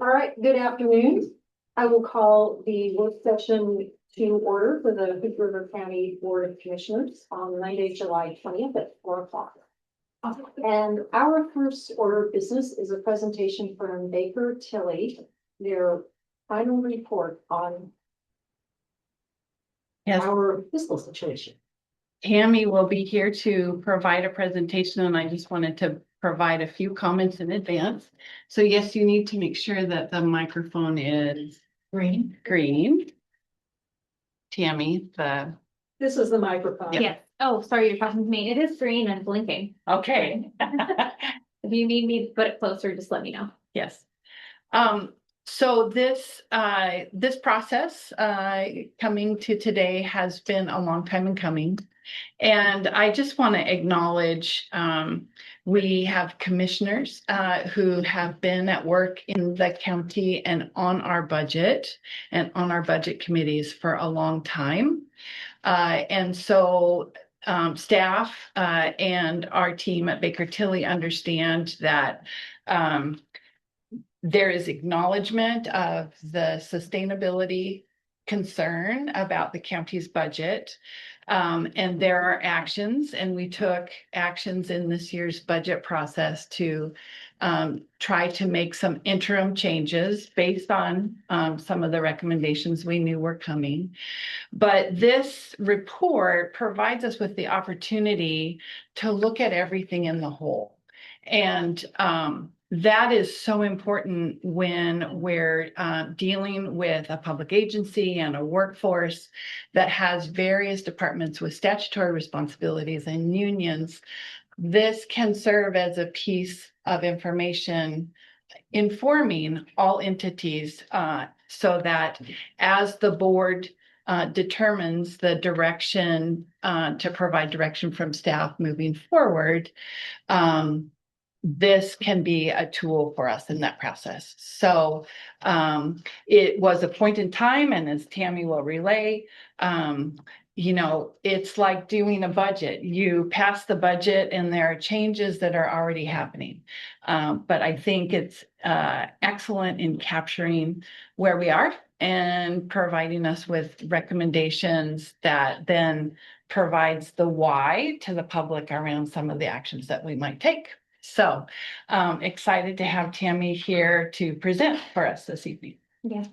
All right, good afternoon. I will call the work session to order for the Hood River County Board of Commissioners on Monday, July 20th at 4 o'clock. And our first order of business is a presentation from Baker Tilly, their final report on our fiscal situation. Tammy will be here to provide a presentation, and I just wanted to provide a few comments in advance. So yes, you need to make sure that the microphone is green. Tammy, this is the microphone. Yes. Oh, sorry, you're talking to me. It is green and blinking. okay. If you need me to put it closer, just let me know. Yes. So this process coming to today has been a long time in coming. And I just want to acknowledge we have commissioners who have been at work in the county and on our budget and on our budget committees for a long time. And so staff and our team at Baker Tilly understand that there is acknowledgement of the sustainability concern about the county's budget. And there are actions, and we took actions in this year's budget process to try to make some interim changes based on some of the recommendations we knew were coming. But this report provides us with the opportunity to look at everything in the whole. And that is so important when we're dealing with a public agency and a workforce that has various departments with statutory responsibilities and unions. This can serve as a piece of information informing all entities so that as the board determines the direction to provide direction from staff moving forward, this can be a tool for us in that process. So it was a point in time, and as Tammy will relay, it's like doing a budget. You pass the budget and there are changes that are already happening. But I think it's excellent in capturing where we are and providing us with recommendations that then provides the why to the public around some of the actions that we might take. So excited to have Tammy here to present for us this evening. Yes.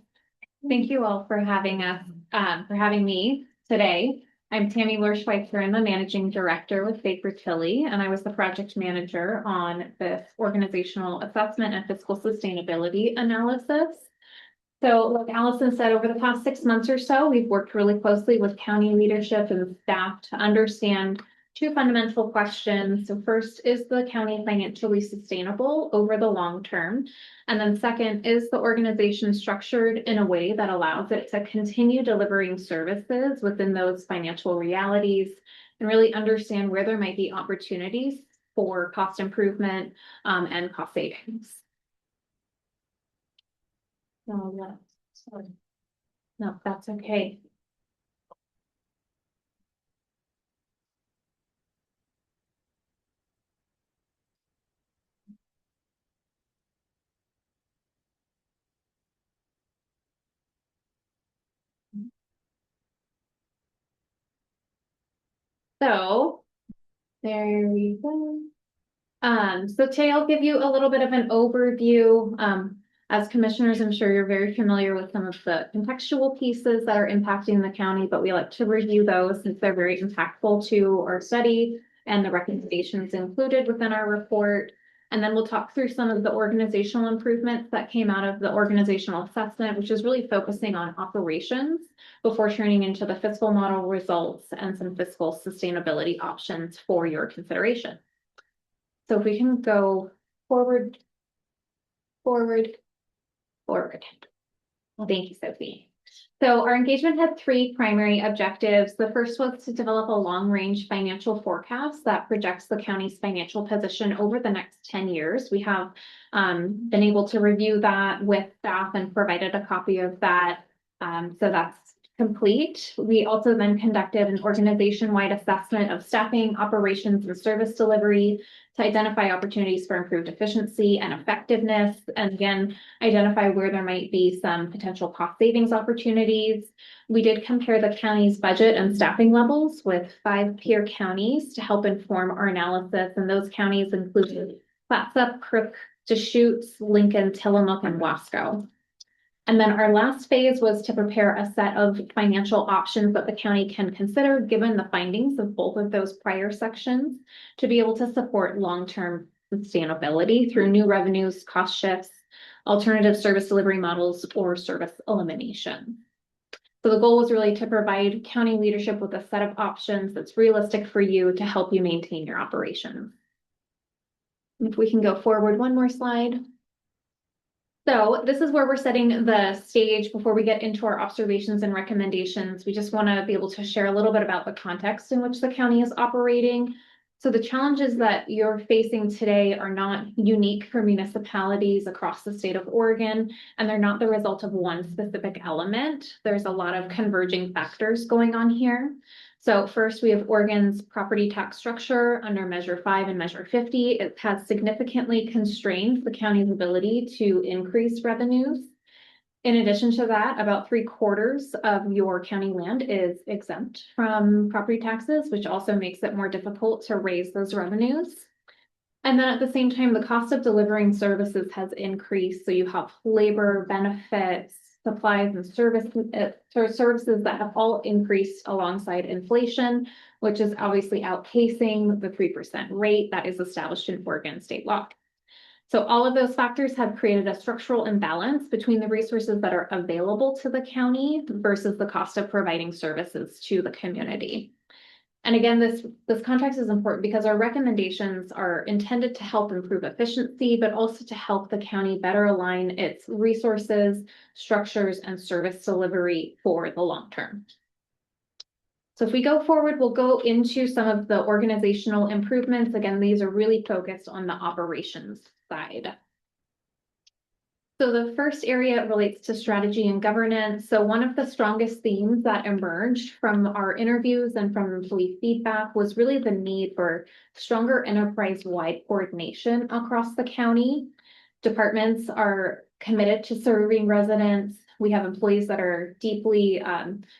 Thank you all for having us, for having me today. I'm Tammy Lurschweitzer. I'm the managing director with Baker Tilly, and I was the project manager on this organizational assessment and fiscal sustainability analysis. So like Allison said, over the past 6 months or so, we've worked really closely with county leadership and staff to understand two fundamental questions. So first, is the county financially sustainable over the long term? And then second, is the organization structured in a way that allows it to continue delivering services within those financial realities and really understand where there might be opportunities for cost improvement and cost savings? No, sorry. No, that's okay. So there we go. So today I'll give you a little bit of an overview. As commissioners, I'm sure you're very familiar with some of the contextual pieces that are impacting the county, but we like to review those since they're very impactful to our study and the recommendations included within our report. And then we'll talk through some of the organizational improvements that came out of the organizational assessment, which is really focusing on operations before turning into the fiscal model results and some fiscal sustainability options for your consideration. So if we can go forward. Well, thank you, Sophie. So our engagement had three primary objectives. The first was to develop a long-range financial forecast that projects the county's financial position over the next 10 years. We have been able to review that with staff and provided a copy of that. So that's complete, we also then conducted an organization-wide assessment of staffing, operations, and service delivery to identify opportunities for improved efficiency and effectiveness, and again, identify where there might be some potential cost savings opportunities. We did compare the county's budget and staffing levels with 5 peer counties to help inform our analysis, and those counties included Clatsop, Crook, Deschutes, Lincoln, Tillamook, and Wasco. And then our last phase was to prepare a set of financial options that the county can consider, given the findings of both of those prior sections, to be able to support long-term sustainability through new revenues, cost shifts, alternative service delivery models, or service elimination. So the goal was really to provide county leadership with a set of options that's realistic for you to help you maintain your operations. If we can go forward one more slide. So this is where we're setting the stage before we get into our observations and recommendations. We just want to be able to share a little bit about the context in which the county is operating. So the challenges that you're facing today are not unique for municipalities across the state of Oregon, and they're not the result of one specific element. There's a lot of converging factors going on here. So first, we have Oregon's property tax structure under Measure 5 and Measure 50. It has significantly constrained the county's ability to increase revenues. In addition to that, about 3/4 of your county land is exempt from property taxes, which also makes it more difficult to raise those revenues. And then at the same time, the cost of delivering services has increased. So you have labor, benefits, supplies, and services that have all increased alongside inflation, which is obviously outpacing the 3% rate that is established in Oregon state law. So all of those factors have created a structural imbalance between the resources that are available to the county versus the cost of providing services to the community. And again, this context is important because our recommendations are intended to help improve efficiency, but also to help the county better align its resources, structures, and service delivery for the long term. So if we go forward, we'll go into some of the organizational improvements. Again, these are really focused on the operations side. So the first area relates to strategy and governance. So one of the strongest themes that emerged from our interviews and from employee feedback was really the need for stronger enterprise-wide coordination across the county. Departments are committed to serving residents. We have employees that are deeply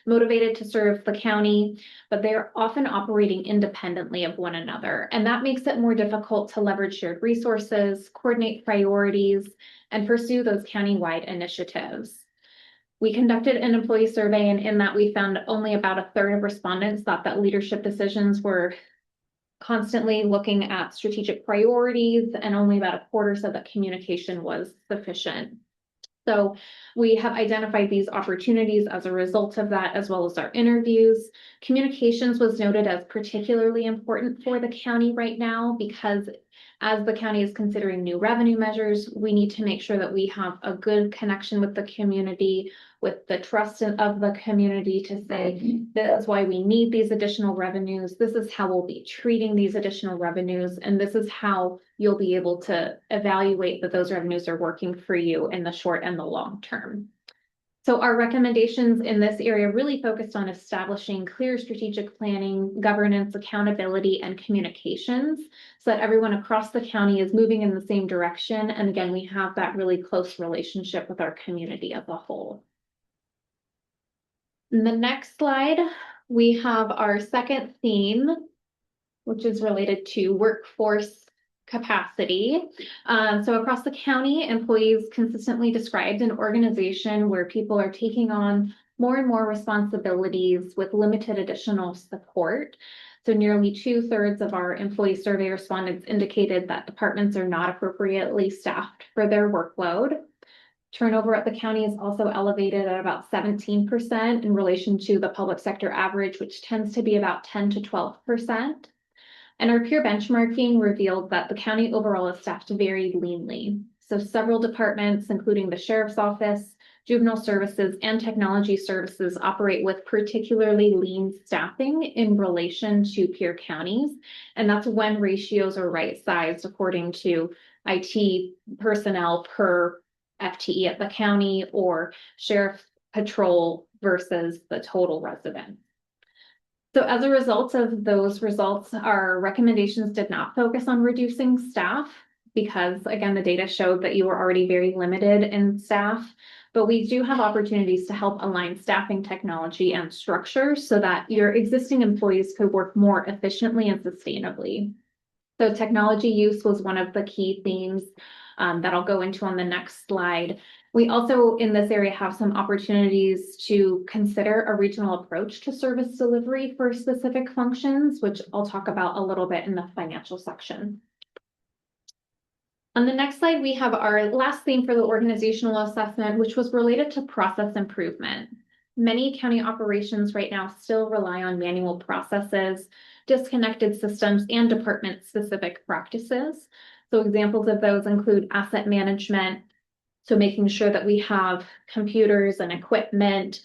motivated to serve the county, but they're often operating independently of one another. And that makes it more difficult to leverage shared resources, coordinate priorities, and pursue those county-wide initiatives. We conducted an employee survey, and in that we found only about 1/3 of respondents thought that leadership decisions were constantly looking at strategic priorities, and only about 1/4 said that communication was sufficient. So we have identified these opportunities as a result of that, as well as our interviews. Communications was noted as particularly important for the county right now because as the county is considering new revenue measures, we need to make sure that we have a good connection with the community, with the trust of the community to say, this is why we need these additional revenues. This is how we'll be treating these additional revenues. And this is how you'll be able to evaluate that those revenues are working for you in the short and the long term. So our recommendations in this area really focused on establishing clear strategic planning, governance, accountability, and communications so that everyone across the county is moving in the same direction. And again, we have that really close relationship with our community as a whole. In the next slide, we have our second theme, which is related to workforce capacity. So across the county, employees consistently described an organization where people are taking on more and more responsibilities with limited additional support. So nearly 2/3 of our employee survey respondents indicated that departments are not appropriately staffed for their workload. Turnover at the county is also elevated at about 17% in relation to the public sector average, which tends to be about 10 to 12%. And our peer benchmarking revealed that the county overall is staffed very leanly. So several departments, including the sheriff's office, juvenile services, and technology services, operate with particularly lean staffing in relation to peer counties. And that's when ratios are right-sized according to IT personnel per FTE at the county or sheriff patrol versus the total residents. So as a result of those results, our recommendations did not focus on reducing staff because, again, the data showed that you were already very limited in staff. But we do have opportunities to help align staffing, technology, and structure so that your existing employees could work more efficiently and sustainably. So technology use was one of the key themes that I'll go into on the next slide. We also, in this area, have some opportunities to consider a regional approach to service delivery for specific functions, which I'll talk about a little bit in the financial section. On the next slide, we have our last theme for the organizational assessment, which was related to process improvement. Many county operations right now still rely on manual processes, disconnected systems, and department-specific practices. So examples of those include asset management, so making sure that we have computers and equipment,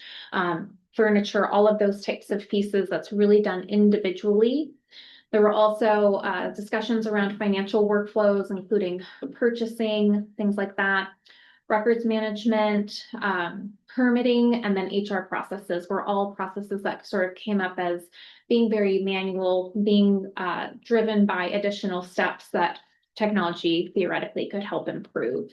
furniture, all of those types of pieces that's really done individually. There were also discussions around financial workflows, including purchasing, things like that. Records management, permitting, and then HR processes were all processes that sort of came up as being very manual, being driven by additional steps that technology theoretically could help improve.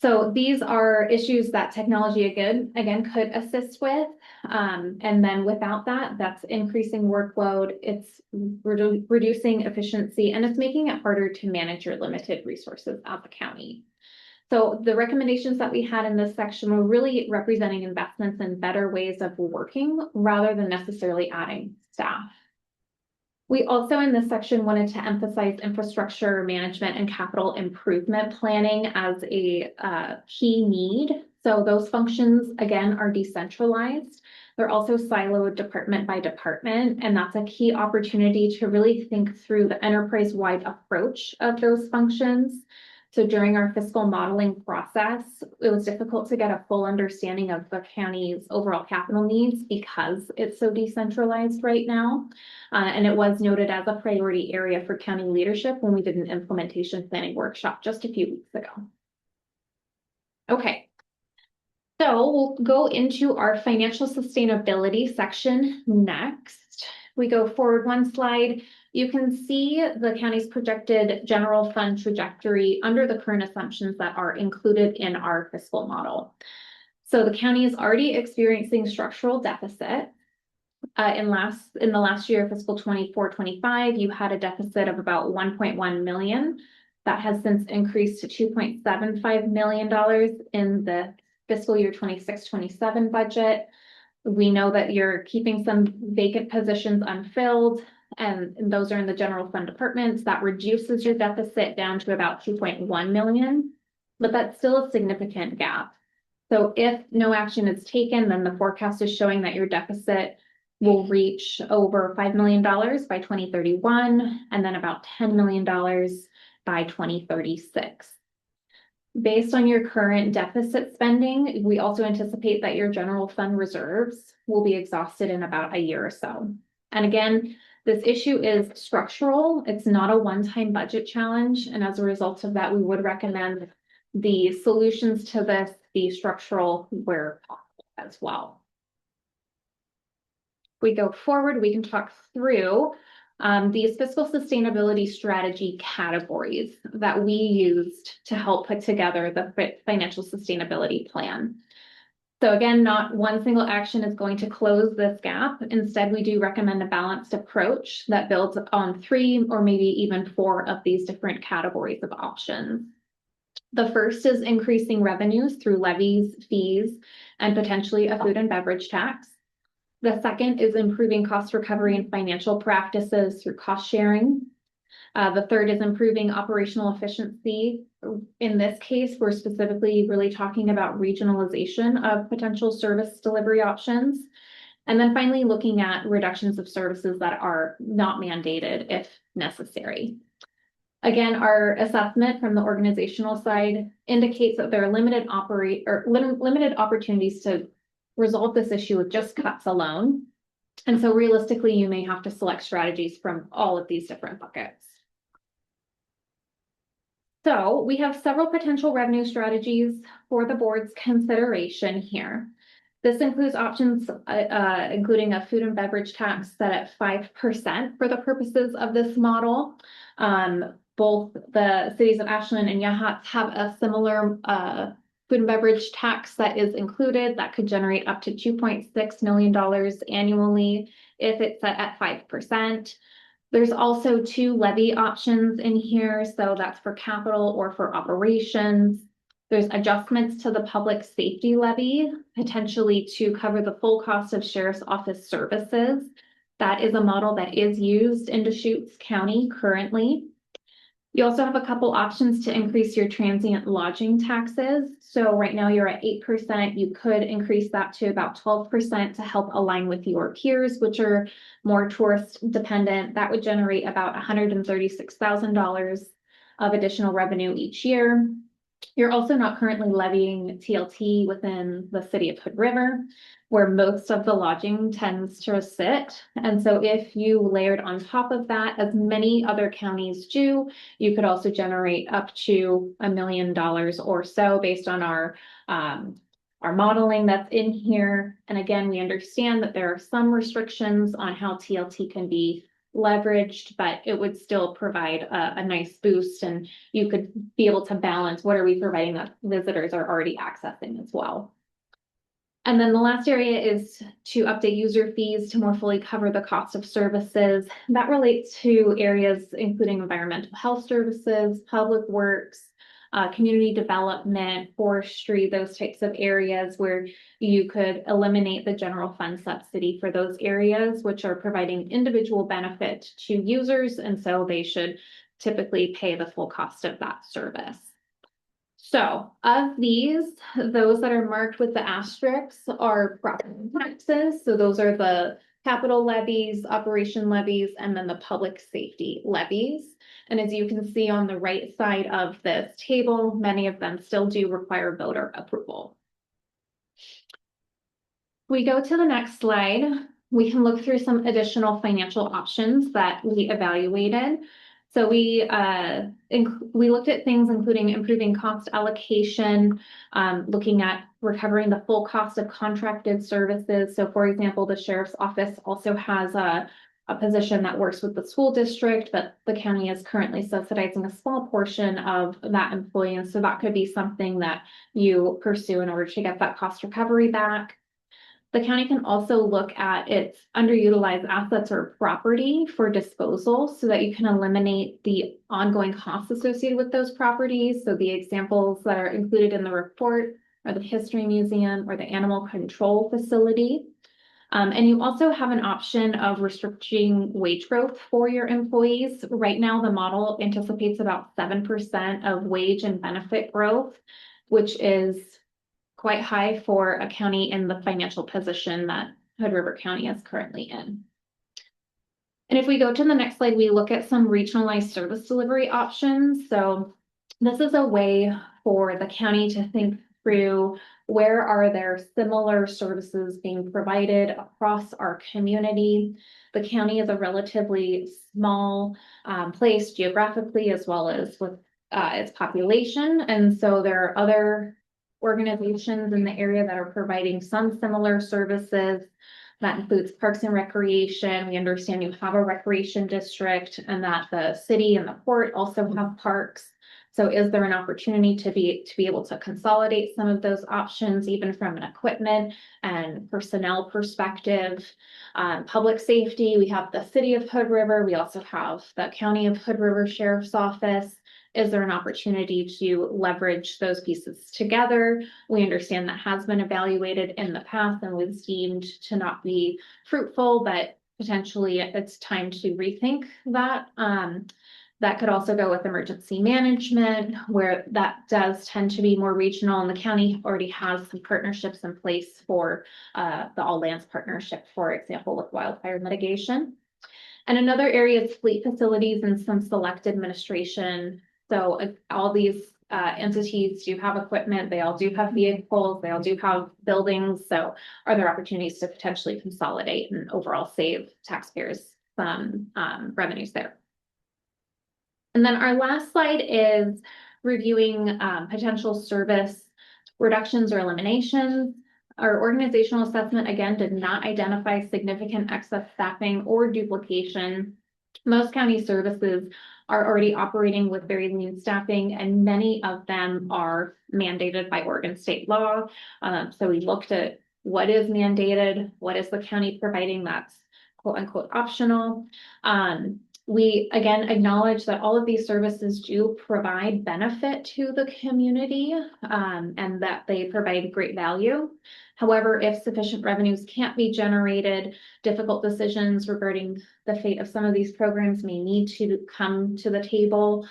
So these are issues that technology again could assist with. And then without that, that's increasing workload, it's reducing efficiency, and it's making it harder to manage your limited resources as a county. So the recommendations that we had in this section were really representing investments in better ways of working rather than necessarily adding staff. We also in this section wanted to emphasize infrastructure management and capital improvement planning as a key need. So those functions, again, are decentralized. They're also siloed department by department, and that's a key opportunity to really think through the enterprise-wide approach of those functions. So during our fiscal modeling process, it was difficult to get a full understanding of the county's overall capital needs because it's so decentralized right now. And it was noted as a priority area for county leadership when we did an implementation planning workshop just a few weeks ago. Okay, so we'll go into our financial sustainability section next. We go forward one slide. You can see the county's projected general fund trajectory under the current assumptions that are included in our fiscal model. So the county is already experiencing structural deficit. In the last year, fiscal 24-25, you had a deficit of about 1.1 million. That has since increased to $2.75 million in the fiscal year 26-27 budget. We know that you're keeping some vacant positions unfilled, and those are in the general fund departments. That reduces your deficit down to about 2.1 million, but that's still a significant gap. So if no action is taken, then the forecast is showing that your deficit will reach over $5 million by 2031, and then about $10 million by 2036. Based on your current deficit spending, we also anticipate that your general fund reserves will be exhausted in about a year or so. And again, this issue is structural. It's not a one-time budget challenge. And as a result of that, we would recommend the solutions to this be structural where possible as well. We go forward, we can talk through these fiscal sustainability strategy categories that we used to help put together the financial sustainability plan. So again, not one single action is going to close this gap. Instead, we do recommend a balanced approach that builds on 3 or maybe even 4 of these different categories of options. The first is increasing revenues through levies, fees, and potentially a food and beverage tax. The second is improving cost recovery and financial practices through cost sharing. The third is improving operational efficiency. In this case, we're specifically really talking about regionalization of potential service delivery options. And then finally, looking at reductions of services that are not mandated if necessary. Again, our assessment from the organizational side indicates that there are limited opportunities to resolve this issue with just cuts alone. And so realistically, you may have to select strategies from all of these different buckets. So we have several potential revenue strategies for the board's consideration here. This includes options, including a food and beverage tax set at 5% for the purposes of this model. Both the cities of Ashland and Yahats have a similar food and beverage tax that is included that could generate up to $2.6 million annually if it's set at 5%. There's also 2 levy options in here, so that's for capital or for operations. There's adjustments to the public safety levy, potentially to cover the full cost of sheriff's office services. That is a model that is used in Deschutes County currently. You also have a couple options to increase your transient lodging taxes. So right now you're at 8%. You could increase that to about 12% to help align with your peers, which are more tourist dependent. That would generate about $136,000 of additional revenue each year. You're also not currently levying TLT within the city of Hood River, where most of the lodging tends to sit. And so if you layered on top of that, as many other counties do, you could also generate up to $1 million or so based on our modeling that's in here. And again, we understand that there are some restrictions on how TLT can be leveraged, but it would still provide a nice boost, and you could be able to balance what are we providing that visitors are already accessing as well. And then the last area is to update user fees to more fully cover the cost of services. That relates to areas including environmental health services, public works, community development, forestry, those types of areas where you could eliminate the general fund subsidy for those areas, which are providing individual benefit to users. And so they should typically pay the full cost of that service. So of these, those that are marked with the asterisks are property taxes. So those are the capital levies, operation levies, and then the public safety levies. And as you can see on the right side of this table, many of them still do require voter approval. We go to the next slide. We can look through some additional financial options that we evaluated. So we looked at things including improving cost allocation, looking at recovering the full cost of contracted services. So for example, the sheriff's office also has a position that works with the school district, but the county is currently subsidizing a small portion of that employee. And so that could be something that you pursue in order to get that cost recovery back. The county can also look at its underutilized assets or property for disposal so that you can eliminate the ongoing costs associated with those properties. So the examples that are included in the report are the History Museum or the Animal Control Facility. And you also have an option of restricting wage growth for your employees. Right now, the model anticipates about 7% of wage and benefit growth, which is quite high for a county in the financial position that Hood River County is currently in. And if we go to the next slide, we look at some regionalized service delivery options. So this is a way for the county to think through where are there similar services being provided across our community. The county is a relatively small place geographically as well as with its population. And so there are other organizations in the area that are providing some similar services. That includes Parks and Recreation. We understand you have a recreation district and that the city and the port also have parks. So is there an opportunity to be able to consolidate some of those options, even from an equipment and personnel perspective? Public safety, we have the city of Hood River. We also have the county of Hood River Sheriff's Office. Is there an opportunity to leverage those pieces together? We understand that has been evaluated in the past and was deemed to not be fruitful, but potentially it's time to rethink that. That could also go with emergency management, where that does tend to be more regional, and the county already has some partnerships in place for the All Lands Partnership, for example, with wildfire mitigation. And another area is fleet facilities and some select administration. So all these entities do have equipment, they all do have vehicles, they all do have buildings. So are there opportunities to potentially consolidate and overall save taxpayers some revenues there? And then our last slide is reviewing potential service reductions or eliminations. Our organizational assessment, again, did not identify significant excess staffing or duplication. Most county services are already operating with very lean staffing, and many of them are mandated by Oregon state law. So we looked at what is mandated, what is the county providing that's quote unquote optional. We again acknowledge that all of these services do provide benefit to the community, and that they provide great value. However, if sufficient revenues can't be generated, difficult decisions regarding the fate of some of these programs may need to come to the table.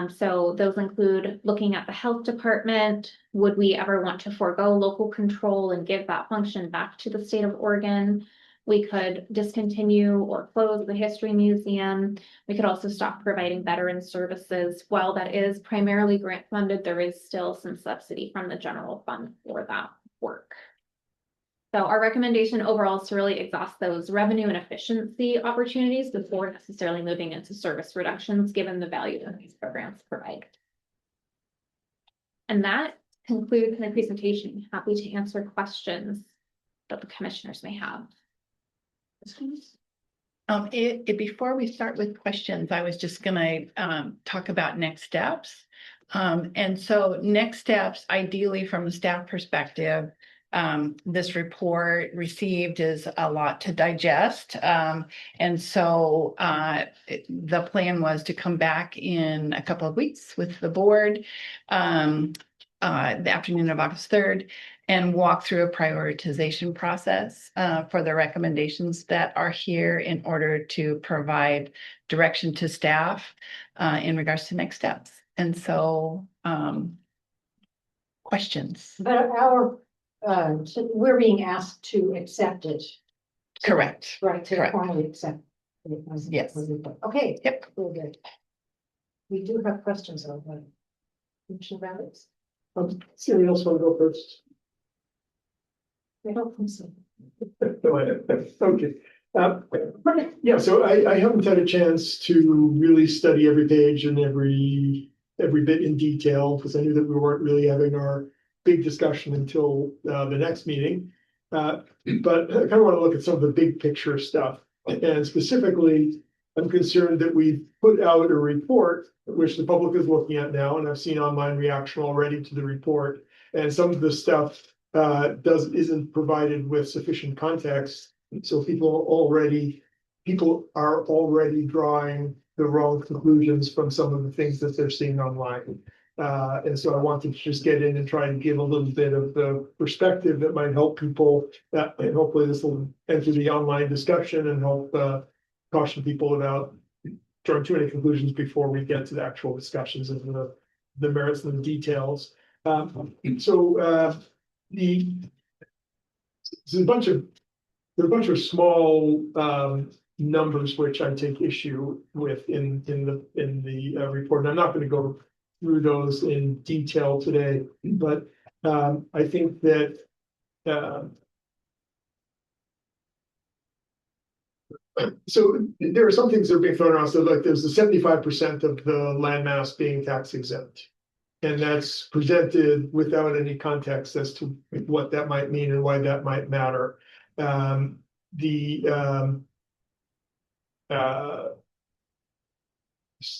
So those include looking at the health department. Would we ever want to forego local control and give that function back to the state of Oregon? We could discontinue or close the History Museum. We could also stop providing veteran services. While that is primarily grant funded, there is still some subsidy from the general fund for that work. So our recommendation overall is to really exhaust those revenue and efficiency opportunities before necessarily moving into service reductions, given the value that these programs provide. And that concludes my presentation. Happy to answer questions that the commissioners may have. Before we start with questions, I was just gonna talk about next steps. And so next steps, ideally from a staff perspective, this report received is a lot to digest. And so the plan was to come back in a couple of weeks with the board, the afternoon of August 3rd, and walk through a prioritization process for the recommendations that are here in order to provide direction to staff in regards to next steps. And so questions? But so we're being asked to accept it. Correct. Right, to Correct. formally accept it. Yes. Okay. Yep. Very good. We do have questions on that. Commissioner Babitz? Somebody else want to go first? I don't think so. Okay. Yeah, so I haven't had a chance to really study every page and every bit in detail, because I knew that we weren't really having our big discussion until the next meeting. But I kind of want to look at some of the big picture stuff. And specifically, I'm concerned that we put out a report, which the public is looking at now, and I've seen online reaction already to the report. And some of the stuff isn't provided with sufficient context. So people are already drawing the wrong conclusions from some of the things that they're seeing online. And so I wanted to just get in and try and give a little bit of the perspective that might help people, and hopefully this will enter the online discussion and help caution people about drawing too many conclusions before we get to the actual discussions of the merits and the details. There's a bunch of small numbers which I take issue with in the report. And I'm not going to go through those in detail today, but I think that so there are some things that are being thrown around. So like there's the 75% of the landmass being tax exempt. And that's presented without any context as to what that might mean and why that might matter.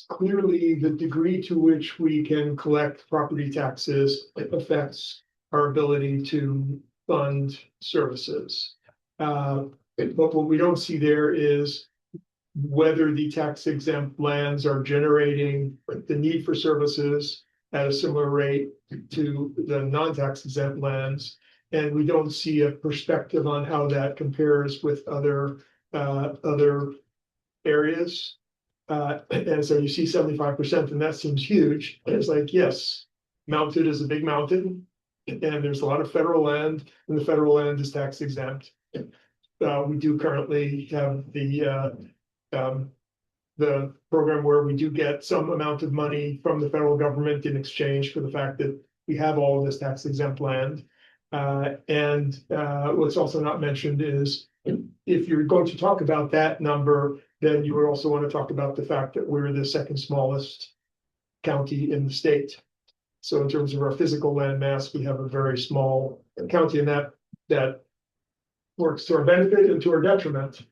Clearly, the degree to which we can collect property taxes affects our ability to fund services. But what we don't see there is whether the tax exempt lands are generating the need for services at a similar rate to the non-tax exempt lands. And we don't see a perspective on how that compares with other areas. And so you see 75%, and that seems huge. And it's like, yes, mountain is a big mountain, and there's a lot of federal land, and the federal land is tax exempt. We do currently have the program where we do get some amount of money from the federal government in exchange for the fact that we have all of this tax exempt land. And what's also not mentioned is if you're going to talk about that number, then you would also want to talk about the fact that we're the second smallest county in the state. So in terms of our physical land mass, we have a very small county, and that that works to our benefit and to our detriment.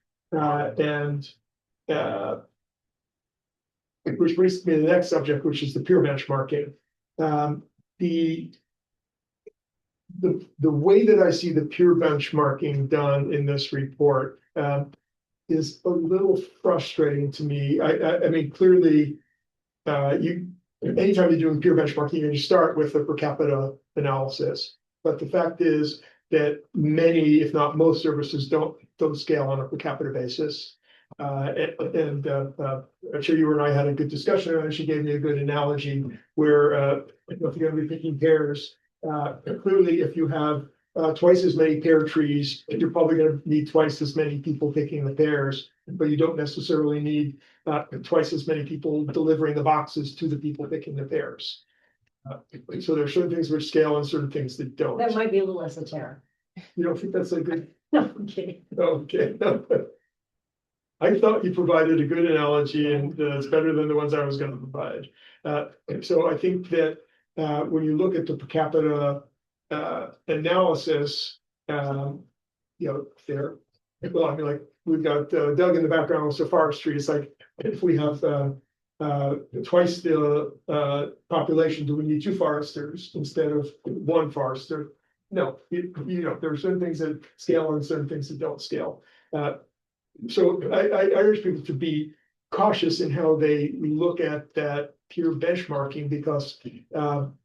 Which brings me to the next subject, which is the peer benchmarking. The way that I see the peer benchmarking done in this report is a little frustrating to me. I mean, clearly, anytime you're doing peer benchmarking, you start with a per capita analysis. But the fact is that many, if not most services don't scale on a per capita basis. I'm sure you and I had a good discussion, and she gave me a good analogy where if you're going to be picking pears, clearly if you have twice as many pear trees, you're probably going to need twice as many people picking the pears, but you don't necessarily need twice as many people delivering the boxes to the people picking the pears. So there are certain things which scale and certain things that don't. That might be a little esoteric. You don't think that's a good? No, I'm kidding. Okay. I thought you provided a good analogy, and it's better than the ones I was going to provide. So I think that when you look at the per capita analysis, well, I mean, like we've got Doug in the background with forestry. It's like if we have twice the population, do we need 2 foresters instead of 1 forester? No, there are certain things that scale and certain things that don't scale. So I urge people to be cautious in how they look at that peer benchmarking, because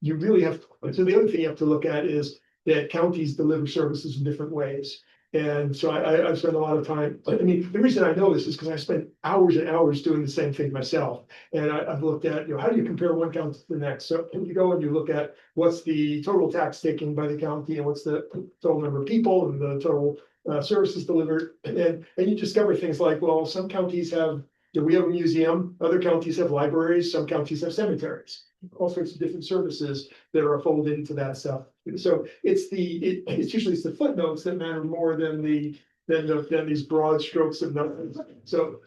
you really have. So the other thing you have to look at is that counties deliver services in different ways. And so I spend a lot of time. I mean, the reason I know this is because I spent hours and hours doing the same thing myself. And I've looked at, how do you compare one county to the next? So you go and you look at what's the total tax taken by the county and what's the total number of people and the total services delivered, and you discover things like, well, some counties have, we have a museum, other counties have libraries, some counties have cemeteries, all sorts of different services that are folded into that stuff. So it's usually the footnotes that matter more than these broad strokes of numbers. So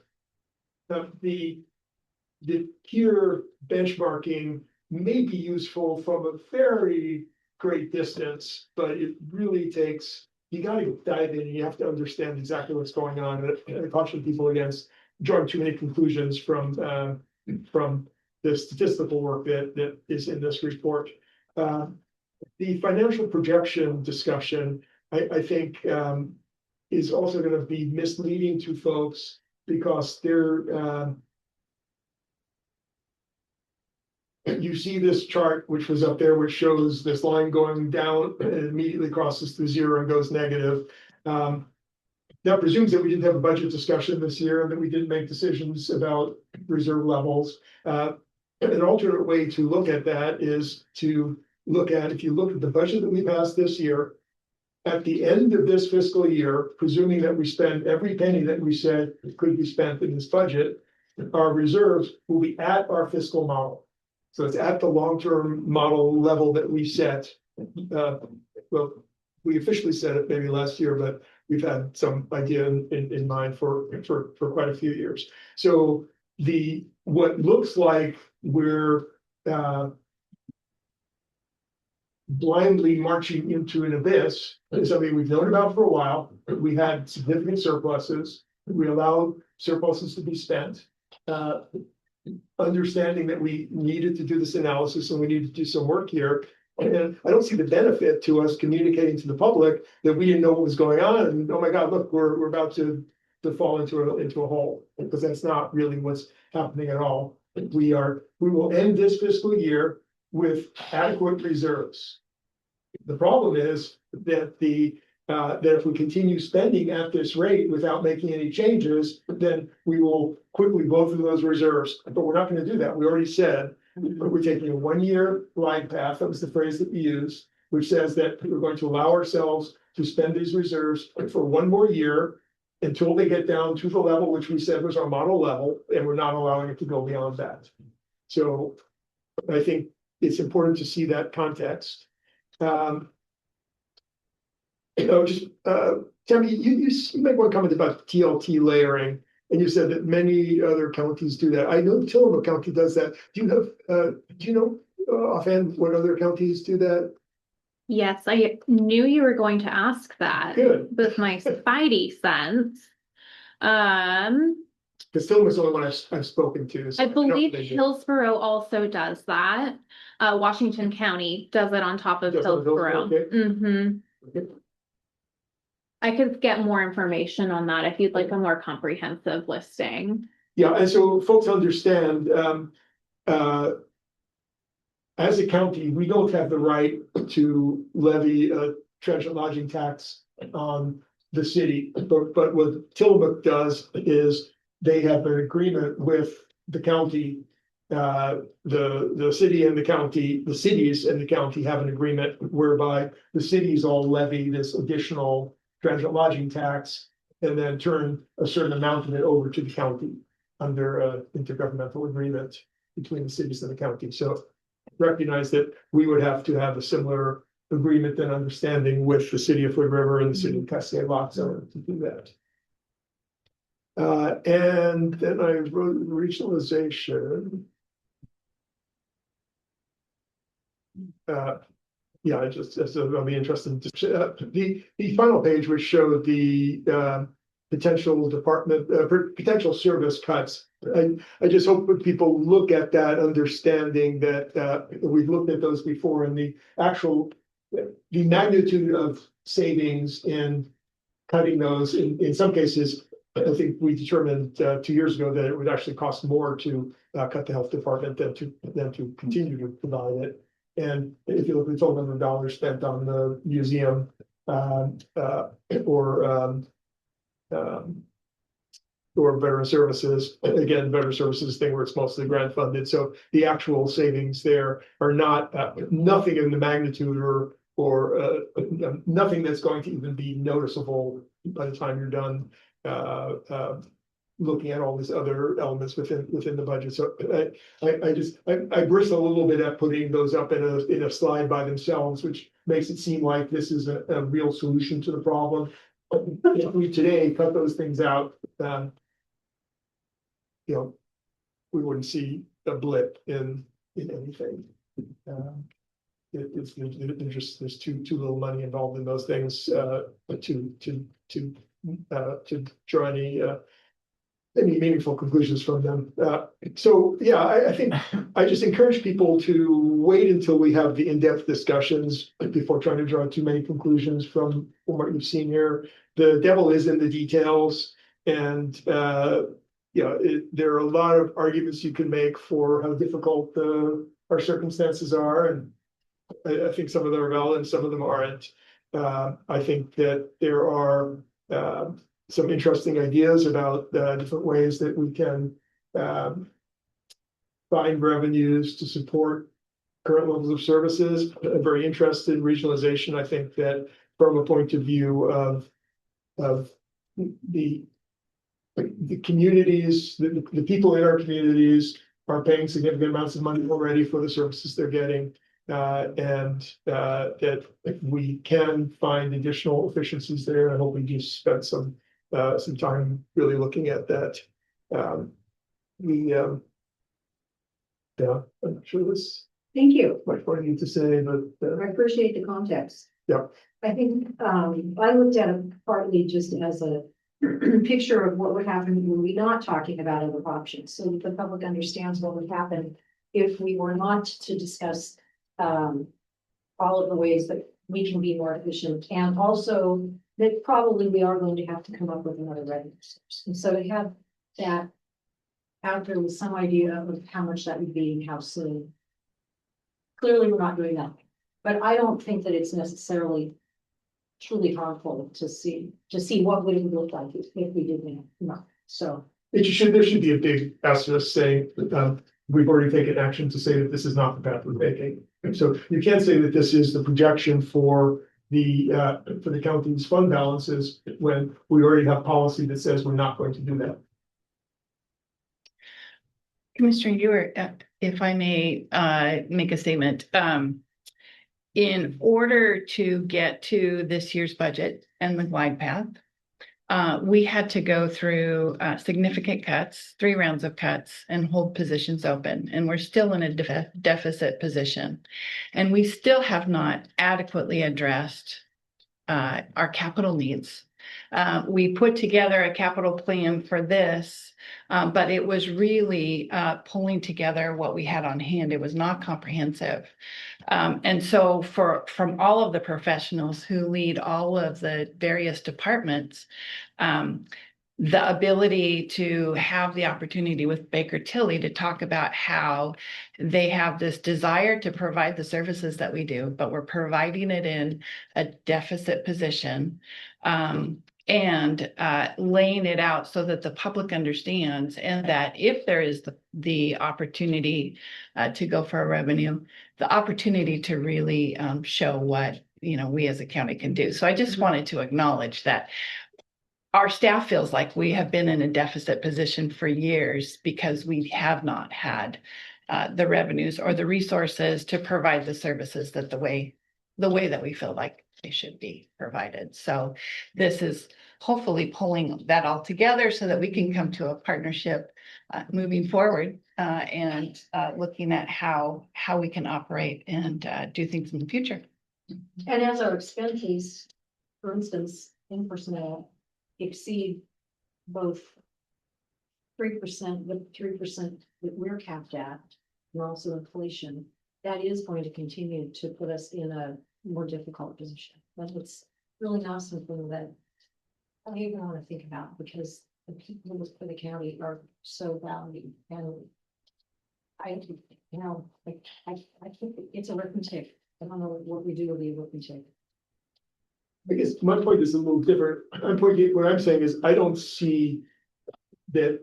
the peer benchmarking may be useful from a very great distance, but it really takes. You got to dive in, and you have to understand exactly what's going on. And I caution people against drawing too many conclusions from the statistical work that is in this report. The financial projection discussion, I think, is also going to be misleading to folks because they're. You see this chart, which was up there, which shows this line going down and it immediately crosses through 0 and goes negative. That presumes that we didn't have a budget discussion this year and that we didn't make decisions about reserve levels. An alternate way to look at that is to look at, if you look at the budget that we passed this year, at the end of this fiscal year, presuming that we spend every penny that we said could be spent in this budget, our reserves will be at our fiscal model. So it's at the long-term model level that we set. Well, we officially set it maybe last year, but we've had some idea in mind for quite a few years. So what looks like we're blindly marching into an abyss is something we've known about for a while. We had significant surpluses. We allowed surpluses to be spent. Understanding that we needed to do this analysis and we needed to do some work here. And I don't see the benefit to us communicating to the public that we didn't know what was going on. And oh my God, look, we're about to fall into a hole, because that's not really what's happening at all. We will end this fiscal year with adequate reserves. The problem is that that if we continue spending at this rate without making any changes, then we will quickly blow through those reserves. But we're not going to do that. We already said we're taking a 1-year glide path. That was the phrase that we used, which says that we're going to allow ourselves to spend these reserves for 1 more year until they get down to the level which we said was our model level, and we're not allowing it to go beyond that. So I think it's important to see that context. Tammy, you make one comment about TLT layering, and you said that many other counties do that. I know Tillamook County does that. Do you know offhand what other counties do that? Yes, I knew you were going to ask that Good, with my spidey sense. because Tillamook's the only one I've spoken to. so I know believe they do. Hillsborough also does that. Washington County does it on top of Does it on Hillsborough. Hillsborough, okay? I could get more information on that if you'd like a more comprehensive listing. Yeah, and so folks understand, as a county, we don't have the right to levy a transit lodging tax on the city. But what Tillamook does is they have an agreement with the county. The city and the county, the cities and the county have an agreement whereby the cities all levy this additional transit lodging tax and then turn a certain amount of it over to the county under an intergovernmental agreement between the cities and the county. So recognize that we would have to have a similar agreement and understanding with the city of Hood River and the city of Cascade-Loxo to do that. And then I wrote regionalization. Yeah, I'll be interested to, the final page, which showed the potential department, potential service cuts. I just hope that people look at that, understanding that we've looked at those before, and the magnitude of savings in cutting those, in some cases, I think we determined 2 years ago that it would actually cost more to cut the health department than to continue to provide it. And if you look at the total number of dollars spent on the museum or veteran services, again, veteran services thing where it's mostly grant funded. So the actual savings there are not nothing in the magnitude or nothing that's going to even be noticeable by the time you're done looking at all these other elements within the budget. So I bristle a little bit at putting those up in a slide by themselves, which makes it seem like this is a real solution to the problem. If we today cut those things out, we wouldn't see a blip in anything. There's too little money involved in those things to draw any meaningful conclusions from them. So yeah, I think I just encourage people to wait until we have the in-depth discussions before trying to draw too many conclusions from what you've seen here. The devil is in the details, and there are a lot of arguments you can make for how difficult our circumstances are, and I think some of them are valid and some of them aren't. I think that there are some interesting ideas about different ways that we can find revenues to support current levels of services. I'm very interested in regionalization. I think that from a point of view of the communities, the people in our communities are paying significant amounts of money already for the services they're getting. And that if we can find additional efficiencies there, I hope we just spend some time really looking at that. Yeah, I'm sure this Thank you. much more I need to say, but I appreciate the context. Yeah. I think, I looked at it partly just as a picture of what would happen when we're not talking about other options, so that the public understands what would happen if we were not to discuss all of the ways that we can be more efficient, and also that probably we are going to have to come up with another revenue source. And so to have that out there with some idea of how much that would be and how soon. Clearly, we're not doing that, but I don't think that it's necessarily truly harmful to see what would it look like if we did that. No, so. there should be a big asterisk saying we've already taken action to say that this is not the path we're taking. And so you can't say that this is the projection for the county's fund balances when we already have policy that says we're not going to do that. Commissioner Ewart, if I may make a statement. In order to get to this year's budget and the glide path, we had to go through significant cuts, 3 rounds of cuts, and hold positions open. And we're still in a deficit position. And we still have not adequately addressed our capital needs. We put together a capital plan for this, but it was really pulling together what we had on hand. It was not comprehensive. And so from all of the professionals who lead all of the various departments, the ability to have the opportunity with Baker Tilly to talk about how they have this desire to provide the services that we do, but we're providing it in a deficit position. And laying it out so that the public understands, and that if there is the opportunity to go for a revenue, the opportunity to really show what, we as a county can do. So I just wanted to acknowledge that our staff feels like we have been in a deficit position for years because we have not had the revenues or the resources to provide the services that the way that we feel like they should be provided. So this is hopefully pulling that all together so that we can come to a partnership moving forward and looking at how we can operate and do things in the future. And as our expenses, for instance, in personnel exceed both 3%, the 3% that we're capped at, and also inflation, that is going to continue to put us in a more difficult position. But it's really not something that I even want to think about, because the people for the county are so valued. And I think it's arithmetic. I don't know what we do with the arithmetic. I guess my point is a little different. What I'm saying is I don't see that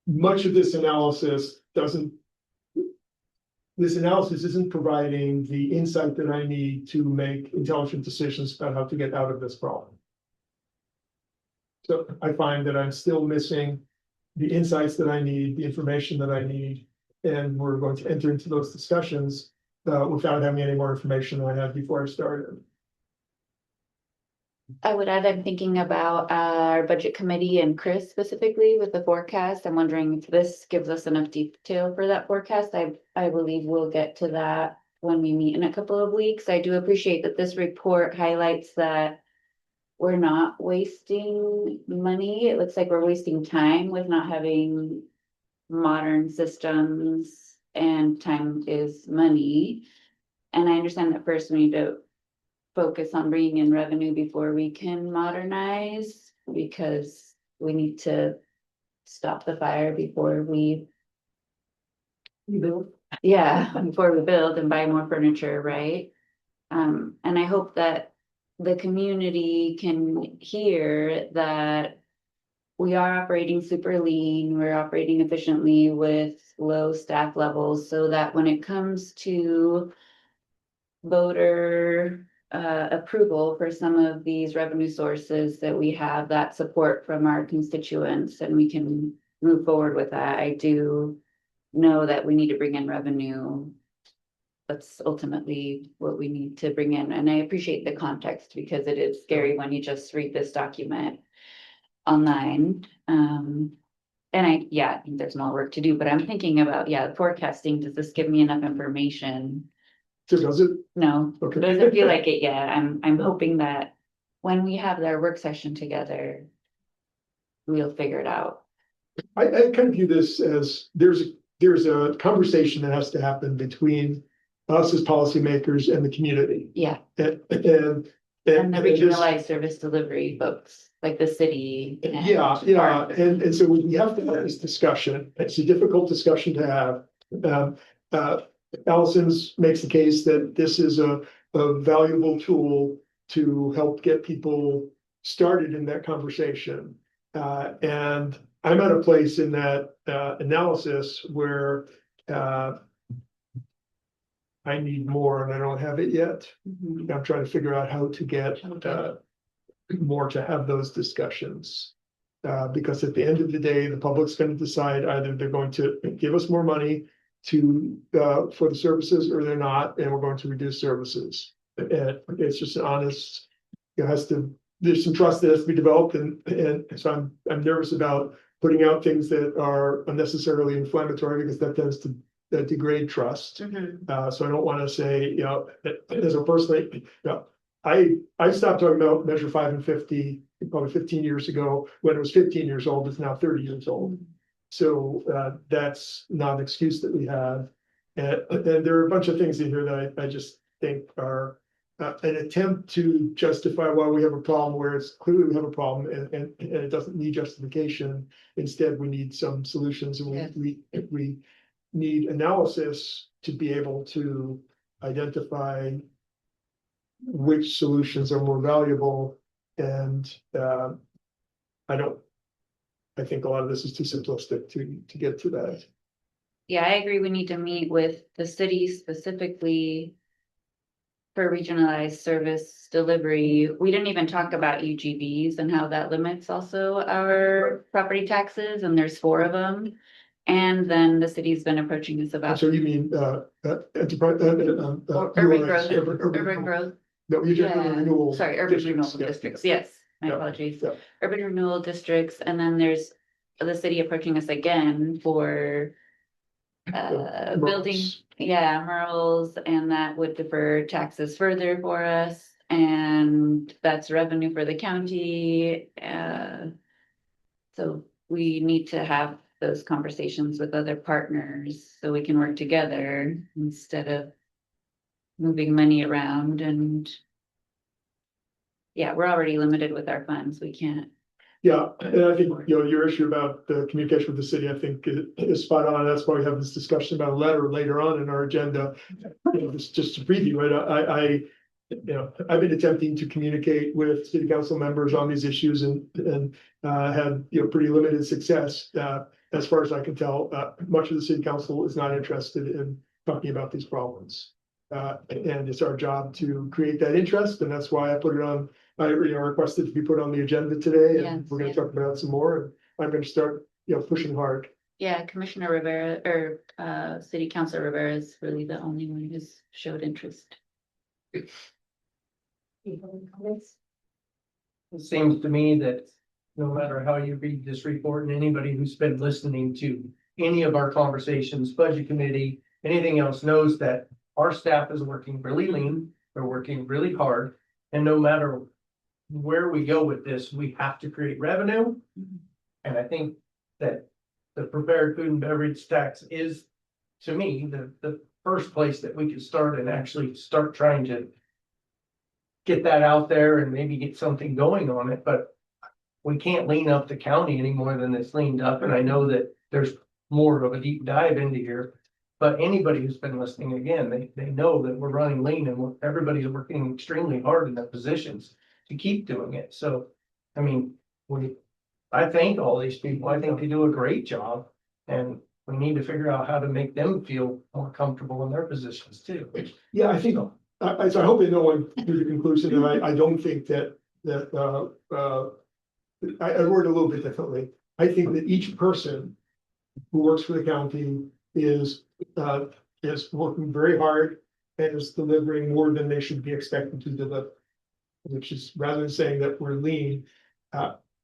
much of this analysis isn't providing the insight that I need to make intelligent decisions about how to get out of this problem. So I find that I'm still missing the insights that I need, the information that I need, and we're going to enter into those discussions without having any more information than I had before I started. I would add, I'm thinking about our budget committee and Chris specifically with the forecast. I'm wondering if this gives us enough detail for that forecast. I believe we'll get to that when we meet in a couple of weeks. I do appreciate that this report highlights that we're not wasting money. It looks like we're wasting time with not having modern systems, and time is money. And I understand that first we need to focus on bringing in revenue before we can modernize, because we need to stop the fire before we build. before we build and buy more furniture, right? And I hope that the community can hear that we are operating super lean, we're operating efficiently with low staff levels, so that when it comes to voter approval for some of these revenue sources, that we have that support from our constituents and we can move forward with that. I do know that we need to bring in revenue. That's ultimately what we need to bring in. And I appreciate the context, because it is scary when you just read this document online. And I think there's more work to do, but I'm thinking about, forecasting. Does this give me enough information? So does it? No, Okay. it doesn't feel like it yet. I'm hoping that when we have our work session together, we'll figure it out. I kind of view this as there's a conversation that has to happen between us as policymakers and the community. Yeah. And And the this- regionalized service delivery folks, like the city. and- And so we have to have this discussion. It's a difficult discussion to have. Allison's makes the case that this is a valuable tool to help get people started in that conversation. And I'm at a place in that analysis where I need more and I don't have it yet. Mhm. I'm trying to figure out how to get more to have those discussions. Because at the end of the day, the public's going to decide either they're going to give us more money for the services, or they're not, and we're going to reduce services. And it's just an honest, it has to there's some trust that has to be developed and so I'm nervous about putting out things that are unnecessarily inflammatory because that tends to degrade trust. So I don't want to say, you know, as a person, you know, I stopped talking about Measure 5 and 50 probably 15 years ago. When it was 15 years old, it's now 30 years old. So that's not an excuse that we have. And there are a bunch of things in here that I just think are an attempt to justify why we have a problem where it's clearly we have a problem and it doesn't need justification. Instead, we need some solutions and Yes. we need analysis to be able to identify which solutions are more valuable. And I think a lot of this is too simplistic to get to that. Yeah, I agree. We need to meet with the city specifically for regionalized service delivery. We didn't even talk about UGVs and how that limits also our property taxes, and there's 4 of them. And then the city's been approaching us about So you mean enterprise? urban growth, urban growth. No, you just Yeah, renewal. sorry, urban districts, renewal yeah, districts, yeah. yes, my Yeah, apologies. yeah. Urban renewal districts, and then there's the city approaching us again for building, Merles. yeah, Merles, and that would defer taxes further for us, and that's revenue for the county. So we need to have those conversations with other partners so we can work together instead of moving money around. And yeah, we're already limited with our funds. We can't. Yeah, and I think, you know, your issue about the communication with the city, I think is spot on. That's why we have this discussion about a letter later on in our agenda. You know, just to preview, right? You know, I've been attempting to communicate with city council members on these issues and had, you know, pretty limited success. As far as I can tell, much of the city council is not interested in talking about these problems. And it's our job to create that interest, and that's why I put it on. I requested to be put on the agenda today, and Yes, we're going yes. to talk about it some more. And I'm going to start, you know, pushing hard. Yeah, Commissioner Rivera or City Council Rivera is really the only one who's showed interest. It seems to me that no matter how you read this report, and anybody who's been listening to any of our conversations, budget committee, anything else knows that our staff is working really lean, they're working really hard, and no matter where we go with this, we have to create revenue. And I think that the prepared food and beverage tax is, to me, the first place that we could start and actually start trying to get that out there and maybe get something going on it, but we can't lean up the county any more than it's leaned up, and I know that there's more of a deep dive into here. But anybody who's been listening, again, they know that we're running lean and everybody's working extremely hard in their positions to keep doing it. So, I mean, I thank all these people. I think they do a great job, and we need to figure out how to make them feel more comfortable in their positions too. Yeah, I think, so I hope that no one drew the conclusion that I don't think that, I word it a little bit differently. I think that each person who works for the county is working very hard and is delivering more than they should be expected to deliver. Which is, rather than saying that we're lean,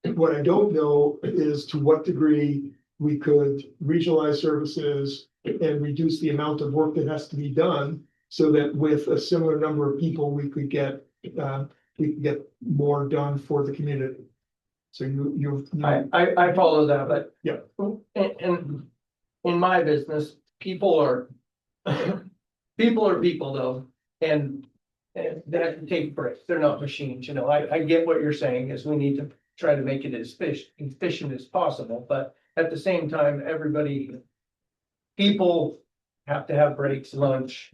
what I don't know is to what degree we could regionalize services and reduce the amount of work that has to be done, so that with a similar number of people, we could get more done for the community. So I follow that, but Yeah. And in my business, people are people though, and they have to take breaks. They're not machines, you know. I get what you're saying is we need to try to make it as efficient as possible, but at the same time, people have to have breaks, lunch.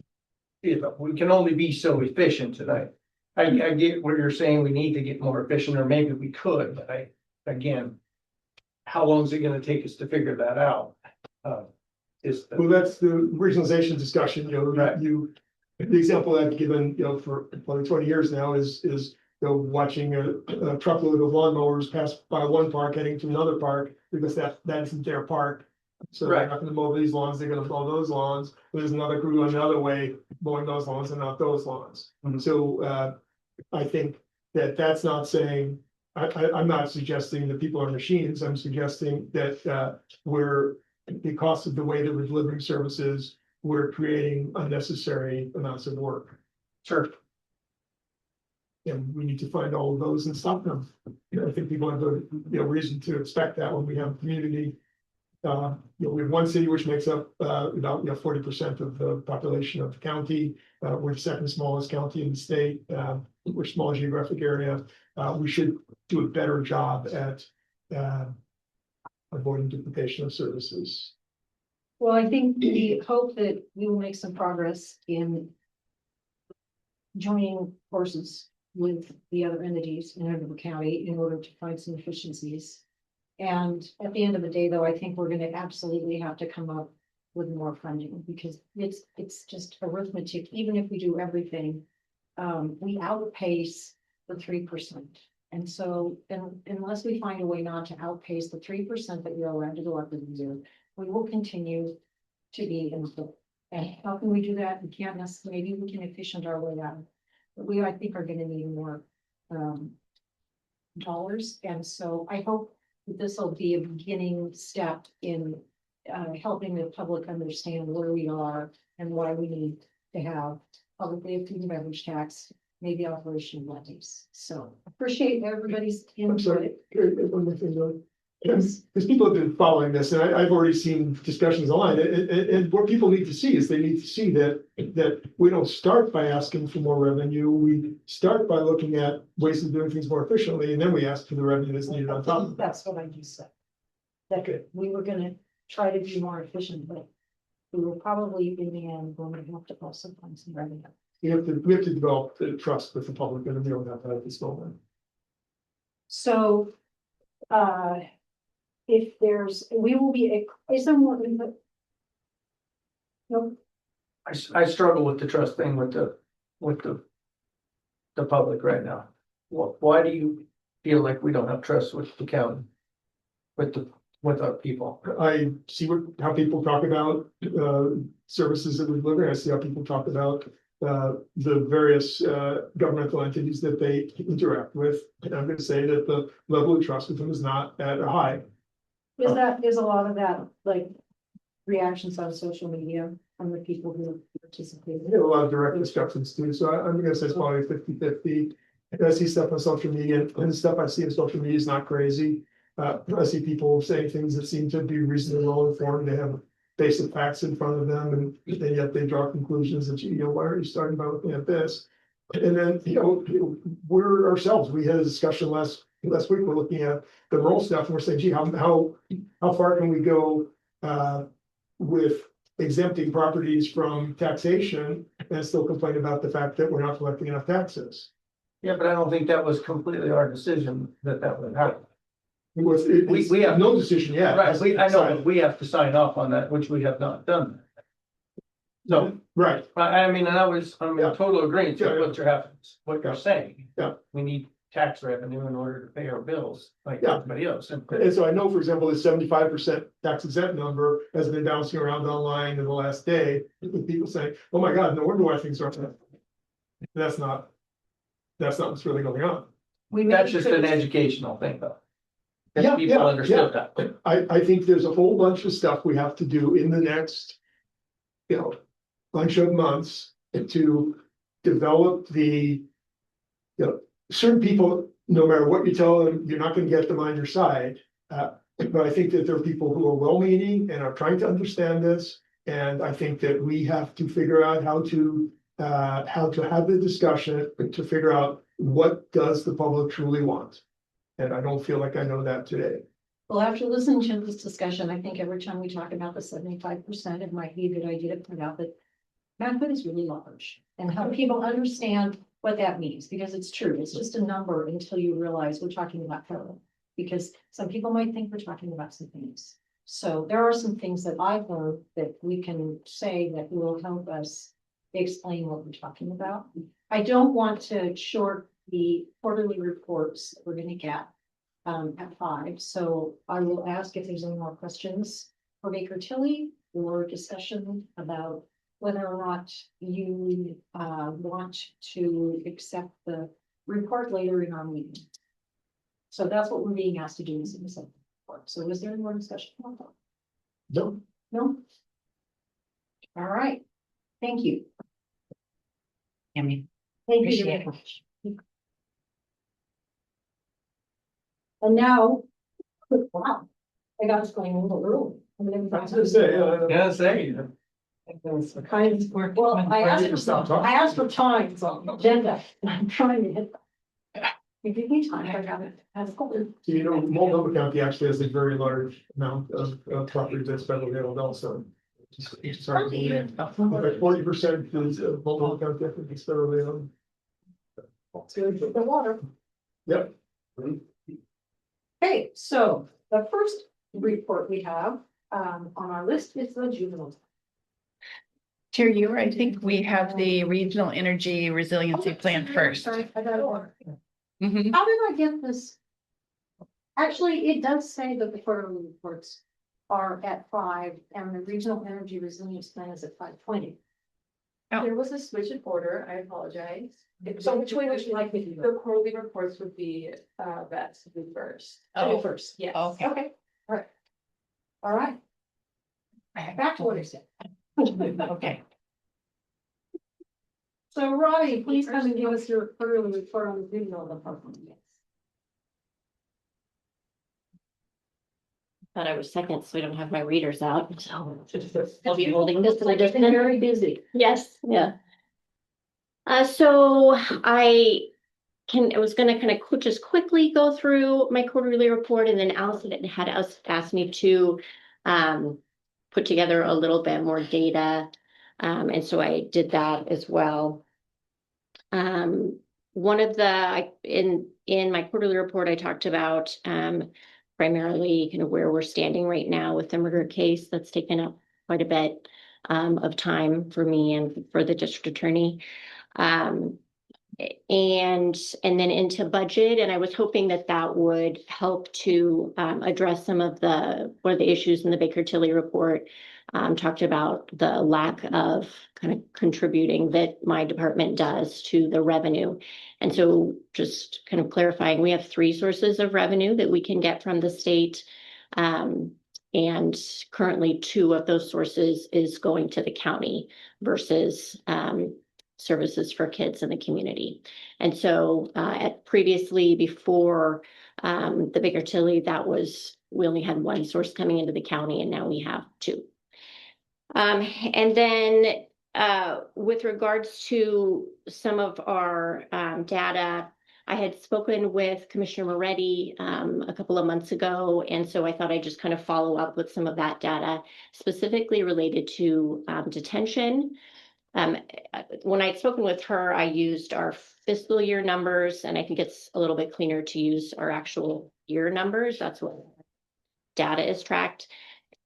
You know, we can only be so efficient tonight. I get what you're saying. We need to get more efficient, or maybe we could, but again, how long is it gonna take us to figure that out? Well, that's the regionalization discussion, you know, Right. The example I've given, you know, for probably 20 years now is, you know, watching a truckload of lawnmowers pass by one park heading to another park, because that isn't their park. So they're Right. not gonna mow these lawns, they're gonna mow those lawns. There's another crew on the other way mowing those lawns and not those lawns. Mhm. So, I think that's not saying, I'm not suggesting that people are machines, I'm suggesting that, we're, because of the way that we're delivering services, we're creating unnecessary amounts of work. Sure. And we need to find all of those and stop them. I think people have a, reason to expect that when we have a community. We have one city which makes up, about, 40% of the population of the county. We're the second smallest county in the state. We're a small geographic area. We should do a better job at, avoiding duplication of services. Well, I think we hope that we will make some progress in joining forces with the other entities in Edinburgh County in order to find some efficiencies. And at the end of the day, though, I think we're gonna absolutely have to come up with more funding because it's just arithmetic. Even if we do everything, we outpace the 3%. And so, unless we find a way not to outpace the 3% that we are allowed to go up and do, we will continue to be in the. And how can we do that? We can't necessarily, maybe we can efficient our way out. But we, I think, are gonna need more dollars. And so I hope that this will be a beginning step in helping the public understand where we are and why we need to have publicly a food and beverage tax, maybe operational levies. So appreciate everybody's I'm input. sorry, one more thing, though. Because people have been following this, and I've already seen discussions online, and what people need to see is they need to see that we don't start by asking for more revenue. We start by looking at ways of doing things more efficiently, and then we ask for the revenue that's needed on top of that. That's what I just said. That we were gonna try to be more efficient, but we were probably in the end going to have to also find some revenue. We have to develop the trust with the public, and we don't have that at this moment. So, if we will be, is there more? Nope. I struggle with the trust thing with the public right now. Why do you feel like we don't have trust with the county? With our people? I see how people talk about services that we deliver. I see how people talk about the various governmental entities that they interact with. And I'm going to say that the level of trust with them is not at a high. Is a lot of that like reactions on social media from the people who participate? We have a lot of direct discussions too, so I'm going to say it's probably 50-50. I see stuff on social media, and the stuff I see on social media is not crazy. I see people saying things that seem to be reasonably well informed. They have basic facts in front of them, and yet they draw conclusions that, why are you starting by looking at this? And then, we're ourselves, we had a discussion last week, we're looking at the rural stuff, and we're saying, gee, how far can we go with exempting properties from taxation and still complain about the fact that we're not collecting enough taxes? Yeah, but I don't think that was completely our decision that would happen. We have no decision yet. Right, I know, but we have to sign off on that, which we have not done. So, Right, I'm in total agreement Yeah, with what you're saying. Yeah. We need tax revenue in order to pay our bills like Yeah. everybody else. And and so I know, for example, the 75% tax exempt number has been bouncing around online in the last day, with people saying, oh my God, no wonder why things aren't. That's not what's really going on. that's just an educational thing, though. Yeah, If people understood that. I think there's a whole bunch of stuff we have to do in the next, bunch of months to develop the, certain people, no matter what you tell them, you're not gonna get them on your side. But I think that there are people who are well-meaning and are trying to understand this. And I think that we have to figure out how to have the discussion to figure out what does the public truly want. And I don't feel like I know that today. Well, after listening to this discussion, I think every time we talk about the 75%, it might be a good idea to point out that manhood is really large and how people understand what that means, because it's true. It's just a number until you realize we're talking about total, because some people might think we're talking about some things. So there are some things that I've learned that we can say that will help us explain what we're talking about. I don't want to short the quarterly reports that we're going to get at 5. So I will ask if there's any more questions for Baker Tilly or discussion about whether or not you want to accept the report later in our meeting. So that's what we're being asked to do is in the second report. So is there any more discussion? No, No? All right. Thank you. Tammy. Thank you very much. And now, wow, I got us going a little early. I was gonna say, Yeah, say. Kind of, well, I asked for times on the agenda, and I'm trying to hit. If you need time, I got it. you know, Multnomah County actually has a very large amount of property that's federally held also. Sorry, about 40% is Multnomah County, I think it's federally owned. That's good for the water. Yep. Okay, so the first report we have on our list is the juvenile. Chair Ewer, I think we have the Regional Energy Resiliency Plan first. Sorry, I got it wrong. Mhm. How did I get this? Actually, it does say that the quarterly reports are at 5 and the regional energy resilience plan is at 5:20. Oh. There was a switch in order, I apologize. So which way would you like me to go? The quarterly reports would be, that's the first. Oh, First, Yes. okay. okay, all right. All right, back to what I said. Okay. So Robbie, please come and give us your quarterly report on the regional department. Thought I was second, so I don't have my readers out, so I'll be holding this. I've been very busy. Yes, yeah. So I was gonna kind of just quickly go through my quarterly report, and then Allison had asked me to put together a little bit more data. And so I did that as well. One of in my quarterly report, I talked about primarily kind of where we're standing right now with the murder case that's taken up quite a bit of time for me and for the district attorney. And then into budget, and I was hoping that would help to address some of one of the issues in the Baker Tilly report. Talked about the lack of kind of contributing that my department does to the revenue. And so just kind of clarifying, we have 3 sources of revenue that we can get from the state. And currently 2 of those sources is going to the county versus services for kids in the community. And so previously before the Baker Tilly, we only had 1 source coming into the county, and now we have 2. And then with regards to some of our data, I had spoken with Commissioner Moretti a couple of months ago, and so I thought I'd just kind of follow up with some of that data specifically related to detention. When I'd spoken with her, I used our fiscal year numbers, and I think it's a little bit cleaner to use our actual year numbers. That's what data is tracked.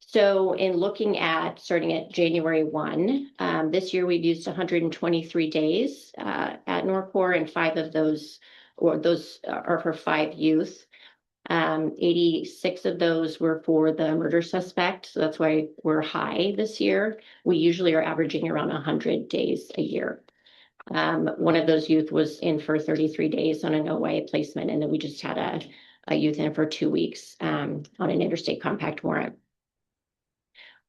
So in looking at starting at January 1, this year we've used 123 days at Norpor, and 5 of those, or those are for 5 youth. 86 of those were for the murder suspect, so that's why we're high this year. We usually are averaging around 100 days a year. One of those youth was in for 33 days on a no-way placement, and then we just had a youth in for 2 weeks on an interstate compact warrant.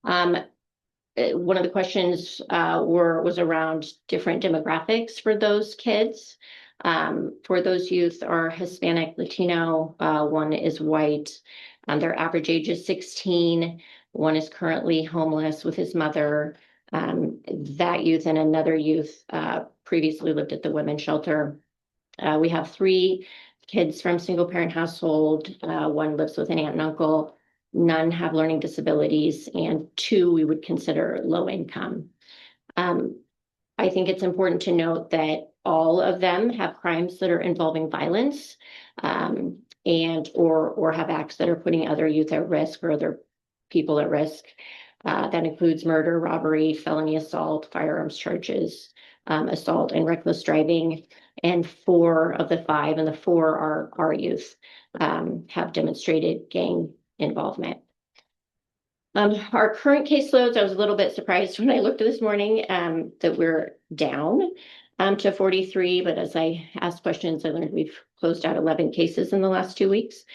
One of the questions was around different demographics for those kids. For those youth are Hispanic, Latino, 1 is white. Their average age is 16. 1 is currently homeless with his mother. That youth and another youth previously lived at the women's shelter. We have 3 kids from single parent household. 1 lives with an aunt and uncle. None have learning disabilities, and 2 we would consider low income. I think it's important to note that all of them have crimes that are involving violence, and or have acts that are putting other youth at risk or other people at risk. That includes murder, robbery, felony assault, firearms charges, assault, and reckless driving. And 4 of the 5, and the 4 are our youth, have demonstrated gang involvement. Our current caseloads, I was a little bit surprised when I looked this morning that we're down. to 43, but as I asked questions, I learned we've closed out 11 cases in the last 2 weeks.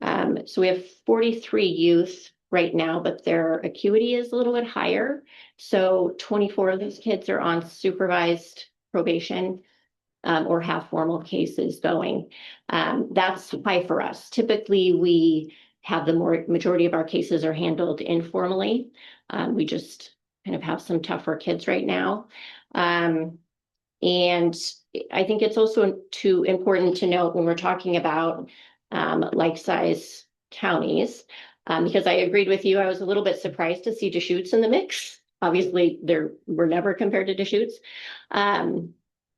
So we have 43 youth right now, but their acuity is a little bit higher. So 24 of those kids are on supervised probation, or have formal cases going. That's high for us. Typically, we have the majority of our cases are handled informally. We just kind of have some tougher kids right now. And I think it's also important to note when we're talking about like-size counties, because I agreed with you, I was a little bit surprised to see Deschutes in the mix. Obviously, we're never compared to Deschutes.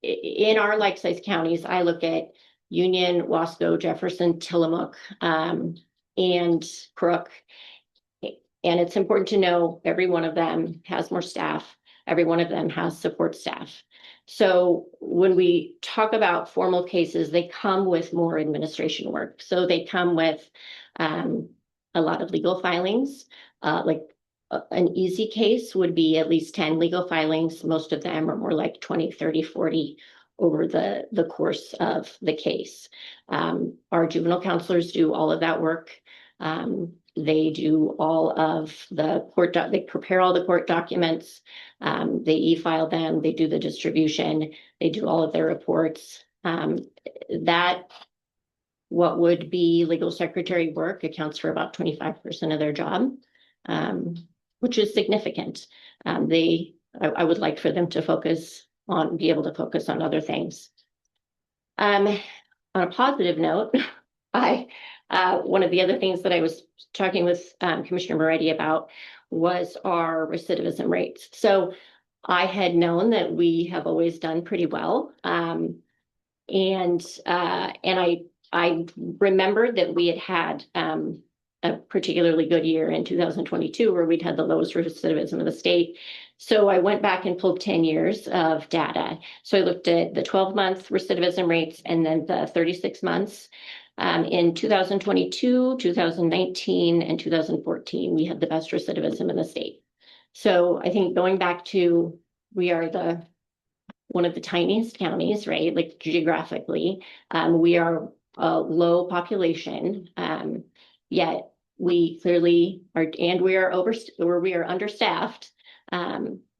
In our like-size counties, I look at Union, Wasco, Jefferson, Tillamook, and Crook. And it's important to know every one of them has more staff. Every one of them has support staff. So when we talk about formal cases, they come with more administration work. So they come with a lot of legal filings. An easy case would be at least 10 legal filings. Most of them are more like 20, 30, 40 over the course of the case. Our juvenile counselors do all of that work. They do all of the they prepare all the court documents. They e-file them. They do the distribution. They do all of their reports. That what would be legal secretary work accounts for about 25% of their job, which is significant. I would like for them to be able to focus on other things. On a positive note, one of the other things that I was talking with Commissioner Moretti about was our recidivism rates. So I had known that we have always done pretty well. And I remembered that we had a particularly good year in 2022 where we'd had the lowest recidivism of the state. So I went back and pulled 10 years of data. So I looked at the 12-month recidivism rates and then the 36 months. In 2022, 2019, and 2014, we had the best recidivism in the state. So I think going back to, we are one of the tiniest counties, right? Like geographically, we are a low population, yet we clearly are, and we are understaffed,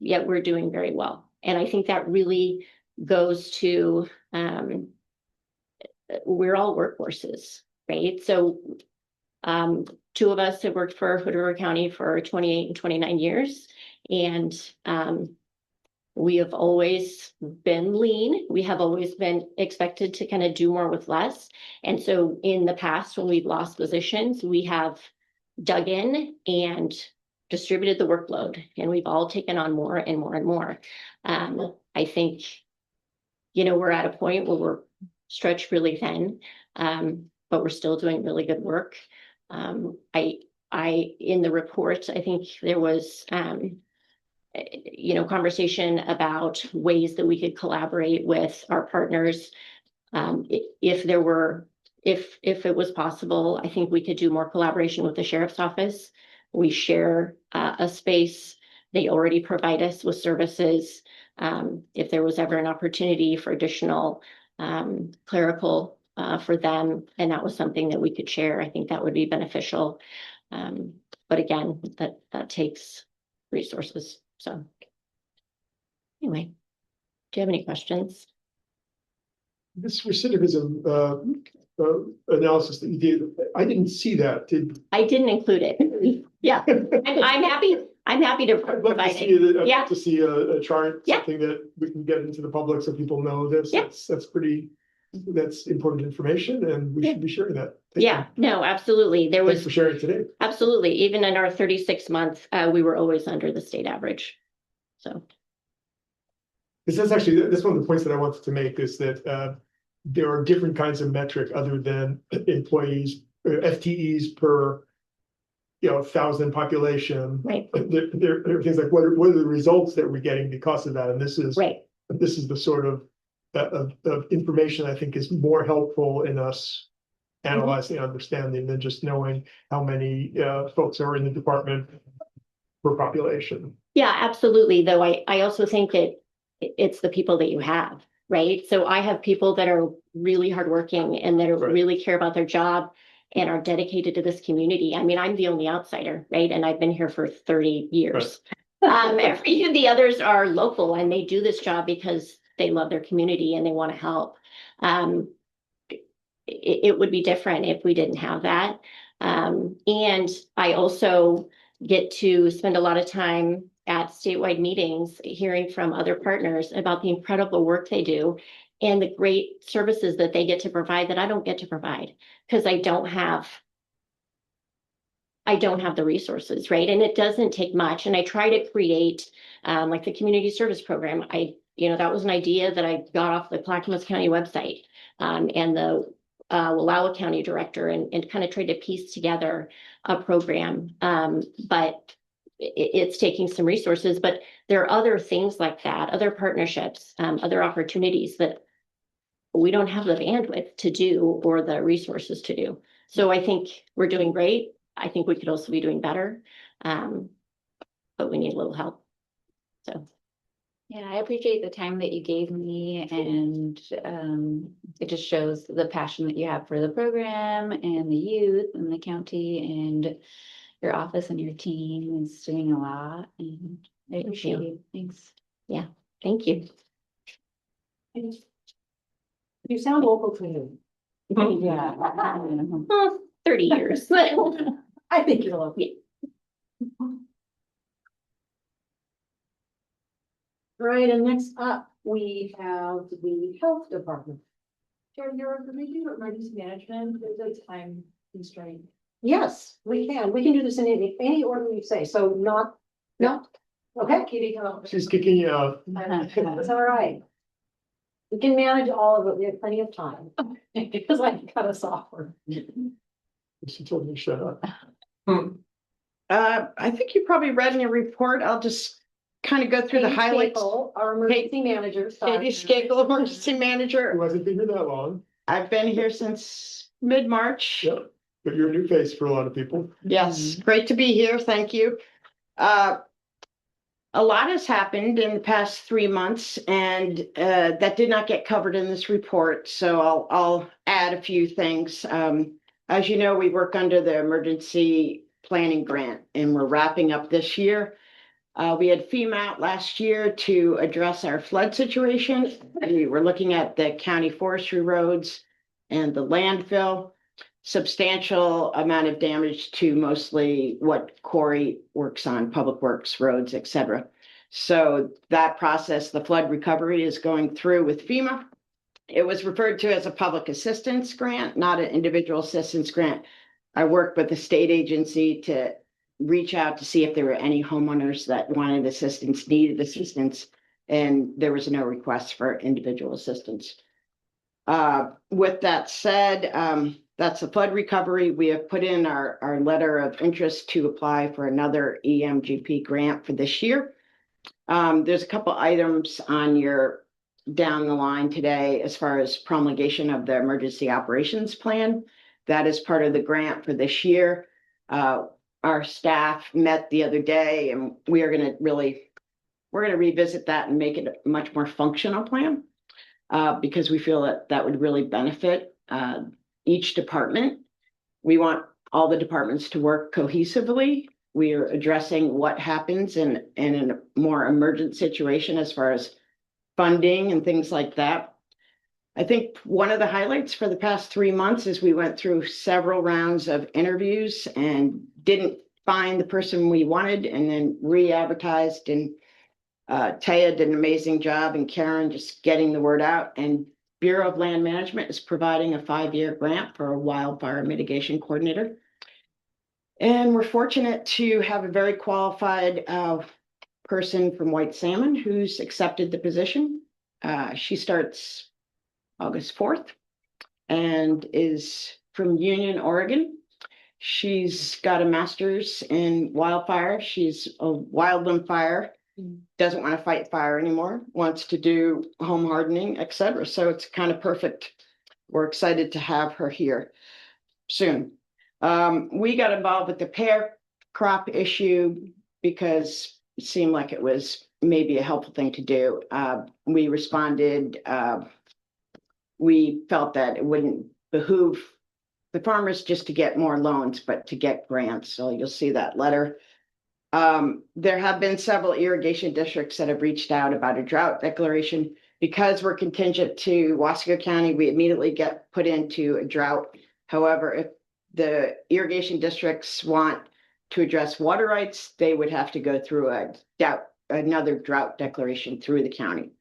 yet we're doing very well. And I think that really goes to, we're all workforces, right? So 2 of us have worked for Hood River County for 28 and 29 years. And we have always been lean. We have always been expected to kind of do more with less. And so in the past, when we've lost positions, we have dug in and distributed the workload, and we've all taken on more and more and more. I think, we're at a point where we're stretched really thin, but we're still doing really good work. In the report, I think there was, conversation about ways that we could collaborate with our partners. If it was possible, I think we could do more collaboration with the sheriff's office. We share a space. They already provide us with services. If there was ever an opportunity for additional clerical for them, and that was something that we could share, I think that would be beneficial. But again, that takes resources. So anyway, do you have any questions? This recidivism analysis that you did, I didn't see that. I didn't include it. Yeah, I'm happy to I'd love to provide see it. Yeah. to see a chart, Yeah. something that we can get into the public so people know this. Yeah. That's important information, and we should be sharing that. Thank Yeah, no, absolutely. There Thanks was for sharing today. absolutely, even in our 36 month, we were always under the state average. So This is actually, that's one of the points that I wanted to make, is that there are different kinds of metric other than employees, FTEs per 1,000 population. right, There are things like what are the results that we're getting because of that, and this is right, the sort of information I think is more helpful in us analyzing and understanding than just knowing how many folks are in the department per population. yeah, absolutely. Though I also think that it's the people that you have, right? So I have people that are really hardworking and that are Right. really care about their job and are dedicated to this community. I mean, I'm the only outsider, right? And I've been here for 30 years. The others are local and they do this job because they love their community and they want to help. It would be different if we didn't have that. And I also get to spend a lot of time at statewide meetings, hearing from other partners about the incredible work they do and the great services that they get to provide that I don't get to provide because I don't have the resources, right? And it doesn't take much. And I try to create like the community service program. That was an idea that I got off the Clackamas County website and the Wallowa County director and kind of tried to piece together a program. But it's taking some resources, but there are other things like that, other partnerships, other opportunities that we don't have the bandwidth to do or the resources to do. So I think we're doing great. I think we could also be doing better. But we need a little help. So. Yeah, I appreciate the time that you gave me and it just shows the passion that you have for the program and the youth and the county and your office and your team is doing a lot and I appreciate you. Thanks. Yeah, thank you. You sound local to me. Yeah. 30 years. I think you're local. Right, and next up, we have the health department. Chair, you're review emergency management, there's a time constraint. Yes, we can do this in any order you say, so not, no, okay, Katie, come up. She's kicking you out. that's all right. We can manage all of it, we have plenty of time, because I cut us off. She told me to shut up. I think you probably read in your report. I'll just kind of go through the Katie highlights. Skakel, our emergency manager. Katie Skakel, emergency manager. Who hasn't been here that long? I've been here since mid-March. Yep, but you're a new face for a lot of people. Yes, great to be here. Thank you. A lot has happened in the past 3 months and that did not get covered in this report. So I'll add a few things. As you know, we work under the emergency planning grant and we're wrapping up this year. We had FEMA out last year to address our flood situation. We were looking at the county forestry roads and the landfill. Substantial amount of damage to mostly what Corey works on, public works, roads, etc. So that process, the flood recovery is going through with FEMA. It was referred to as a public assistance grant, not an individual assistance grant. I worked with the state agency to reach out to see if there were any homeowners that wanted assistance, needed assistance, and there was no request for individual assistance. With that said, that's the flood recovery. We have put in our letter of interest to apply for another EMGP grant for this year. There's a couple items on your down the line today as far as promulgation of the emergency operations plan. That is part of the grant for this year. Our staff met the other day and we're going to revisit that and make it a much more functional plan because we feel that would really benefit each department. We want all the departments to work cohesively. We are addressing what happens in a more emergent situation as far as funding and things like that. I think one of the highlights for the past 3 months is we went through several rounds of interviews and didn't find the person we wanted and then re-advertised, and Taya did an amazing job and Karen just getting the word out, and Bureau of Land Management is providing a 5-year grant for a wildfire mitigation coordinator. And we're fortunate to have a very qualified person from White Salmon who's accepted the position. She starts August 4th and is from Union, Oregon. She's got a master's in wildfire. She's a wildland fire, doesn't want to fight fire anymore, wants to do home hardening, etc. So it's kind of perfect. We're excited to have her here soon. We got involved with the pear crop issue because it seemed like it was may be a helpful thing to do. We responded, we felt that it wouldn't behoove the farmers just to get more loans, but to get grants. So you'll see that letter. There have been several irrigation districts that have reached out about a drought declaration. Because we're contingent to Wasco County, we immediately get put into a drought. However, if the irrigation districts want to address water rights, they would have to go through another drought declaration through the county.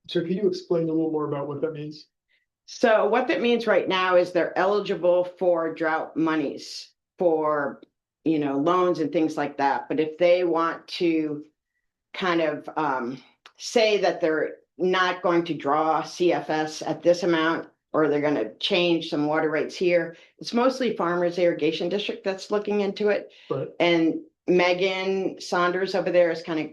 So can you explain a little more about what that means? So what that means right now is they're eligible for drought monies for, loans and things like that. But if they want to kind of say that they're not going to draw CFS at this amount, or they're going to change some water rights here, it's mostly Farmers Irrigation District that's looking into it. Right. And Megan Saunders over there is kind of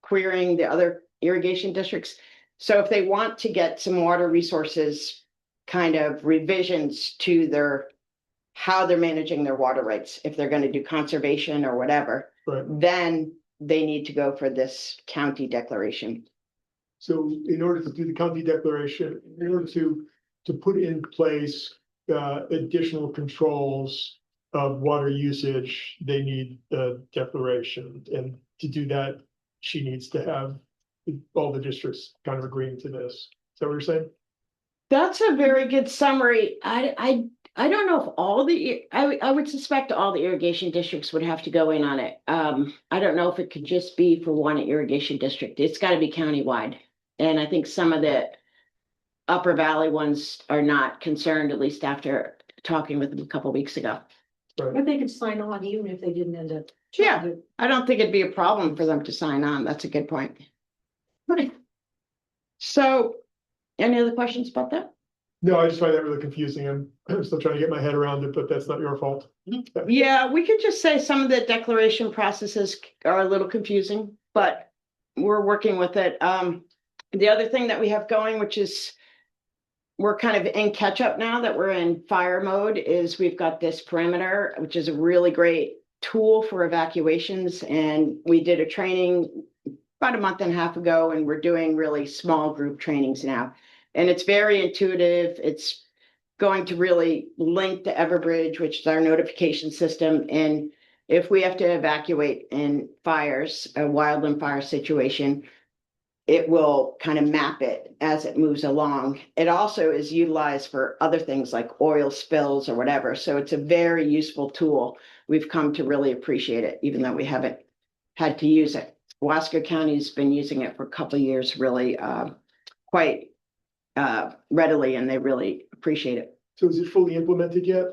querying the other irrigation districts. So if they want to get some water resources kind of revisions to how they're managing their water rights, if they're going to do conservation or whatever, Right. then they need to go for this county declaration. So in order to do the county declaration, in order to put in place additional controls of water usage, they need a declaration. And to do that, she needs to have all the districts kind of agreeing to this. Is that what you're saying? That's a very good summary. I don't know if I would suspect all the irrigation districts would have to go in on it. I don't know if it could just be for one irrigation district. It's got to be countywide. And I think some of the Upper Valley ones are not concerned, at least after talking with them a couple of weeks ago. But they could sign on even if they didn't end up. Yeah, I don't think it'd be a problem for them to sign on. That's a good point. So, any other questions about that? No, I just find that really confusing. I'm still trying to get my head around it, but that's not your fault. Yeah, we could just say some of the declaration processes are a little confusing, but we're working with it. The other thing that we have going, which is we're kind of in catch up now that we're in fire mode, is we've got this perimeter, which is a really great tool for evacuations. And we did a training about a month and a half ago, and we're doing really small group trainings now. And it's very intuitive. It's going to really link to Everbridge, which is our notification system. And if we have to evacuate in fires, a wildland fire situation, it will kind of map it as it moves along. It also is utilized for other things like oil spills or whatever. So it's a very useful tool. We've come to really appreciate it, even though we haven't had to use it. Wasco County's been using it for a couple of years, really quite readily, and they really appreciate it. So is it fully implemented yet?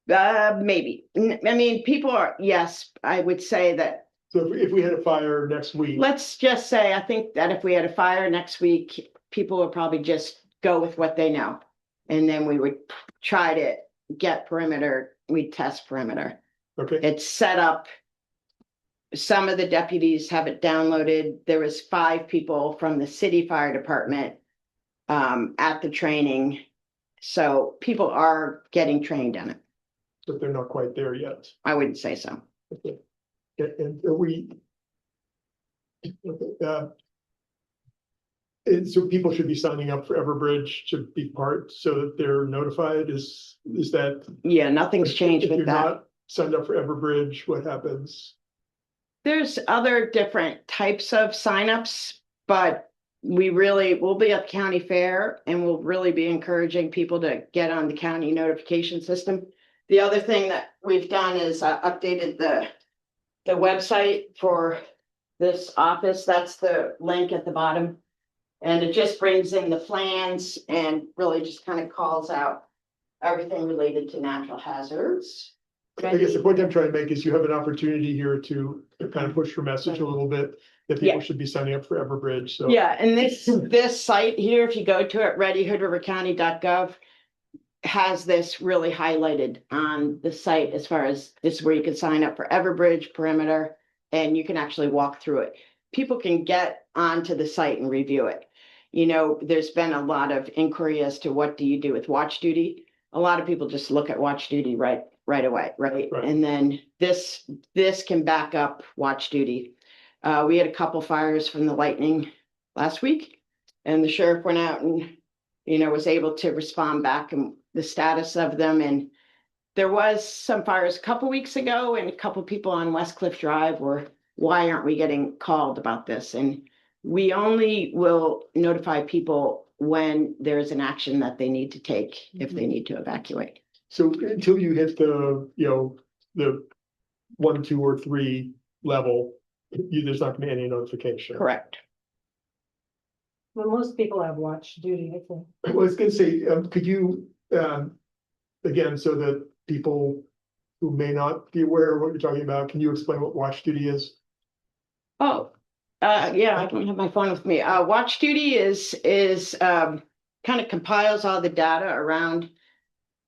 Maybe. I mean, people are, yes, I would say that. So if we had a fire next week. Let's just say, I think that if we had a fire next week, people would probably just go with what they know. And then we would try to get perimeter, we'd test perimeter. Okay. It's set up. Some of the deputies have it downloaded. There was 5 people from the city fire department at the training. So people are getting trained on it. But they're not quite there yet. I wouldn't say so. Okay. And are we? And so people should be signing up for Everbridge to be part so that they're notified. Is that? Yeah, nothing's changed If with you're that. not signed up for Everbridge, what happens? There's other different types of signups, but we'll be at the county fair, and we'll really be encouraging people to get on the county notification system. The other thing that we've done is updated the website for this office. That's the link at the bottom. And it just brings in the plans and really just kind of calls out everything related to natural hazards. I guess the point I'm trying to make is you have an opportunity here to kind of push your message a little bit that people should be signing up for Everbridge. So yeah, and this site here, if you go to it, readyhoodrivercounty.gov, has this really highlighted on the site as far as this is where you can sign up for Everbridge, perimeter, and you can actually walk through it. People can get onto the site and review it. You know, there's been a lot of inquiry as to what do you do with watch duty. A lot of people just look at watch duty right right away, right? Right. And then this can back up watch duty. We had a couple fires from the lightning last week, and the sheriff went out and, was able to respond back and the status of them. And there was some fires a couple weeks ago, and a couple people on West Cliff Drive were, why aren't we getting called about this? And we only will notify people when there's an action that they need to take if they need to evacuate. So until you hit the, the 1, 2, or 3 level, there's not gonna be any notification. Correct. Well, most people have watch duty, I think. I was gonna say, could you, again, so that people who may not be aware of what you're talking about, can you explain what watch duty is? Oh, yeah, I don't have my phone with me. Watch duty is kind of compiles all the data around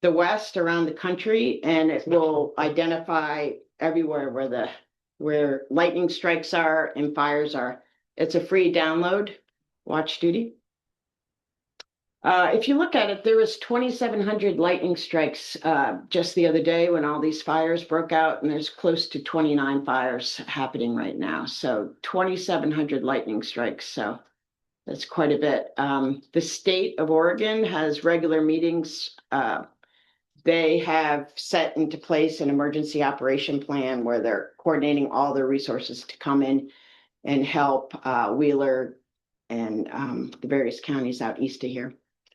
the West, around the country, and it will identify everywhere where lightning strikes are and fires are. It's a free download, watch duty. If you look at it, there was 2,700 lightning strikes just the other day when all these fires broke out, and there's close to 29 fires happening right now. So 2,700 lightning strikes. So that's quite a bit. The state of Oregon has regular meetings. They have set into place an emergency operation plan where they're coordinating all their resources to come in and help Wheeler and the various counties out east of here.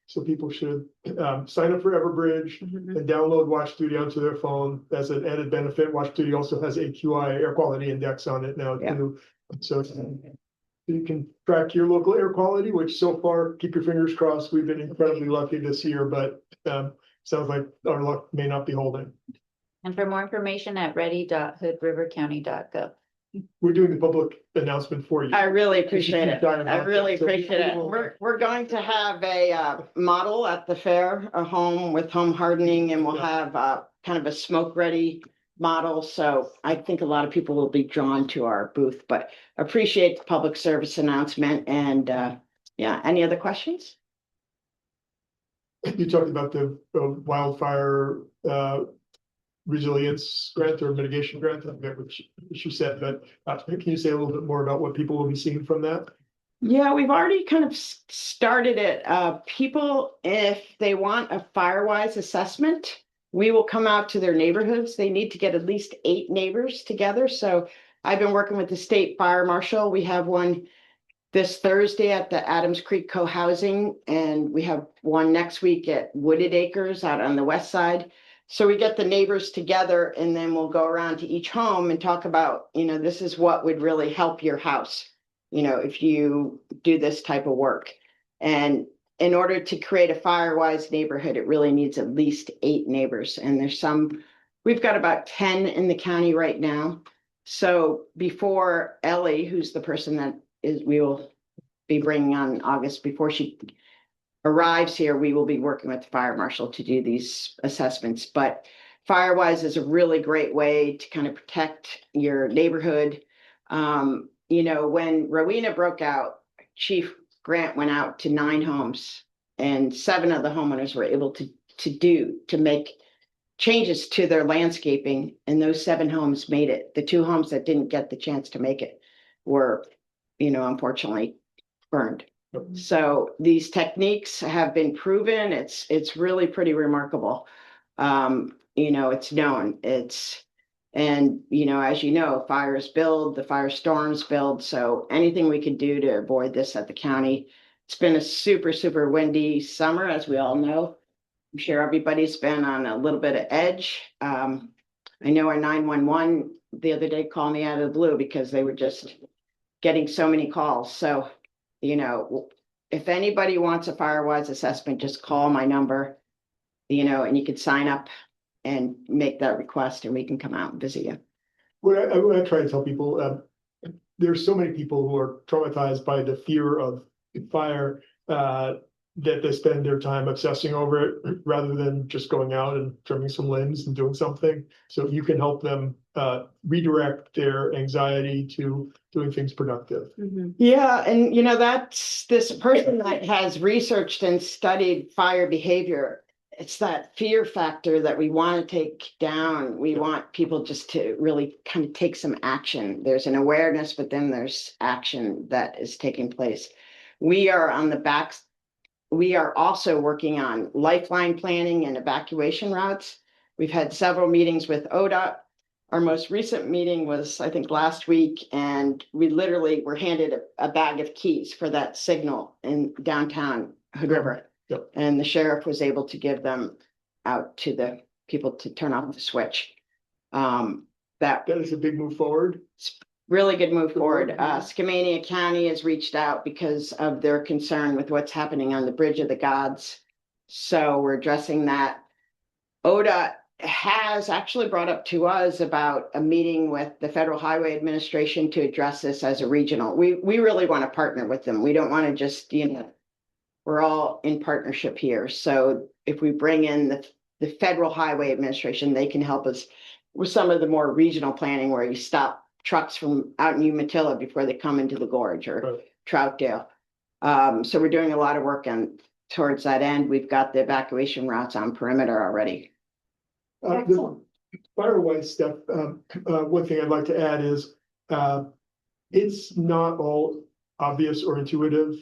So people should sign up for Everbridge and download Watch Duty onto their phone. As an added benefit, Watch Duty also has AQI, air quality index, on it now too. So you can track your local air quality, which so far, keep your fingers crossed, we've been incredibly lucky this year, but sounds like our luck may not be holding. And for more information at ready.hoodrivercounty.gov. We're doing the public announcement for you. I really appreciate it. I really appreciate it. We're going to have a model at the fair, a home with home hardening, and we'll have kind of a smoke ready model. So I think a lot of people will be drawn to our booth, but appreciate the public service announcement. And yeah, any other questions? You talked about the wildfire resilience grant or mitigation grant, I forget what you said, but can you say a little bit more about what people will be seeing from that? Yeah, we've already kind of started it. People, if they want a FireWise assessment, we will come out to their neighborhoods. They need to get at least 8 neighbors together. So I've been working with the state fire marshal. We have one this Thursday at the Adams Creek Co-housing, and we have one next week at Wooded Acres out on the west side. So we get the neighbors together, and then we'll go around to each home and talk about, this is what would really help your house, if you do this type of work. And in order to create a FireWise neighborhood, it really needs at least 8 neighbors. And we've got about 10 in the county right now. So before Ellie, who's the person that we will be bringing on in August, before she arrives here, we will be working with the fire marshal to do these assessments. But FireWise is a really great way to kind of protect your neighborhood. When Rowena broke out, Chief Grant went out to 9 homes, and 7 of the homeowners were able to make changes to their landscaping, and those 7 homes made it. The 2 homes that didn't get the chance to make it were, unfortunately burned. So these techniques have been proven. It's really pretty remarkable. It's known. As fires build, the firestorms build. So anything we could do to avoid this at the county. It's been a super, super windy summer, as we all know. I'm sure everybody's been on a little bit of edge. I know our 911 the other day called me out of the blue because they were just getting so many calls. So, if anybody wants a FireWise assessment, just call my number, and you can sign up and make that request, and we can come out and visit you. What I try to tell people, there's so many people who are traumatized by the fear of fire that they spend their time obsessing over it rather than just going out and trimming some limbs and doing something. So you can help them redirect their anxiety to doing things productive. Yeah, and that's this person that has researched and studied fire behavior. it's that fear factor that we want to take down. We want people just to really kind of take some action. There's an awareness, but then there's action that is taking place. We are on the back. We are also working on lifeline planning and evacuation routes. We've had several meetings with ODOT. Our most recent meeting was, I think, last week, and we literally were handed a bag of keys for that signal in downtown Hood River. Yep. And the sheriff was able to give them out to the people to turn off the switch. That is a big move forward. really good move forward. Skamania County has reached out because of their concern with what's happening on the Bridge of the Gods. So we're addressing that. ODOT has actually brought up to us about a meeting with the Federal Highway Administration to address this as a regional. We really want to partner with them. We don't want to just, we're all in partnership here. So if we bring in the Federal Highway Administration, they can help us with some of the more regional planning where you stop trucks from out in Umatilla before they come into the gorge or Troutdale. So we're doing a lot of work towards that end. We've got the evacuation routes on perimeter already. The fire-wise stuff, one thing I'd like to add is it's not all obvious or intuitive.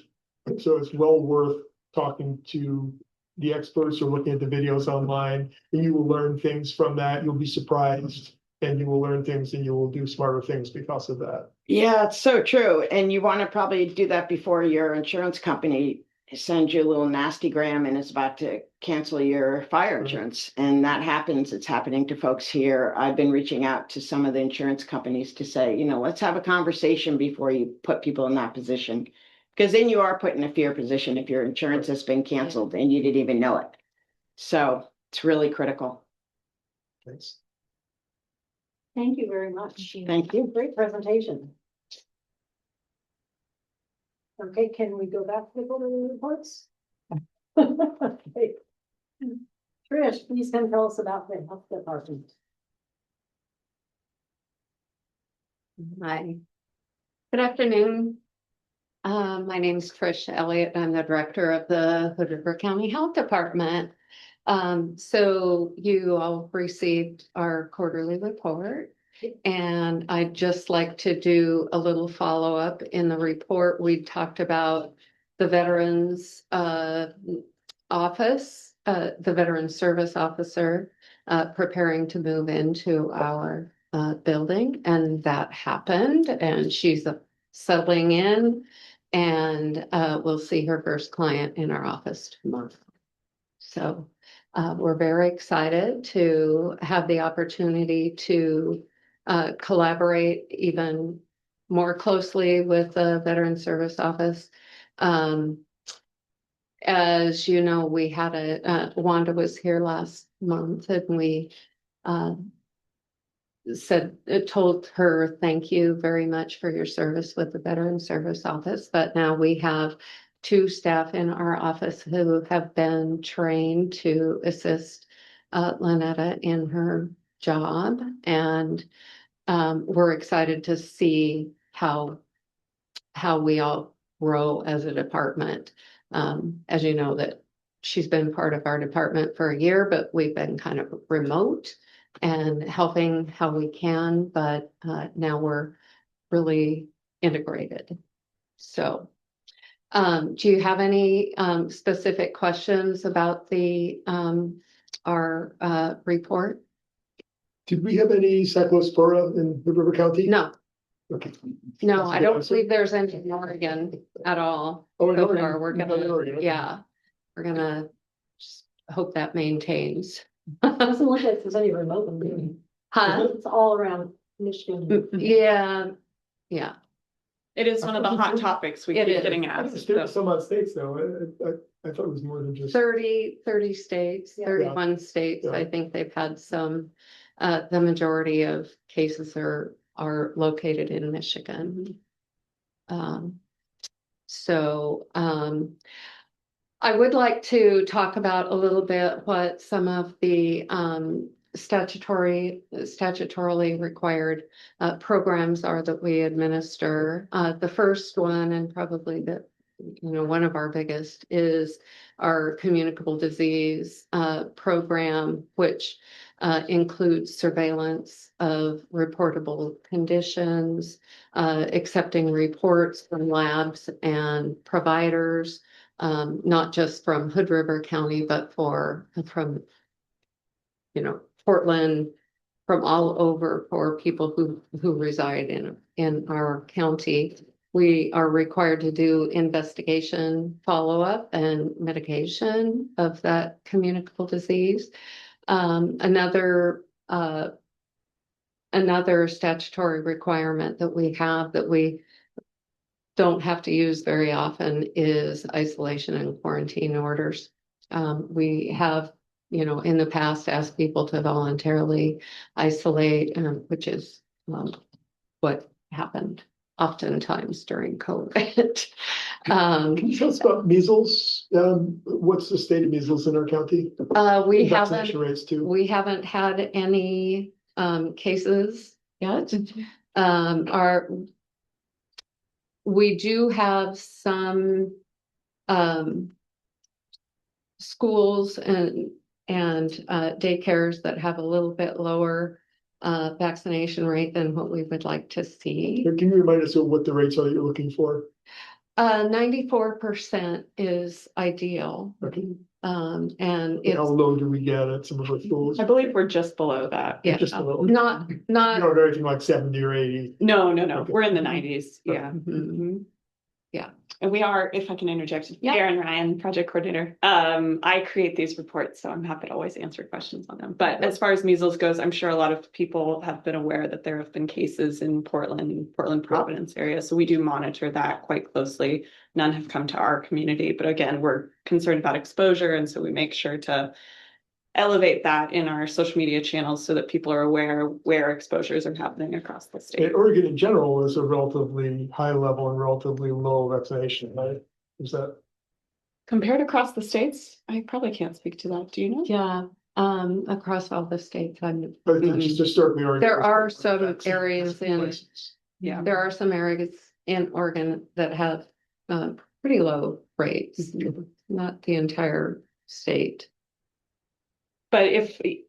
So it's well worth talking to the experts or looking at the videos online, and you will learn things from that. You'll be surprised, and you will learn things, and you will do smarter things because of that. Yeah, it's so true. And you want to probably do that before your insurance company sends you a little nasty gram and is about to cancel your fire insurance. And that happens. It's happening to folks here. I've been reaching out to some of the insurance companies to say, let's have a conversation before you put people in that position. Because then you are put in a fear position if your insurance has been canceled and you didn't even know it. So it's really critical. Thanks. Thank you very much. Thank you. Great presentation. Okay, can we go back to the quarterly reports? Okay. Trish, please come tell us about the health department. Hi. Good afternoon. My name is Trish Elliott. I'm the director of the Hood River County Health Department. So you all received our quarterly report. And I'd just like to do a little follow-up. In the report, we talked about the Veterans Office, the Veteran Service Officer preparing to move into our building, and that happened, and she's settling in, and we'll see her first client in our office tomorrow. So we're very excited to have the opportunity to collaborate even more closely with the Veteran Service Office. As you know, we had Wanda was here last month, and we told her thank you very much for your service with the Veteran Service Office. But now we have 2 staff in our office who have been trained to assist Lynetta in her job, and we're excited to see how we all grow as a department. As you know, that she's been part of our department for a year, but we've been kind of remote and helping how we can, but now we're really integrated. So do you have any specific questions about our report? Did we have any cyclospora in Hood River County? No. Okay. No, I don't believe there's any in Oregon at all. Oh, in So Oregon. far, we're gonna just hope that maintains. Doesn't look like there's any remote one. Huh? It's all around Michigan. Yeah. It is one of the hot topics we keep getting asked. There's some odd states though. I thought it was more than just. 30 states, Yeah. 31 states. Yeah. I think they've had some, the majority of cases are located in Michigan. I would like to talk about a little bit what some of the statutorily required programs are that we administer. The first one, and probably the one of our biggest is our communicable disease program, which includes surveillance of reportable conditions, accepting reports from labs and providers, not just from Hood River County, but from Portland, from all over, for people who reside in our county. We are required to do investigation, follow-up, and mitigation of that communicable disease. Another statutory requirement that we have that we don't have to use very often is isolation and quarantine orders. We have, in the past, asked people to voluntarily isolate, which is what happened oftentimes during COVID. Can you tell us about measles? What's the state of measles in our county? Vaccination rates too. We haven't had any cases yet. We do have some schools and daycares that have a little bit lower vaccination rate than what we would like to see. Can you remind us of what the rates are that you're looking for? 94% is ideal. Okay. And How low do we get at some of our schools? I believe we're just below that. yeah, Just a little. not You don't anything like 70 or 80. No, Okay. we're in the 90s. Yeah. Mhm. Yeah. And we are, if I can interject, Yeah. Erin Ryan, project coordinator. I create these reports, so I'm happy to always answer questions on them. But as far as measles goes, I'm sure a lot of people have been aware that there have been cases in Portland, Providence area. So we do monitor that quite closely. None have come to our community, but again, we're concerned about exposure. And so we make sure to elevate that in our social media channels so that people are aware where exposures are happening across the state. And Oregon in general is a relatively high level and relatively low vaccination, right? Is that? Compared across the states, I probably can't speak to that. Do you know? Yeah, across all the states. I think just historically. Oregon There was are one some vaccine areas in, places. Yeah. there are some areas in Oregon that have pretty low rates, not the entire state. But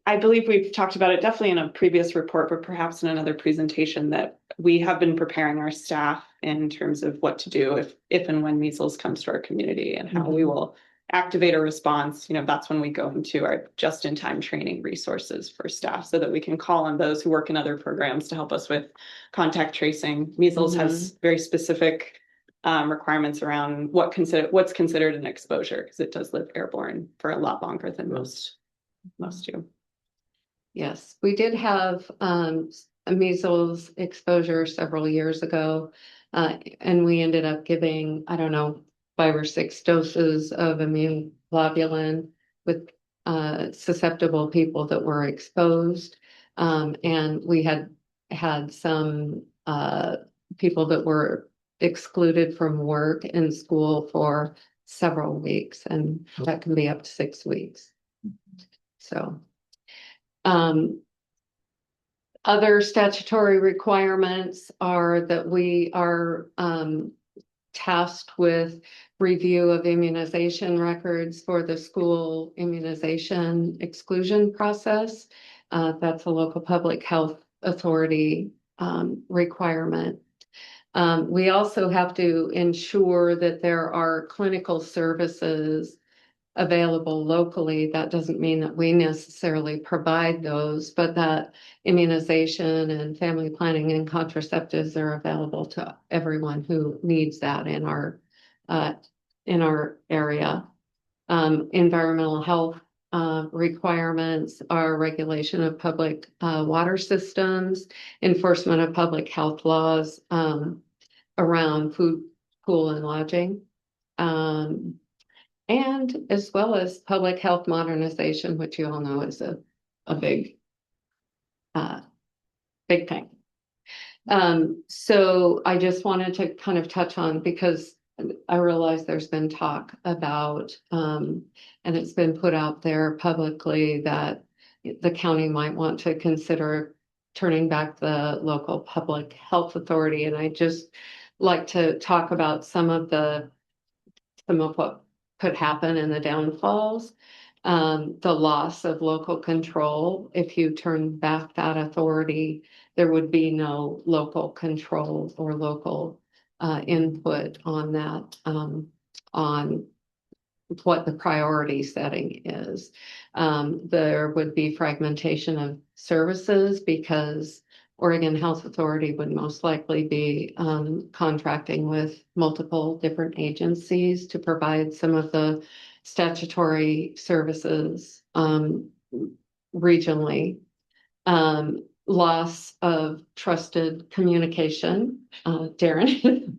I believe we've talked about it definitely in a previous report, but perhaps in another presentation, that we have been preparing our staff in terms of what to do if and when measles comes to our community, and how we will activate a response. That's when we go into our just-in-time training resources for staff, so that we can call on those who work in other programs to help us with contact tracing. Measles has very specific requirements around what's considered an exposure, because it does live airborne for a lot longer than most do. Yes, we did have a measles exposure several years ago, and we ended up giving, 5 or 6 doses of immune globulin with susceptible people that were exposed. And we had some people that were excluded from work and school for several weeks, and that can be up to 6 weeks. So, other statutory requirements are that we are tasked with review of immunization records for the school immunization exclusion process. That's a local public health authority requirement. We also have to ensure that there are clinical services available locally. That doesn't mean that we necessarily provide those, but that immunization and family planning and contraceptives are available to everyone who needs that in our area. Environmental health requirements are regulation of public water systems, enforcement of public health laws around food, pool, and lodging. And as well as public health modernization, which you all know is a big thing. So I just wanted to kind of touch on, because I realize there's been talk about, and it's been put out there publicly, that the county might want to consider turning back the local public health authority. And I just like to talk about some of the some of what could happen in the downfalls. The loss of local control, if you turn back that authority, there would be no local control or local input on that, on what the priority setting is. There would be fragmentation of services because Oregon Health Authority would most likely be contracting with multiple different agencies to provide some of the statutory services regionally. Loss of trusted communication. Darren,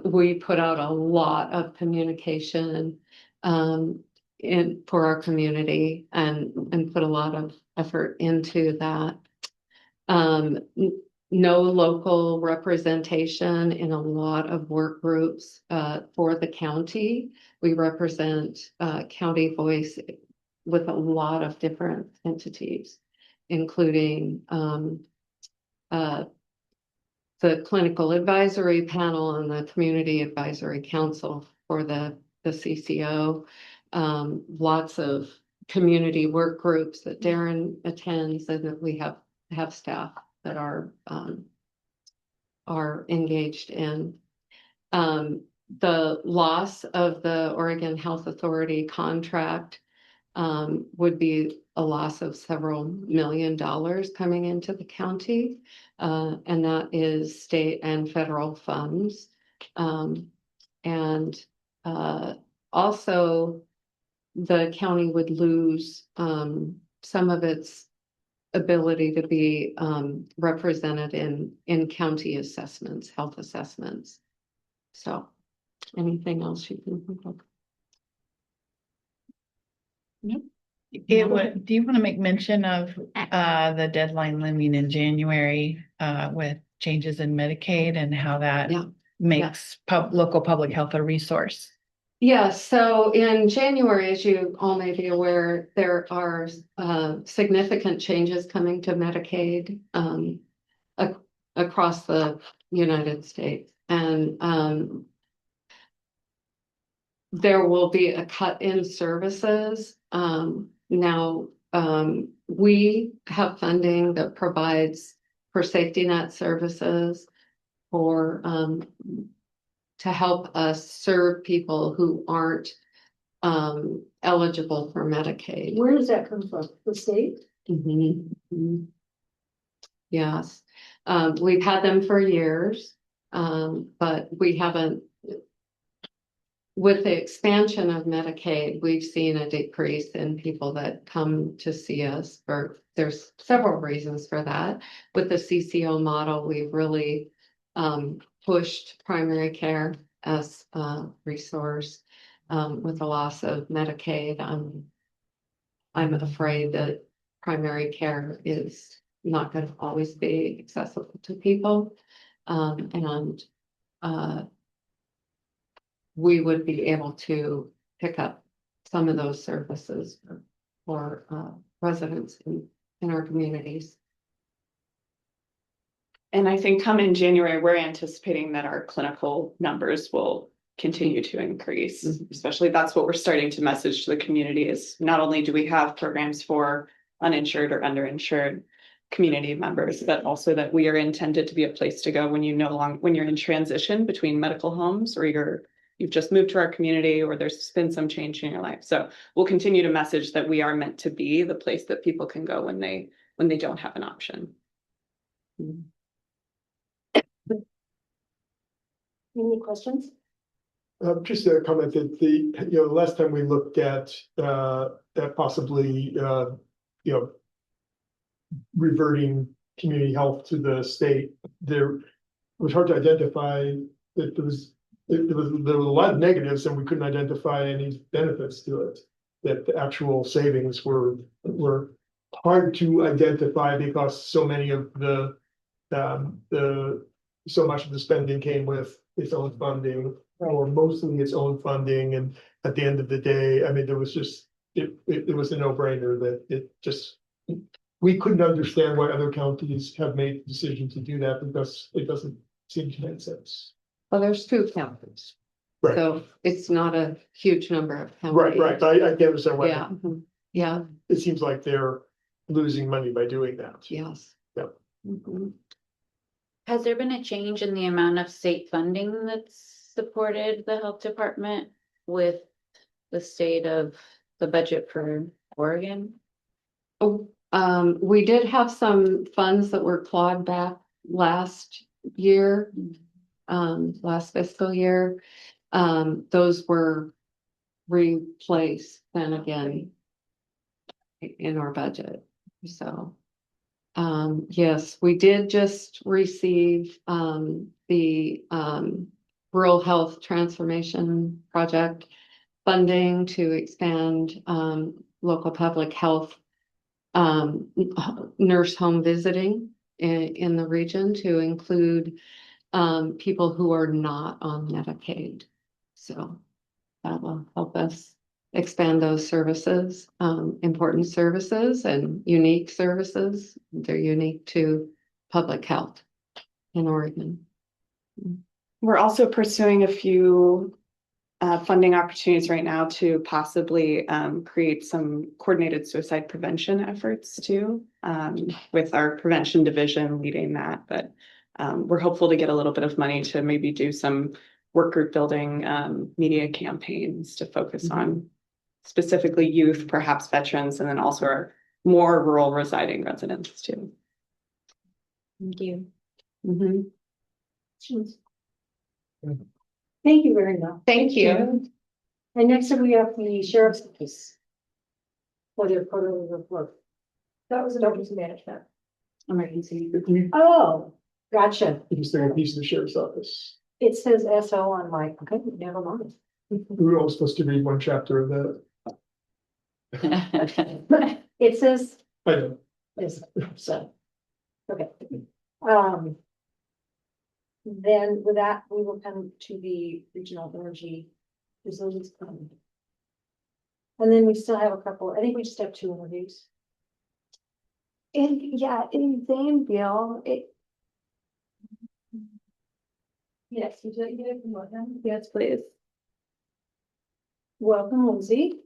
we put out a lot of communication for our community and put a lot of effort into that. No local representation in a lot of work groups for the county. We represent county voice with a lot of different entities, including the clinical advisory panel and the community advisory council for the CCO. Lots of community work groups that Darren attends, and that we have staff that are engaged in. The loss of the Oregon Health Authority contract would be a loss of several $1 million coming into the county, and that is state and federal funds. And also the county would lose some of its ability to be represented in county assessments, health assessments. So anything else you can think of? Do you want to make mention of the deadline looming in January with changes in Medicaid and how that makes local public health a resource? Yeah, so in January, as you all may be aware, there are significant changes coming to Medicaid across the United States. And there will be a cut in services. Now, we have funding that provides for safety net services for to help us serve people who aren't eligible for Medicaid. Where does that come from? The state? Yes, we've had them for years, but we haven't. With the expansion of Medicaid, we've seen a decrease in people that come to see us. There's several reasons for that. With the CCO model, we've really pushed primary care as a resource. With the loss of Medicaid, I'm afraid that primary care is not going to always be accessible to people, and we would be able to pick up some of those services for residents in our communities. And I think come in January, we're anticipating that our clinical numbers will continue to increase. Especially that's what we're starting to message to the community is not only do we have programs for uninsured or underinsured community members, but also that we are intended to be a place to go when you're in transition between medical homes or you've just moved to our community or there's been some change in your life. So we'll continue to message that we are meant to be the place that people can go when they don't have an option. Any questions? Just a comment that the last time we looked at possibly reverting community health to the state, it was hard to identify that there was a lot of negatives and we couldn't identify any benefits to it. That the actual savings were hard to identify because so much of the spending came with its own funding, or mostly its own funding. And at the end of the day, I mean, there was just, it was a no-brainer that we couldn't understand why other counties have made the decision to do that because it doesn't seem to make sense. Well, there's two counties. Right. So it's not a huge number of Right, counties. I can understand why. Yeah, yeah, It seems like they're losing money by doing that. yes. Yep. Mhm. Has there been a change in the amount of state funding that's supported the health department with the state of the budget for Oregon? Oh, we did have some funds that were clawed back last year, last fiscal year. Those were replaced then again in our budget, so. Yes, we did just receive, the, Rural Health Transformation Project funding to expand, local public health, nurse home visiting in the region to include, people who are not on Medicaid. So that will help us expand those services, important services and unique services. They're unique to public health in Oregon. We're also pursuing a few funding opportunities right now to possibly create some coordinated suicide prevention efforts too, with our prevention division leading that. But we're hopeful to get a little bit of money to maybe do some work group building media campaigns to focus on specifically youth, perhaps veterans, and then also our more rural residing residents too. Thank you. Mhm. Thank you very much. Thank you. And next up, we have the sheriff's office for their quarterly report. That was emergency management. Emergency. Oh, gotcha. Just a piece of the sheriff's office. It says SO on my, okay, never mind. We were all supposed to read one chapter of that. It says I know. this, so. Okay. Then with that, we will come to the regional energy resilience plan. And then we still have a couple, I think we just have 2 interviews. And yeah, in Zanesville, Yes, would you like to promote them? yes, please. Welcome, Lindsay.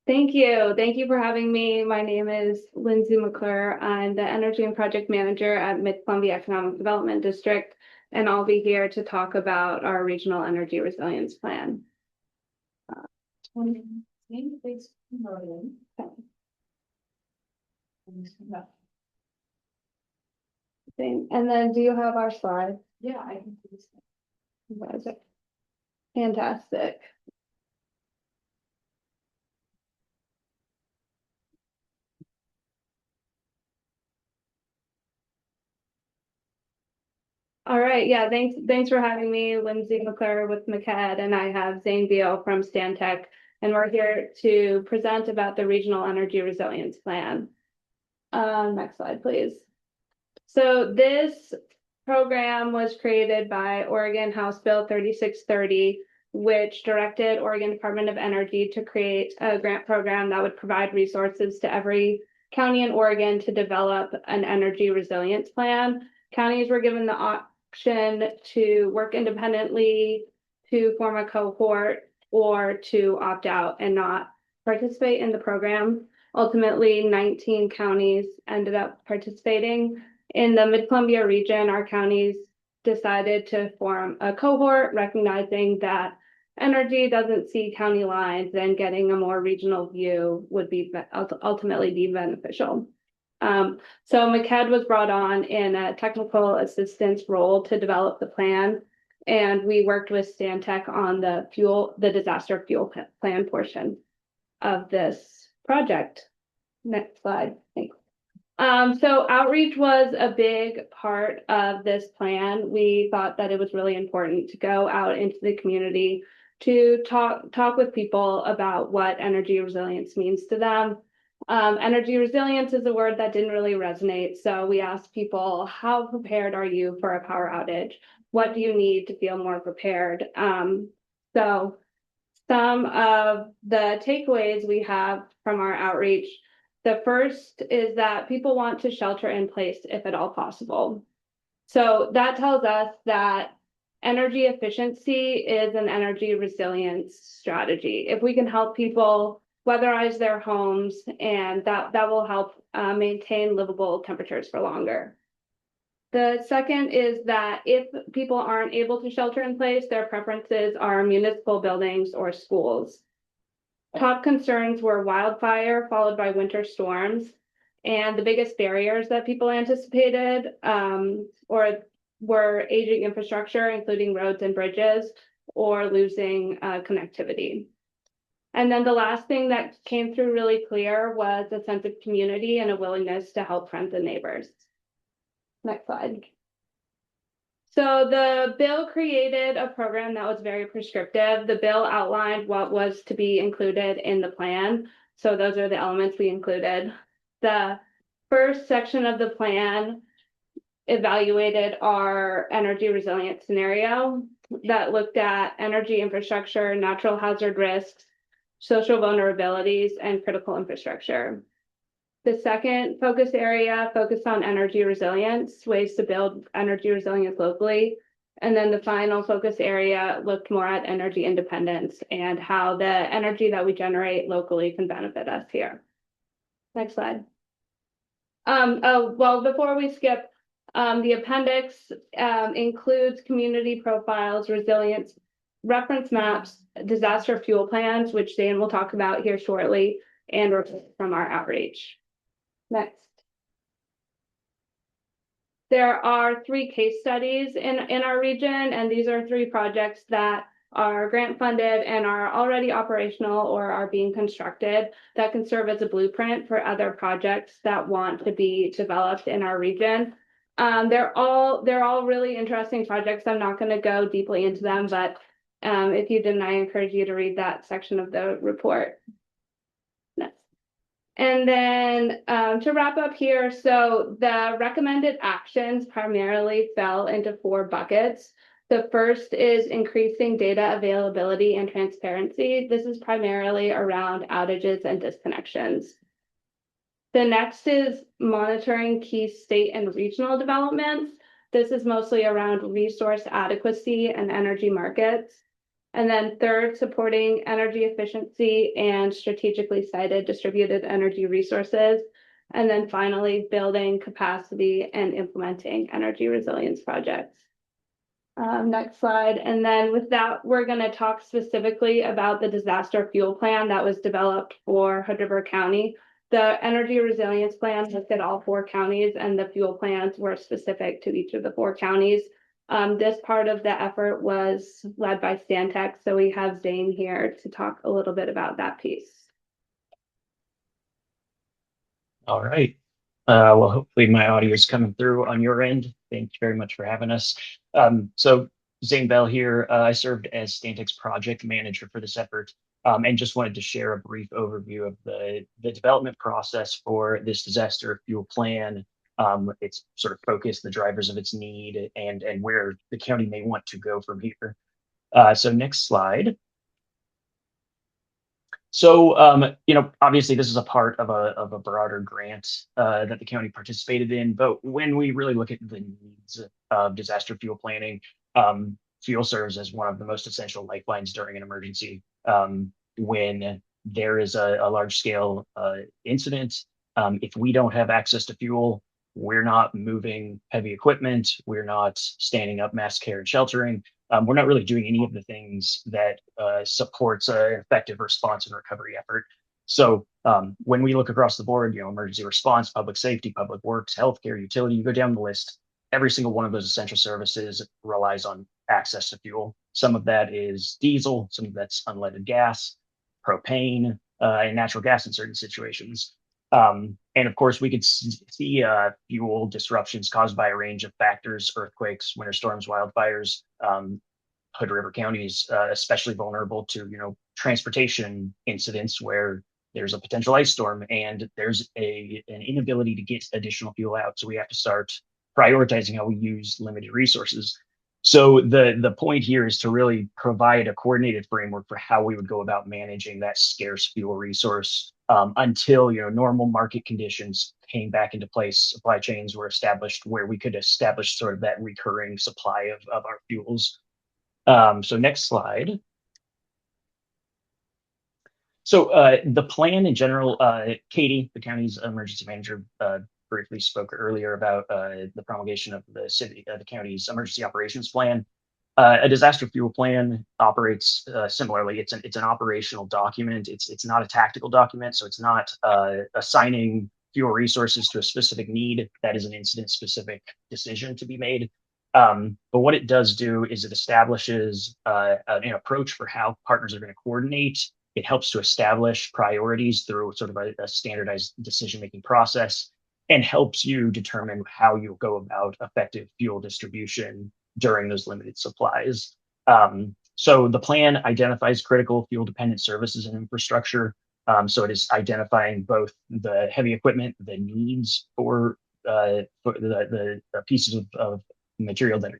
Thank you. Thank you for having me. My name is Lindsay McClure. I'm the Energy and Project Manager at Mid-Columbia Economic Development District, and I'll be here to talk about our Regional Energy Resilience Plan. And then do you have our slide? Yeah, I can do this. Fantastic. All right, yeah, thanks for having me, Lindsay McClure with McCad, and I have Zane Beal from Stantec, and we're here to present about the Regional Energy Resilience Plan. Next slide, please. So this program was created by Oregon House Bill 3630, which directed Oregon Department of Energy to create a grant program that would provide resources to every county in Oregon to develop an energy resilience plan. Counties were given the option to work independently, to form a cohort, or to opt out and not participate in the program. Ultimately, 19 counties ended up participating. In the Mid-Columbia region, our counties decided to form a cohort, recognizing that energy doesn't see county lines and getting a more regional view would be ultimately be beneficial. So McCad was brought on in a technical assistance role to develop the plan, and we worked with Stantec on the disaster fuel plan portion of this project. Next slide, thanks. So outreach was a big part of this plan. We thought that it was really important to go out into the community to talk with people about what energy resilience means to them. Energy resilience is a word that didn't really resonate. So we asked people, how prepared are you for a power outage? What do you need to feel more prepared? So some of the takeaways we have from our outreach, the first is that people want to shelter in place if at all possible. So that tells us that energy efficiency is an energy resilience strategy. If we can help people weatherize their homes, and that will help maintain livable temperatures for longer. The second is that if people aren't able to shelter in place, their preferences are municipal buildings or schools. Top concerns were wildfire followed by winter storms. And the biggest barriers that people anticipated were aging infrastructure, including roads and bridges, or losing connectivity. And then the last thing that came through really clear was a sense of community and a willingness to help friends and neighbors. Next slide. So the bill created a program that was very prescriptive. The bill outlined what was to be included in the plan. So those are the elements we included. The first section of the plan evaluated our energy resilience scenario that looked at energy infrastructure, natural hazard risks, social vulnerabilities, and critical infrastructure. The second focus area focused on energy resilience, ways to build energy resilience locally. And then the final focus area looked more at energy independence and how the energy that we generate locally can benefit us here. Next slide. Well, before we skip, the appendix includes community profiles, resilience, reference maps, disaster fuel plans, which Dan will talk about here shortly, and reports from our outreach. Next. There are 3 case studies in our region, and these are 3 projects that are grant funded and are already operational or are being constructed that can serve as a blueprint for other projects that want to be developed in our region. They're all really interesting projects. I'm not going to go deeply into them, but if you didn't, I encourage you to read that section of the report. Next. And then to wrap up here, so the recommended actions primarily fell into 4 buckets. The first is increasing data availability and transparency. This is primarily around outages and disconnections. The next is monitoring key state and regional developments. This is mostly around resource adequacy and energy markets. And then third, supporting energy efficiency and strategically sited distributed energy resources. And then finally, building capacity and implementing energy resilience projects. Next slide. And then with that, we're going to talk specifically about the disaster fuel plan that was developed for Hood River County. The energy resilience plan looked at all 4 counties, and the fuel plans were specific to each of the 4 counties. This part of the effort was led by Stantec, so we have Zane here to talk a little bit about that piece. All right. Well, hopefully my audio is coming through on your end. Thank you very much for having us. So Zane Bell here. I served as Stantec's project manager for this effort, and just wanted to share a brief overview of the development process for this disaster fuel plan. Its sort of focus, the drivers of its need, and where the county may want to go from here. So next slide. So, obviously this is a part of a broader grant that the county participated in, but when we really look at the needs of disaster fuel planning, fuel serves as one of the most essential lifelines during an emergency. When there is a large scale incident, if we don't have access to fuel, we're not moving heavy equipment, we're not standing up mass care and sheltering. We're not really doing any of the things that supports an effective response and recovery effort. So when we look across the board, emergency response, public safety, public works, healthcare, utility, you go down the list, every single one of those essential services relies on access to fuel. Some of that is diesel, some of that's unleaded gas, propane, and natural gas in certain situations. And of course, we could see fuel disruptions caused by a range of factors: earthquakes, winter storms, wildfires. Hood River County is especially vulnerable to, transportation incidents where there's a potential ice storm and there's an inability to get additional fuel out. So we have to start prioritizing how we use limited resources. So the point here is to really provide a coordinated framework for how we would go about managing that scarce fuel resource until normal market conditions came back into place. Supply chains were established where we could establish sort of that recurring supply of our fuels. So next slide. So the plan in general, Katie, the county's emergency manager, briefly spoke earlier about the promulgation of the city, the county's emergency operations plan. A disaster fuel plan operates similarly. It's an operational document. It's not a tactical document, so it's not assigning fuel resources to a specific need. That is an incident-specific decision to be made. But what it does do is it establishes an approach for how partners are going to coordinate. It helps to establish priorities through sort of a standardized decision-making process, and helps you determine how you'll go about effective fuel distribution during those limited supplies. So the plan identifies critical fuel dependent services and infrastructure. So it is identifying both the heavy equipment, the needs for the pieces of material that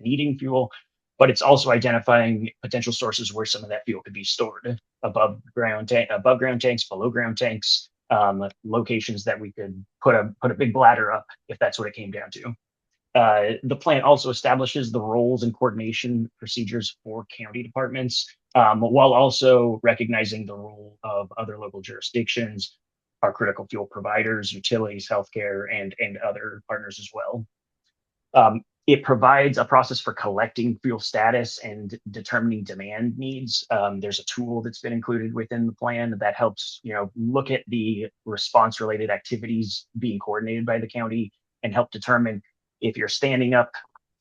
needing fuel, but it's also identifying potential sources where some of that fuel could be stored above ground tanks, below ground tanks, locations that we could put a big bladder up if that's what it came down to. The plan also establishes the roles and coordination procedures for county departments, while also recognizing the role of other local jurisdictions, our critical fuel providers, utilities, healthcare, and other partners as well. It provides a process for collecting fuel status and determining demand needs. There's a tool that's been included within the plan that helps, look at the response-related activities being coordinated by the county and help determine if you're standing up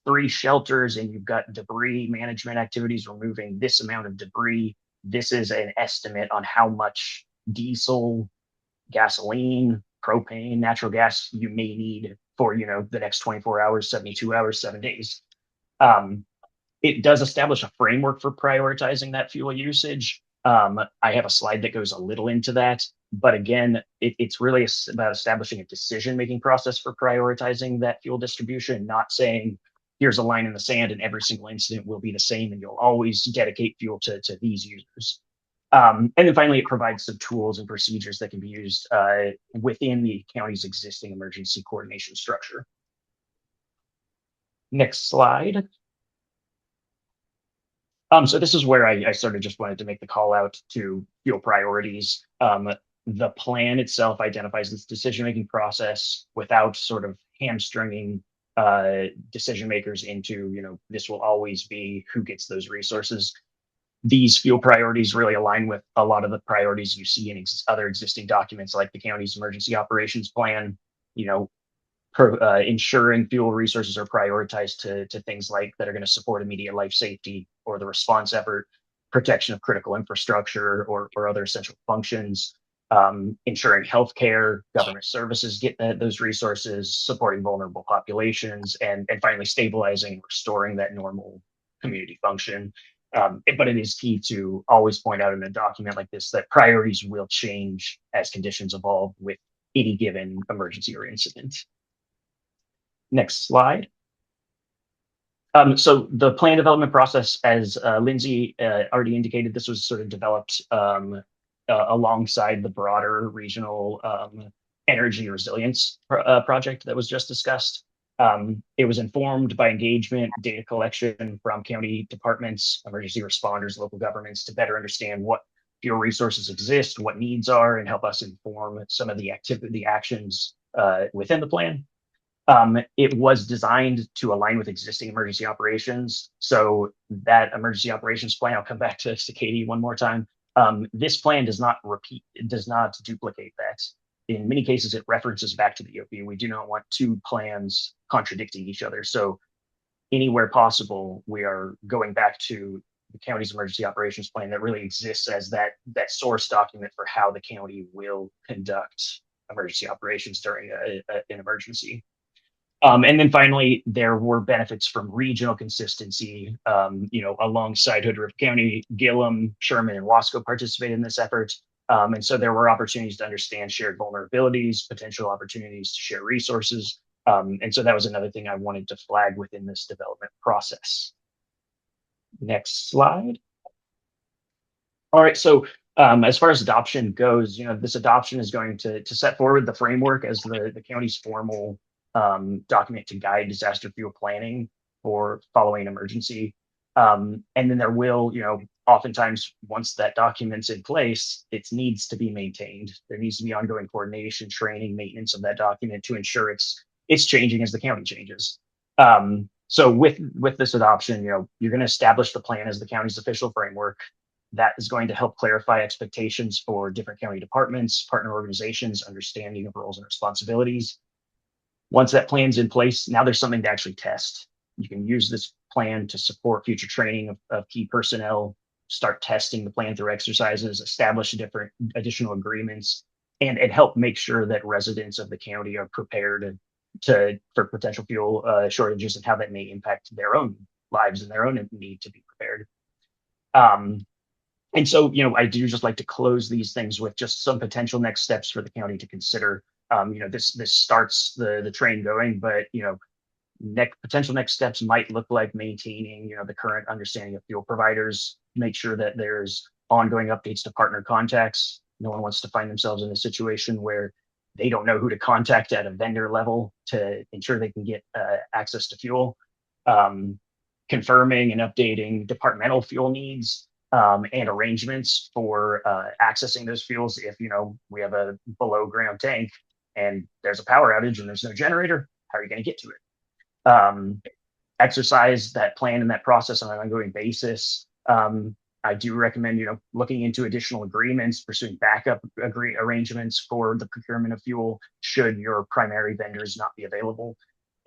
3 shelters and you've got debris management activities removing this amount of debris. This is an estimate on how much diesel, gasoline, propane, natural gas you may need for the next 24 hours, 72 hours, 7 days. It does establish a framework for prioritizing that fuel usage. I have a slide that goes a little into that, but again, it's really about establishing a decision-making process for prioritizing that fuel distribution, not saying here's a line in the sand and every single incident will be the same and you'll always dedicate fuel to these users. And then finally, it provides some tools and procedures that can be used within the county's existing emergency coordination structure. Next slide. So this is where I sort of just wanted to make the call out to fuel priorities. The plan itself identifies this decision-making process without sort of hamstringing decision makers into, this will always be who gets those resources. These fuel priorities really align with a lot of the priorities you see in other existing documents, like the county's emergency operations plan. Ensuring fuel resources are prioritized to things like that are going to support immediate life safety or the response effort, protection of critical infrastructure or other essential functions, ensuring healthcare, government services get those resources, supporting vulnerable populations, and finally stabilizing and restoring that normal community function. But it is key to always point out in a document like this that priorities will change as conditions evolve with any given emergency or incident. Next slide. So the plan development process, as Lindsay already indicated, this was sort of developed alongside the broader regional energy resilience project that was just discussed. It was informed by engagement, data collection from county departments, emergency responders, local governments to better understand what fuel resources exist, what needs are, and help us inform some of the actions within the plan. It was designed to align with existing emergency operations. So that emergency operations plan, I'll come back to Katie one more time. This plan does not duplicate that. In many cases, it references back to the EOP. We do not want 2 plans contradicting each other. So anywhere possible, we are going back to the county's emergency operations plan that really exists as that source document for how the county will conduct emergency operations during an emergency. And then finally, there were benefits from regional consistency. Alongside Hood River County, Gillum, Sherman, and Wasco participated in this effort. And so there were opportunities to understand shared vulnerabilities, potential opportunities to share resources. And so that was another thing I wanted to flag within this development process. Next slide. All right, so as far as adoption goes, this adoption is going to set forward the framework as the county's formal document to guide disaster fuel planning for following an emergency. And then there will, oftentimes once that document's in place, it needs to be maintained. There needs to be ongoing coordination, training, maintenance of that document to ensure it's changing as the county changes. So with this adoption, you're going to establish the plan as the county's official framework. That is going to help clarify expectations for different county departments, partner organizations, understanding of roles and responsibilities. Once that plan's in place, now there's something to actually test. You can use this plan to support future training of key personnel, start testing the plan through exercises, establish different additional agreements, and help make sure that residents of the county are prepared for potential fuel shortages and how that may impact their own lives and their own need to be prepared. And so, I do just like to close these things with just some potential next steps for the county to consider. This starts the train going, but potential next steps might look like maintaining the current understanding of fuel providers, make sure that there's ongoing updates to partner contacts. No one wants to find themselves in a situation where they don't know who to contact at a vendor level to ensure they can get access to fuel. Confirming and updating departmental fuel needs and arrangements for accessing those fuels. If we have a below ground tank and there's a power outage and there's no generator, how are you going to get to it? Exercise that plan and that process on an ongoing basis. I do recommend looking into additional agreements, pursuing backup arrangements for the procurement of fuel should your primary vendors not be available.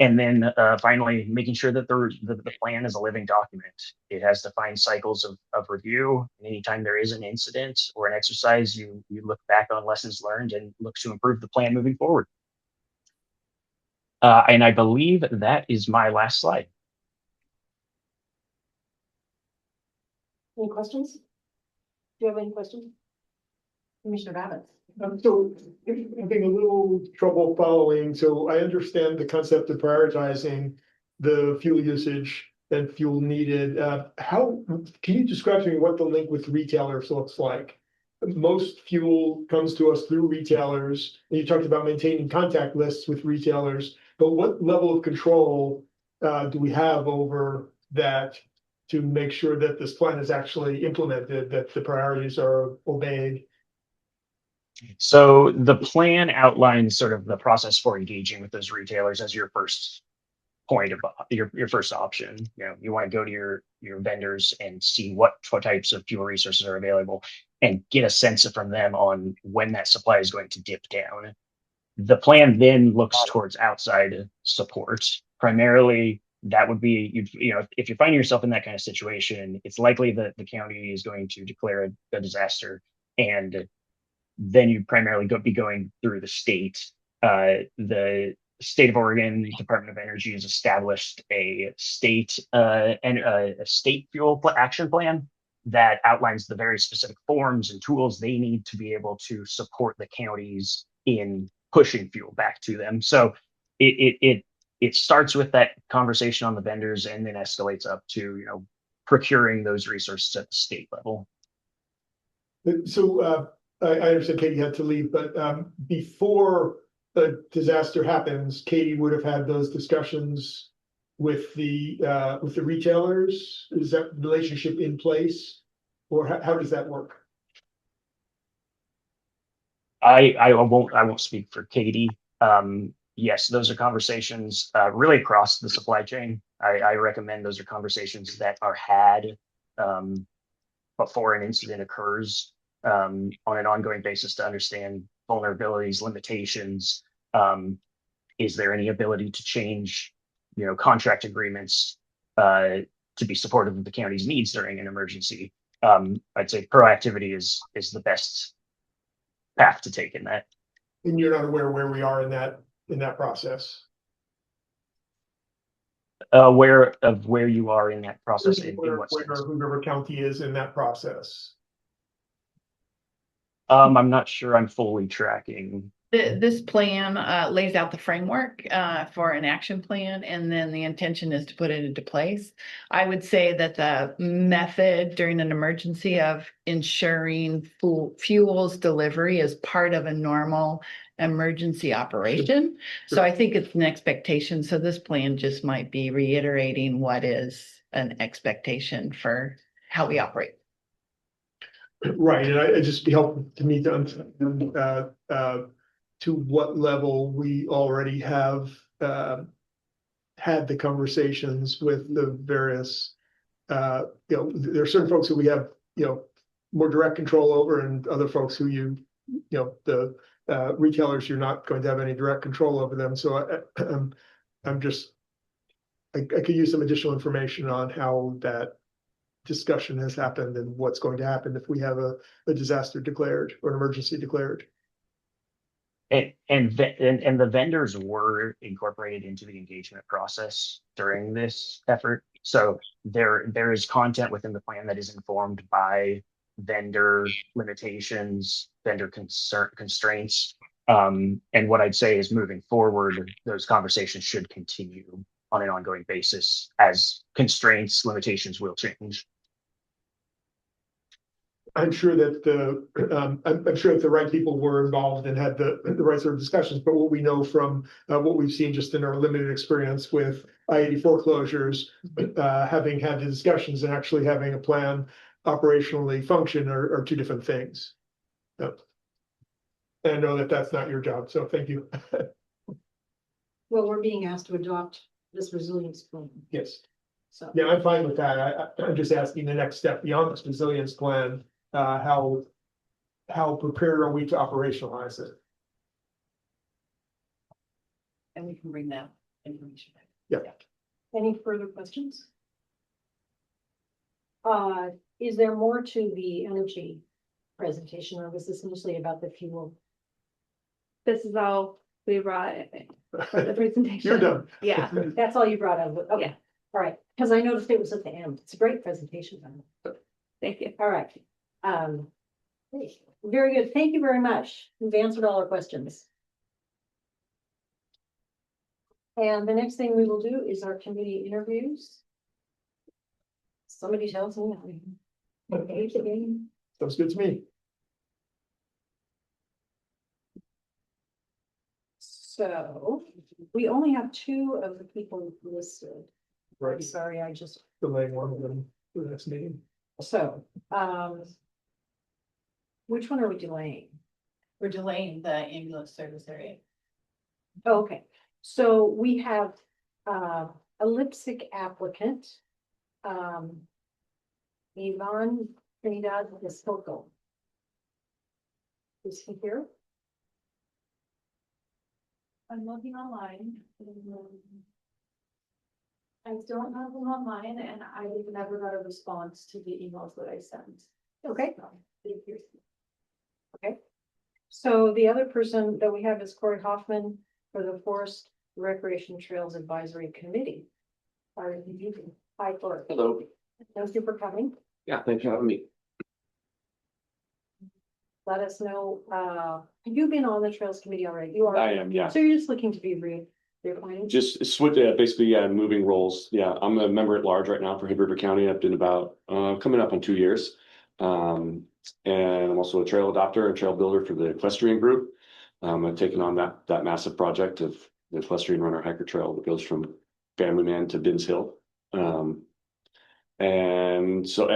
And then finally, making sure that the plan is a living document. It has defined cycles of review. And anytime there is an incident or an exercise, you look back on lessons learned and look to improve the plan moving forward. And I believe that is my last slide. Any questions? Do you have any questions? Commissioner Babitz? So I'm having a little trouble following. So I understand the concept of prioritizing the fuel usage and fuel needed. How can you describe to me what the link with retailers looks like? Most fuel comes to us through retailers. And you talked about maintaining contact lists with retailers, but what level of control do we have over that to make sure that this plan is actually implemented, that the priorities are obeyed? So the plan outlines sort of the process for engaging with those retailers as your first point of your first option. You want to go to your vendors and see what types of fuel resources are available and get a sense from them on when that supply is going to dip down. The plan then looks towards outside support. Primarily, that would be, if you find yourself in that kind of situation, it's likely that the county is going to declare a disaster, and then you primarily be going through the state. The state of Oregon Department of Energy has established a state fuel action plan that outlines the very specific forms and tools they need to be able to support the counties in pushing fuel back to them. So it starts with that conversation on the vendors and then escalates up to procuring those resources at the state level. So I understand Katie had to leave, but before a disaster happens, Katie would have had those discussions with the retailers. Is that relationship in place, or how does that work? I won't speak for Katie. Yes, those are conversations really across the supply chain. I recommend those are conversations that are had before an incident occurs on an ongoing basis to understand vulnerabilities, limitations. Is there any ability to change, contract agreements to be supportive of the county's needs during an emergency? I'd say proactivity is the best path to take in that. And you're not aware where we are in that process? Aware of where you are in that process? Where Hoover County is in that process? I'm not sure I'm fully tracking. This plan lays out the framework for an action plan, and then the intention is to put it into place. I would say that the method during an emergency of ensuring fuels delivery is part of a normal emergency operation. So I think it's an expectation. So this plan just might be reiterating what is an expectation for how we operate. Right, and it'd just be helpful to me to understand, to what level we already have, had the conversations with the various, there are certain folks who we have, more direct control over, and other folks who the retailers, you're not going to have any direct control over them, so I'm just, I could use some additional information on how that discussion has happened and what's going to happen if we have a disaster declared or an emergency declared. And the vendors were incorporated into the engagement process during this effort. So there is content within the plan that is informed by vendor limitations, vendor constraints. And what I'd say is, moving forward, those conversations should continue on an ongoing basis as constraints, limitations will change. I'm sure that I'm sure that the right people were involved and had the right sort of discussions, but what we know from what we've seen just in our limited experience with I-84 closures, having had the discussions and actually having a plan operationally function are two different things. Yep. And I know that that's not your job, so thank you. Well, we're being asked to adopt this resilience plan, Yes, so. yeah, I'm fine with that. I'm just asking the next step beyond this resilience plan. How prepared are we to operationalize it? And we can bring that information back. Yeah. Any further questions? Is there more to the energy presentation, or was this mostly about the fuel? This is all we brought for the presentation. You're done. Yeah. That's all you brought out of it? Okay, Yeah. all right, because I noticed it was at the end. It's a great presentation. Thank you. All right. Very good. Thank you very much. You've answered all our questions. And the next thing we will do is our committee interviews. Somebody tells me. Okay, Sounds good to me. so we only have two of the people listed. I'm Right, sorry, I just, delaying one of them for the next meeting. so, which one are we delaying? We're delaying the ambulance service area. Oh, okay, so we have a lipstick applicant. Yvonne Trinidad Escoco. Is he here? I'm looking online. I don't have them online, and I never got a response to the emails that I sent. Okay. Okay. So the other person that we have is Corey Hoffman for the Forest Recreation Trails Advisory Committee. Hi, Corey. Hello. Thank you for coming. Yeah, thanks for having me. Let us know, have you been on the Trails Committee already? You are. I am, yeah. So you're just looking to be reappointed? Just switch, basically, yeah, moving roles. Yeah, I'm a member at large right now for Hood River County. I've been about, coming up on 2 years. And I'm also a trail adopter and trail builder for the equestrian group. I've taken on that massive project of the equestrian runner hiker trail that goes from Family Man to Bins Hill. And so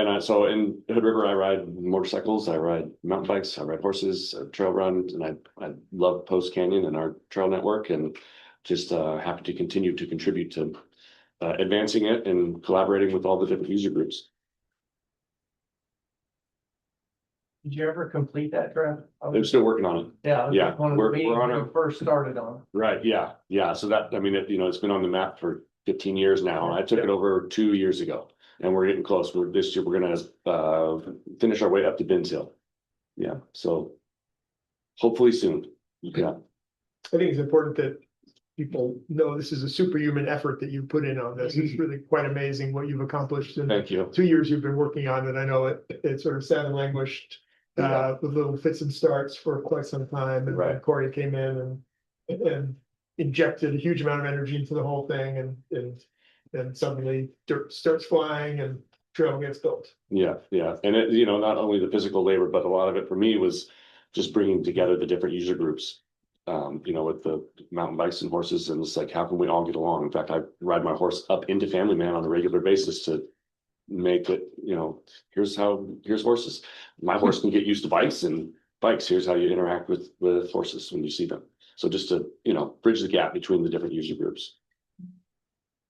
in Hood River, I ride motorcycles, I ride mountain bikes, I ride horses, I trail run, and I love Post Canyon and our trail network, and just happy to continue to contribute to advancing it and collaborating with all the different user groups. Did you ever complete that draft? I'm still working on it. Yeah. Yeah, One of the we're meetings on we it. first started on. Right, yeah. So that, I mean, it's been on the map for 15 years now, and I took it over 2 years ago. And we're getting close. This year, we're gonna finish our way up to Bins Hill. Yeah, so hopefully soon. Yeah. I think it's important that people know this is a superhuman effort that you put in on this. It's really quite amazing what you've accomplished in Thank you. 2 years you've been working on it. I know it sort of sat and languished with little fits and starts for quite some time. And Right. Corey came in and injected a huge amount of energy into the whole thing, and suddenly dirt starts flying and trail gets built. Yeah. And it, not only the physical labor, but a lot of it for me was just bringing together the different user groups. with the mountain bikes and horses, and it's like, how can we all get along? In fact, I ride my horse up into Family Man on a regular basis to make it, here's horses. My horse can get used to bikes, and bikes, here's how you interact with horses when you see them. So just to, bridge the gap between the different user groups.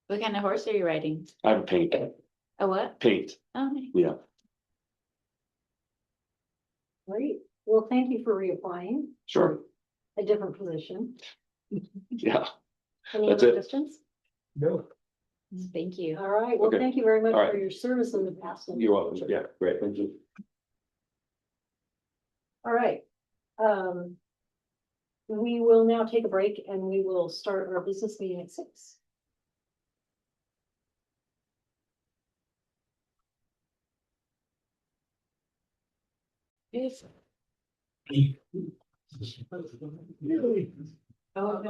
What kind of horse are you riding? I have a paint, A what? paint, Oh, yeah. Great. Well, thank you for reapplying. Sure. A different position. Yeah. Any That's other it. questions? No. thank you. All right. Well, Okay. thank you very much All right. for your service in the past. You're welcome. Yeah, great. Thank you. All right. We will now take a break and we will start our business meeting at 6.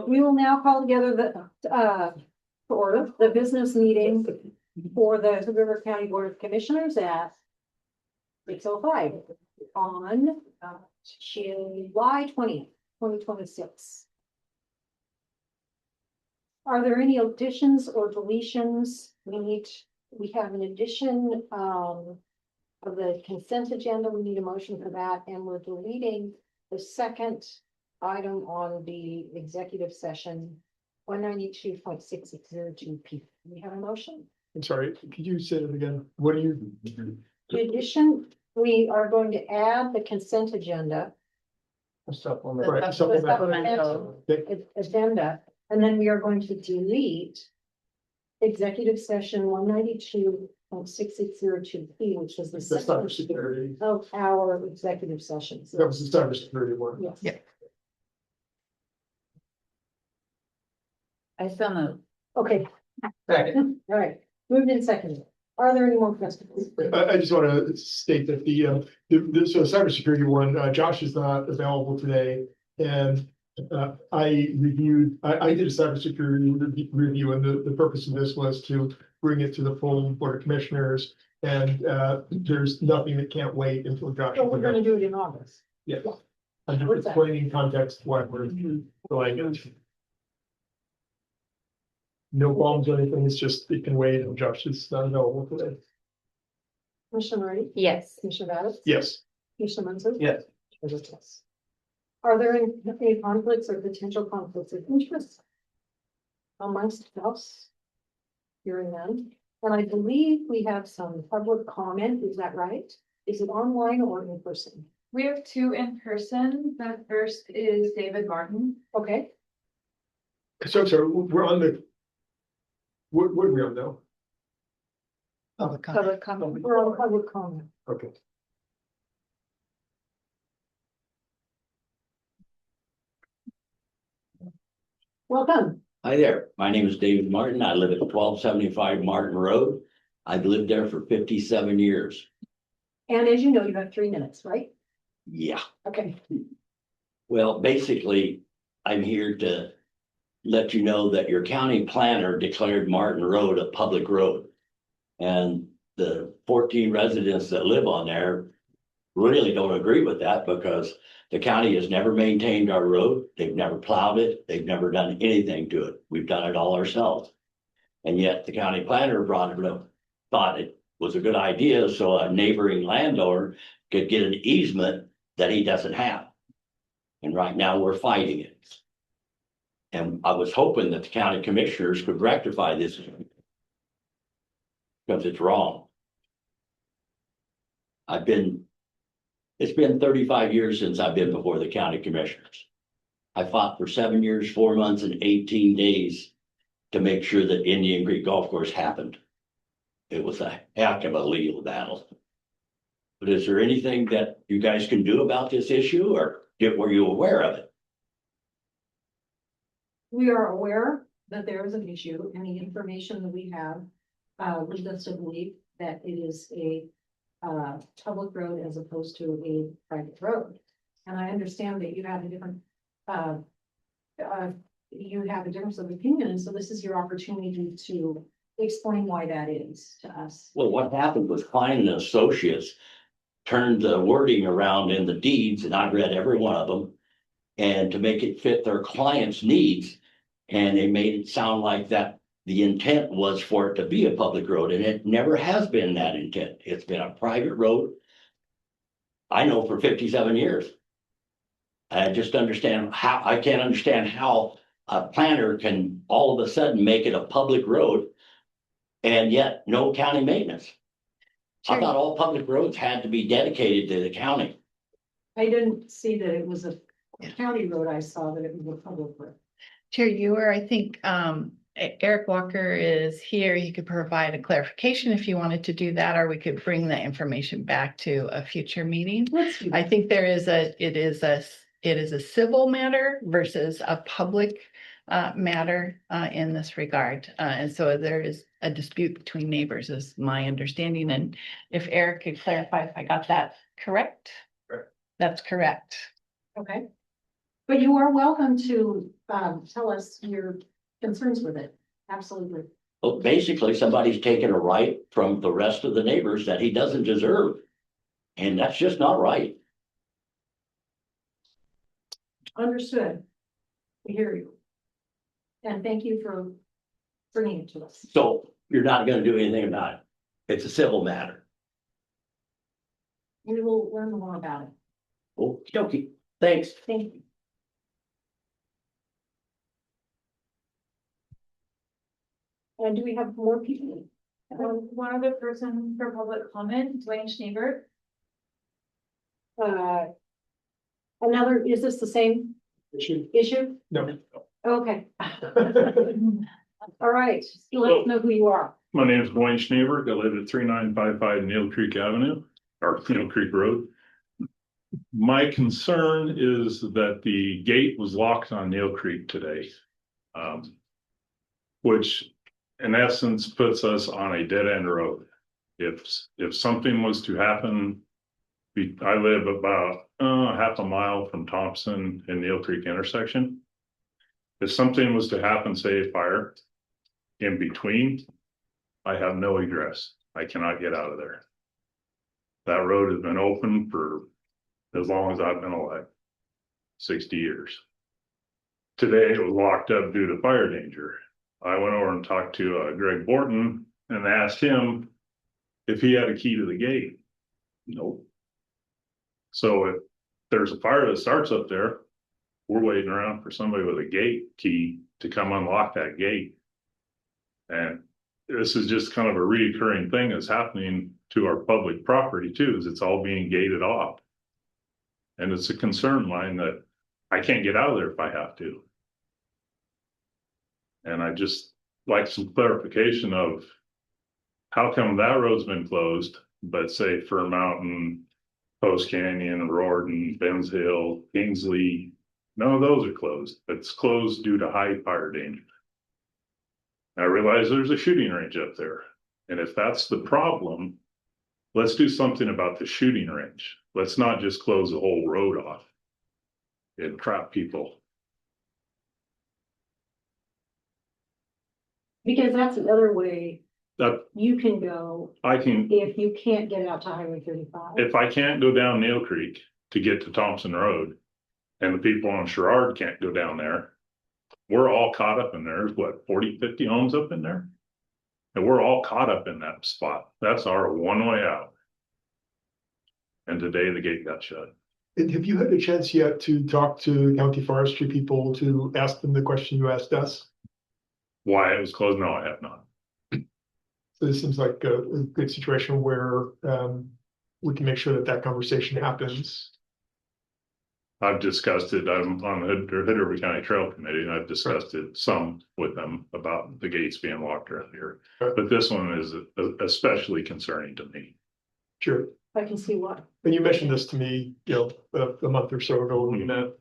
We will now call together the business meeting for the Hood River County Board of Commissioners at 6:05 on July 20th, 2026. Are there any additions or deletions? We have an addition of the consent agenda. We need a motion for that, and we're deleting the second item on the executive session, 192.6602P. We have a motion. I'm sorry, could you say it again? What are you? In addition, we are going to add the consent agenda. Supplement. Right, the Supplemental. Agenda, and then we are going to delete executive session 192.6602P, which is the The second cybersecurity. of our executive sessions. That was the cybersecurity one. Yes. Yeah. I still move. Okay, Second. all right, moved in second. Are there any more questions? I just want to state that the cybersecurity one, Josh is not available today. And I did a cybersecurity review, and the purpose of this was to bring it to the full Board of Commissioners. And there's nothing that can't wait until Josh. So we're gonna do it in August. Yeah. I'm just explaining context why we're going it. No bombs or anything, it's just, it can wait, and Josh is not available today. Commissioner Murray? Yes. Commissioner Babbitt? Yes. Commissioner Munson? Yes. Yes. Are there any conflicts or potential conflicts of interest amongst us? Hearing none, and I believe we have some public comment, is that right? Is it online or in person? We have 2 in person. The first is David Martin. Okay, So we're on the. What are we on now? Public comment. Public comment. we're on public comment. Okay. Welcome. Hi there, my name is David Martin. I live at 1275 Martin Road. I've lived there for 57 years. And as you know, you have 3 minutes, right? Yeah, Okay. well, basically, I'm here to let you know that your county planner declared Martin Road a public road. And the 14 residents that live on there really don't agree with that, because the county has never maintained our road. They've never plowed it. They've never done anything to it. We've done it all ourselves. And yet the county planner brought it up, thought it was a good idea so a neighboring landowner could get an easement that he doesn't have. And right now we're fighting it. And I was hoping that the county commissioners could rectify this, because it's wrong. It's been 35 years since I've been before the county commissioners. I fought for 7 years, 4 months, and 18 days to make sure that Indian Creek Golf Course happened. It was a heck of a legal battle. But is there anything that you guys can do about this issue, or were you aware of it? We are aware that there is an issue, and the information that we have leads us to believe that it is a public road as opposed to a private road. And I understand that you have a different difference of opinion, and so this is your opportunity to explain why that is to us. Well, what happened was Klein and Associates turned the wording around in the deeds, and I read every one of them. and to make it fit their clients' needs. And they made it sound like that the intent was for it to be a public road, and it never has been that intent. It's been a private road. I know for 57 years. I just understand how, I can't understand how a planner can all of a sudden make it a public road and yet no county maintenance. I thought all public roads had to be dedicated to the county. I didn't see that it was a county road. I saw that it was a public road. Chair Ewer, I think Eric Walker is here. He could provide a clarification if you wanted to do that, or we could bring the information back to a future meeting. Let's do I that. think it is a civil matter versus a public matter in this regard. And so there is a dispute between neighbors is my understanding. And if Eric could clarify if I got that correct? Correct. That's correct. Okay. But you are welcome to tell us your concerns with it. Absolutely. Well, basically, somebody's taken a right from the rest of the neighbors that he doesn't deserve. And that's just not right. Understood. We hear you. And thank you for bringing it to us. So you're not gonna do anything about it. It's a civil matter. We will learn more about it. Okey dokey. Thanks. Thank you. And do we have more people? One other person for public comment, Dwayne Schneeberg. Another, is this the same issue? No. Okay. All right, let us know who you are. My name is Dwayne Schneeberg. I live at 3955 Neil Creek Avenue, or Neil Creek Road. My concern is that the gate was locked on Neil Creek today. Which in essence puts us on a dead end road. If something was to happen, I live about half a mile from Thompson and Neil Creek intersection. If something was to happen, say a fire in between, I have no egress. I cannot get out of there. That road has been open for as long as I've been alive, 60 years. Today it was locked up due to fire danger. I went over and talked to Greg Borton and asked him if he had a key to the gate. Nope. So if there's a fire that starts up there, we're waiting around for somebody with a gate key to come unlock that gate. And this is just kind of a reoccurring thing that's happening to our public property too, is it's all being gated off. And it's a concern of mine that I can't get out of there if I have to. And I just like some clarification of how come that road's been closed, but say Fern Mountain, Post Canyon, Rorton, Benz Hill, Kingsley, none of those are closed. It's closed due to high fire danger. I realize there's a shooting range up there. And if that's the problem, let's do something about the shooting range. Let's not just close the whole road off and trap people. Because that's another way That you can go I can, if you can't get out to Highway 35. if I can't go down Neil Creek to get to Thompson Road, and the people on Sherrard can't go down there, we're all caught up in there. There's what, 40, 50 homes up in there? And we're all caught up in that spot. That's our one way out. And today the gate got shut. And have you had a chance yet to talk to county forestry people to ask them the question you asked us? Why it was closed? No, I have not. So this seems like a good situation where we can make sure that that conversation happens. I've discussed it. I'm on the Hood River County Trail Committee, and I've discussed it some with them about the gates being locked around here. But this one is especially concerning to me. Sure. I can see why. And you mentioned this to me, a month or so ago.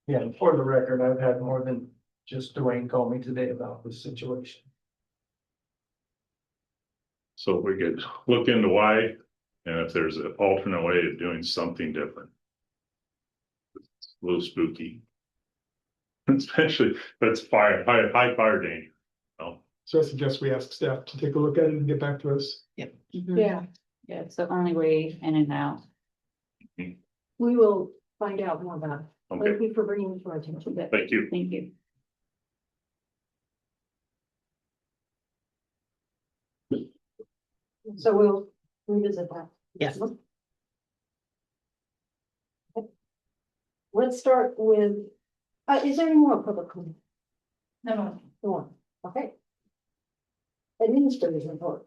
Yeah, and for the record, I've had more than just Dwayne call me today about this situation. So if we could look into why, and if there's an alternate way of doing something different. It's a little spooky. Especially, but it's high fire danger. So I suggest we ask staff to take a look at it and get back to us. Yep. Yeah, Yeah, it's the only way in and out. we will find out more about Okay, Thank you for bringing it to our attention. thank you. Thank you. So we'll revisit that. Yes. Let's start with, is there any more public comment? No. More, okay. Administrators report.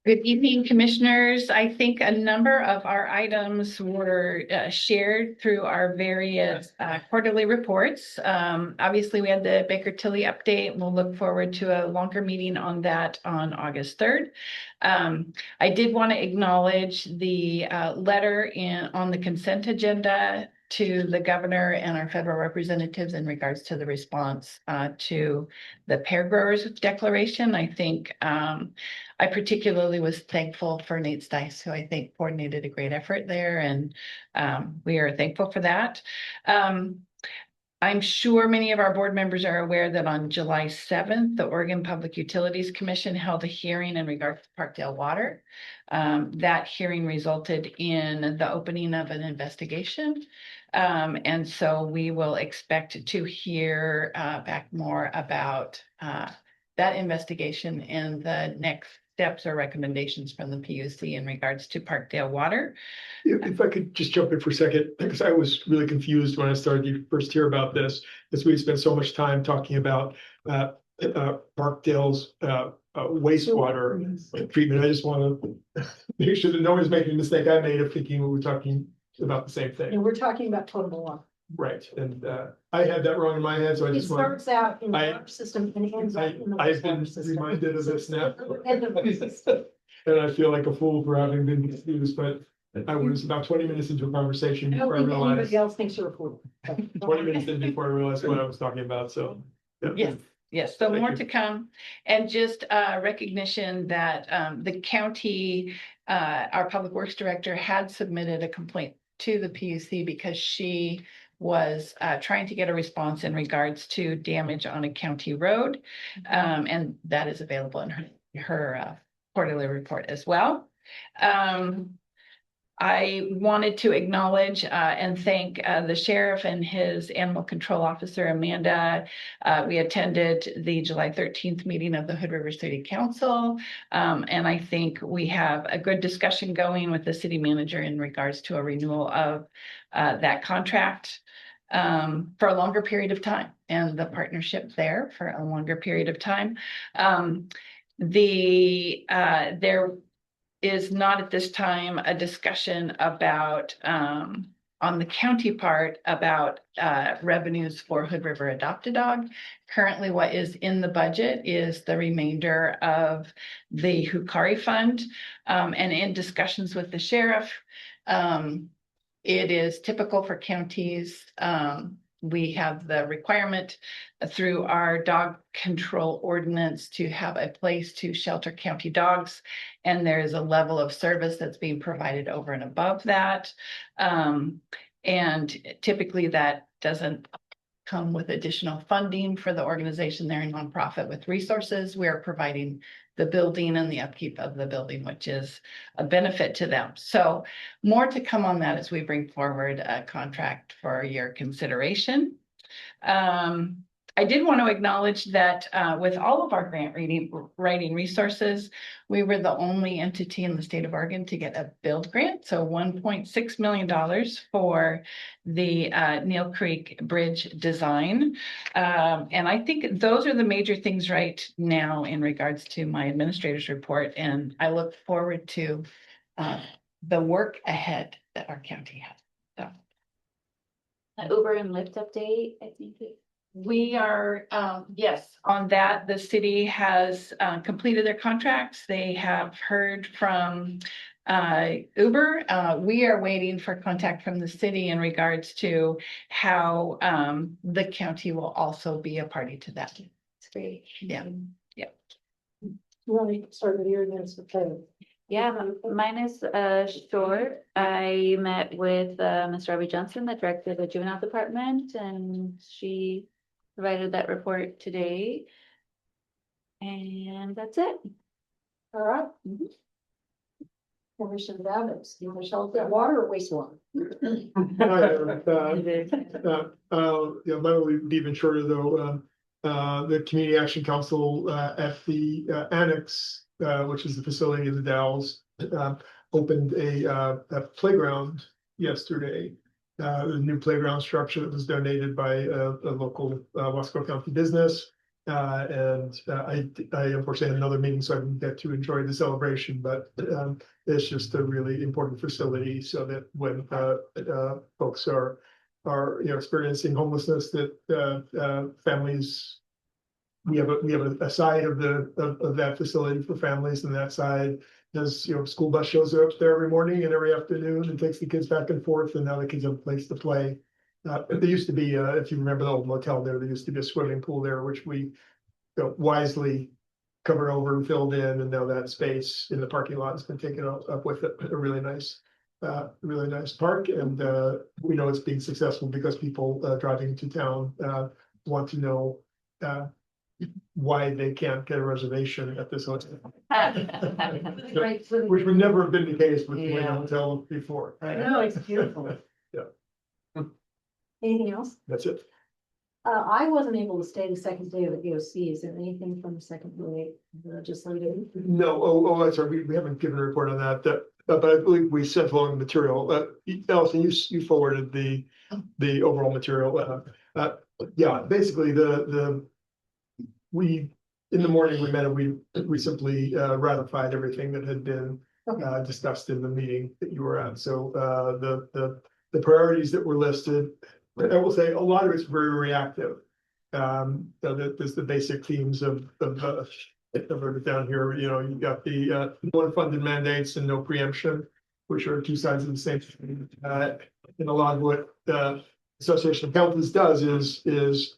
Good evening, commissioners. I think a number of our items were shared through our various quarterly reports. Obviously, we had the Baker Tilly update. We'll look forward to a longer meeting on that on August 3rd. I did want to acknowledge the letter on the consent agenda to the governor and our federal representatives in regards to the response to the pear growers declaration. I think I particularly was thankful for Nate Stice, who I think coordinated a great effort there, and we are thankful for that. I'm sure many of our board members are aware that on July 7th, the Oregon Public Utilities Commission held a hearing in regards to Parkdale Water. That hearing resulted in the opening of an investigation. And so we will expect to hear back more about that investigation and the next steps or recommendations from the PUC in regards to Parkdale Water. If I could just jump in for a second, because I was really confused when I started to first hear about this, because we spent so much time talking about Parkdale's wastewater treatment. I just want to make sure that no one's making a mistake I made of thinking we were talking about the same thing. And we're talking about potable water. Right, and I had that wrong in my head, so I It just want. starts out in the water system and ends up in the I've been wastewater system. reminded of this now. End of the system. And I feel like a fool for having been confused, but I was about 20 minutes into a conversation I don't before I think anybody realized, else thinks you're a fool. 20 minutes in before I realized what I was talking about, so. yeah. Yes. Yes, so Thank more you. to come, and just recognition that the county, our public works director had submitted a complaint to the PUC because she was trying to get a response in regards to damage on a county road. And that is available in her quarterly report as well. I wanted to acknowledge and thank the sheriff and his animal control officer, Amanda. We attended the July 13th meeting of the Hood River City Council. And I think we have a good discussion going with the city manager in regards to a renewal of that contract for a longer period of time, and the partnership there for a longer period of time. There is not at this time a discussion about on the county part about revenues for Hood River Adopt a Dog. Currently, what is in the budget is the remainder of the Hukari Fund. And in discussions with the sheriff, it is typical for counties. We have the requirement through our dog control ordinance to have a place to shelter county dogs. And there is a level of service that's being provided over and above that. And typically that doesn't come with additional funding for the organization. They're a nonprofit with resources. We are providing the building and the upkeep of the building, which is a benefit to them. So more to come on that as we bring forward a contract for your consideration. I did want to acknowledge that with all of our grant writing resources, we were the only entity in the state of Oregon to get a build grant. So $1.6 million for the Neil Creek Bridge design. And I think those are the major things right now in regards to my administrator's report. And I look forward to the work ahead that our county has. So. The Uber and Lyft update, I think. We are, yes, on that, the city has completed their contracts. They have heard from Uber. We are waiting for contact from the city in regards to how the county will also be a party to that. It's great. Yeah, yeah. You want to start with your against the Yeah, mine is short. I met with Ms. Robbie Johnson, the director of the juvenile department, and she provided that report today. And that's it. All right. Commissioner Babitz, you want to tell us that water or wastewater? Yeah, mine will be even shorter though. The Community Action Council at the Annex, which is the facility of the Dalles, opened a playground yesterday. A new playground structure that was donated by a local Wasco County business. I unfortunately had another meeting, so I didn't get to enjoy the celebration, but it's just a really important facility so that when folks are experiencing homelessness, that families, we have a side of that facility for families, and that side does, school bus shows up there every morning and every afternoon and takes the kids back and forth, and now the kids have a place to play. There used to be, if you remember the old motel there used to be a swimming pool there, which we wisely covered over and filled in, and now that space in the parking lot has been taken up with it. A really nice park, and we know it's being successful because people driving to town want to know why they can't get a reservation at this hotel. Which would never have been the case with the hotel before. No, it's beautiful. Yeah. Anything else? That's it. I wasn't able to stay the second day of the EOC. Is there anything from the second day legislative? No, that's right. We haven't given a report on that. But I believe we sent along the material. Allison, you forwarded the overall material. Yeah, basically in the morning we met and we simply ratified everything that had been discussed in the meeting that you were at. So the priorities that were listed, I will say a lot of it's very reactive. There's the basic themes of I've wrote it down here. You've got the unfunded mandates and no preemption, which are two sides of the same thing. And a lot of what the Association of Counties does is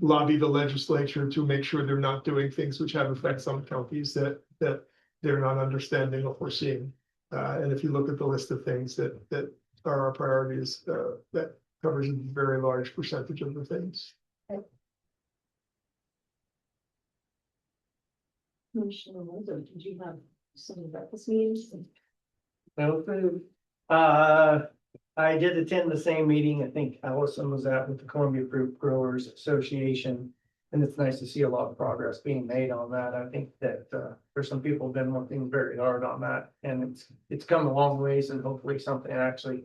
lobby the legislature to make sure they're not doing things which have effects on counties that they're not understanding or foreseeing. And if you look at the list of things that are our priorities, that covers a very large percentage of the things. Commissioner Mulder, did you have some breakfast meetings? No food. I did attend the same meeting I think Allison was at with the Columbia Fruit Growers Association. And it's nice to see a lot of progress being made on that. I think that there's some people have been working very hard on that, and it's come a long ways, and hopefully something actually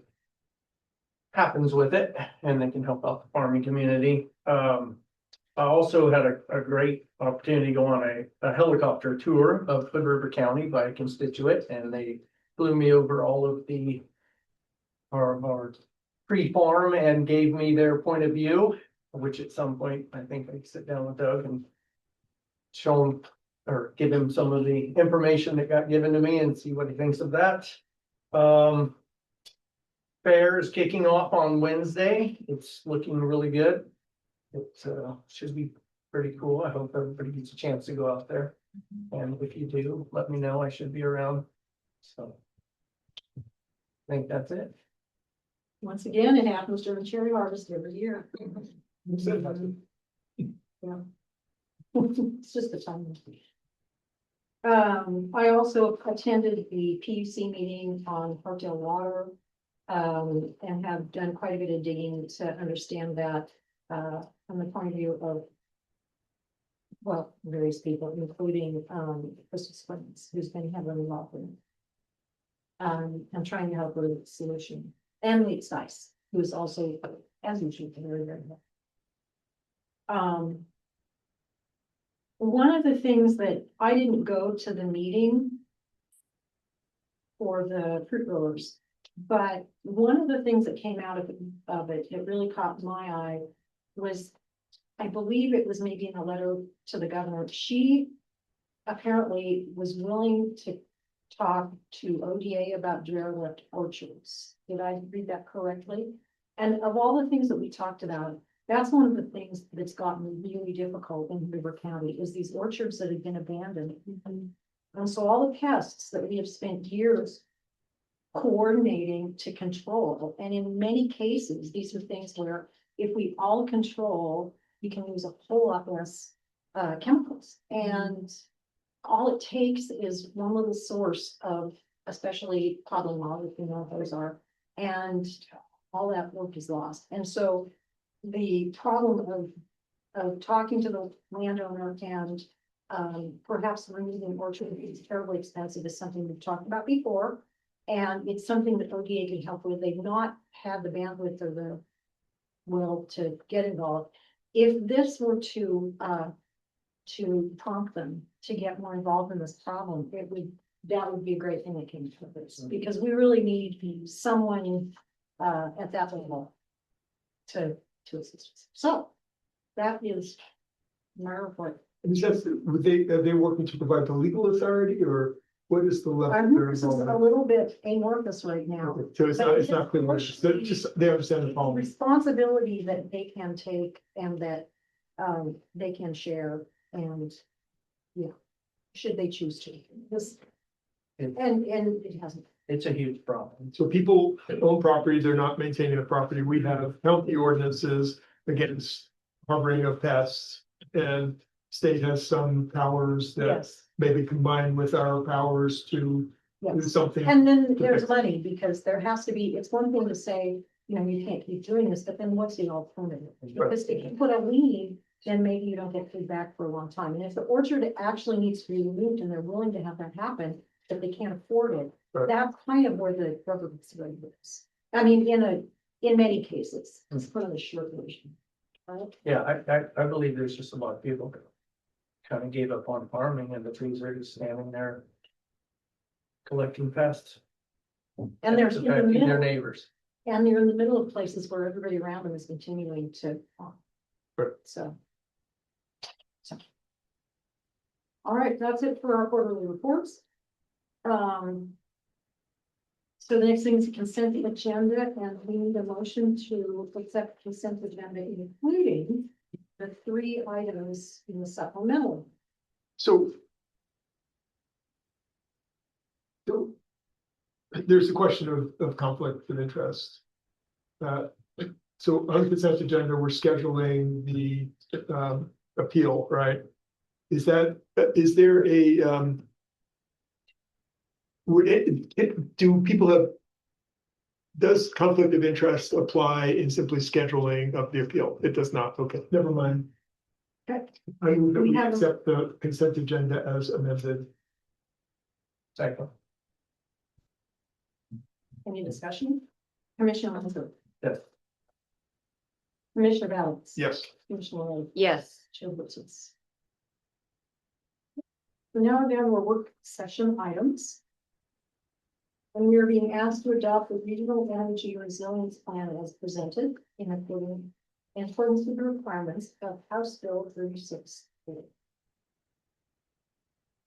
happens with it and they can help out the farming community. I also had a great opportunity to go on a helicopter tour of Hood River County by a constituent, and they flew me over all of our pre-farm and gave me their point of view, which at some point I think I can sit down with Doug and show him or give him some of the information that got given to me and see what he thinks of that. Fair is kicking off on Wednesday. It's looking really good. It should be pretty cool. I hope everybody gets a chance to go out there. And if you do, let me know. I should be around. So I think that's it. Once again, it happens during cherry harvest every year. Yeah. It's just the time. I also attended the PUC meeting on Hartdale Water. And have done quite a bit of digging to understand that from the point of view of, well, various people, including Crystal Springs, who's been heavily involved in it. And trying to help with a solution. And Leeds Dice, who is also, as usual, very, very well. One of the things that I didn't go to the meeting for the fruit growers. But one of the things that came out of it, it really caught my eye, was, I believe it was maybe in a letter to the governor. She apparently was willing to talk to ODA about derelict orchards. Did I read that correctly? And of all the things that we talked about, that's one of the things that's gotten really difficult in River County, is these orchards that have been abandoned. And so all the pests that we have spent years coordinating to control, and in many cases, these are things where if we all control, you can use a whole lot less chemicals. And all it takes is one little source of especially Codling Law, if you know what those are, and all that work is lost. And so the problem of talking to the landowner and perhaps removing orchard is terribly expensive is something we've talked about before. And it's something that ODA can help with. They've not had the bandwidth or the will to get involved. If this were to prompt them to get more involved in this problem, that would be a great thing that came from this, because we really need someone at that level to assist us. So that is my report. And are they working to provide the legal authority, or what is the level? This is a little bit amorphous right now. So it's not clear, just they understand the problem. Responsibility that they can take and that they can share, and yeah, should they choose to. This and it hasn't. It's a huge problem. So people own property, they're not maintaining the property. We have healthy ordinances against harboring of pests, and state has some powers that Yes. maybe combine with our powers to do Yes. something. And then there's money, because there has to be, it's one thing to say, you can't keep doing this, but then what's the alternative? Because if you put a lien, then maybe you don't get feedback for a long time. And if the orchard actually needs to be removed and they're willing to have that happen, but they can't afford it, Right. that's kind of where the rubber meets the road is. I mean, in many cases, it's one of the short version. Right? Yeah, I believe there's just a lot of people that kind of gave up on farming, and the trees are just standing there collecting pests. And there's in the affecting their middle, neighbors. and they're in the middle of places where everybody around them is continuing to farm. Right. So. All right, that's it for our quarterly reports. So the next thing is consent agenda, and we need a motion to accept consent agenda, including the 3 items in the supplemental. So there's a question of conflict of interest. So on the consent agenda, we're scheduling the appeal, right? Is there a do people have, does conflict of interest apply in simply scheduling of the appeal? It does not. Okay, never mind. Okay. I move that We we have- accept the consent agenda as amended. Second. Any discussion? Commissioner Lancer, Yes. Commissioner Babitz. Yes. Commissioner Lee. Yes. Chair votes yes. Now down to our work session items. And we are being asked to adopt the regional energy resilience plan as presented in accordance with the requirements of House Bill 36.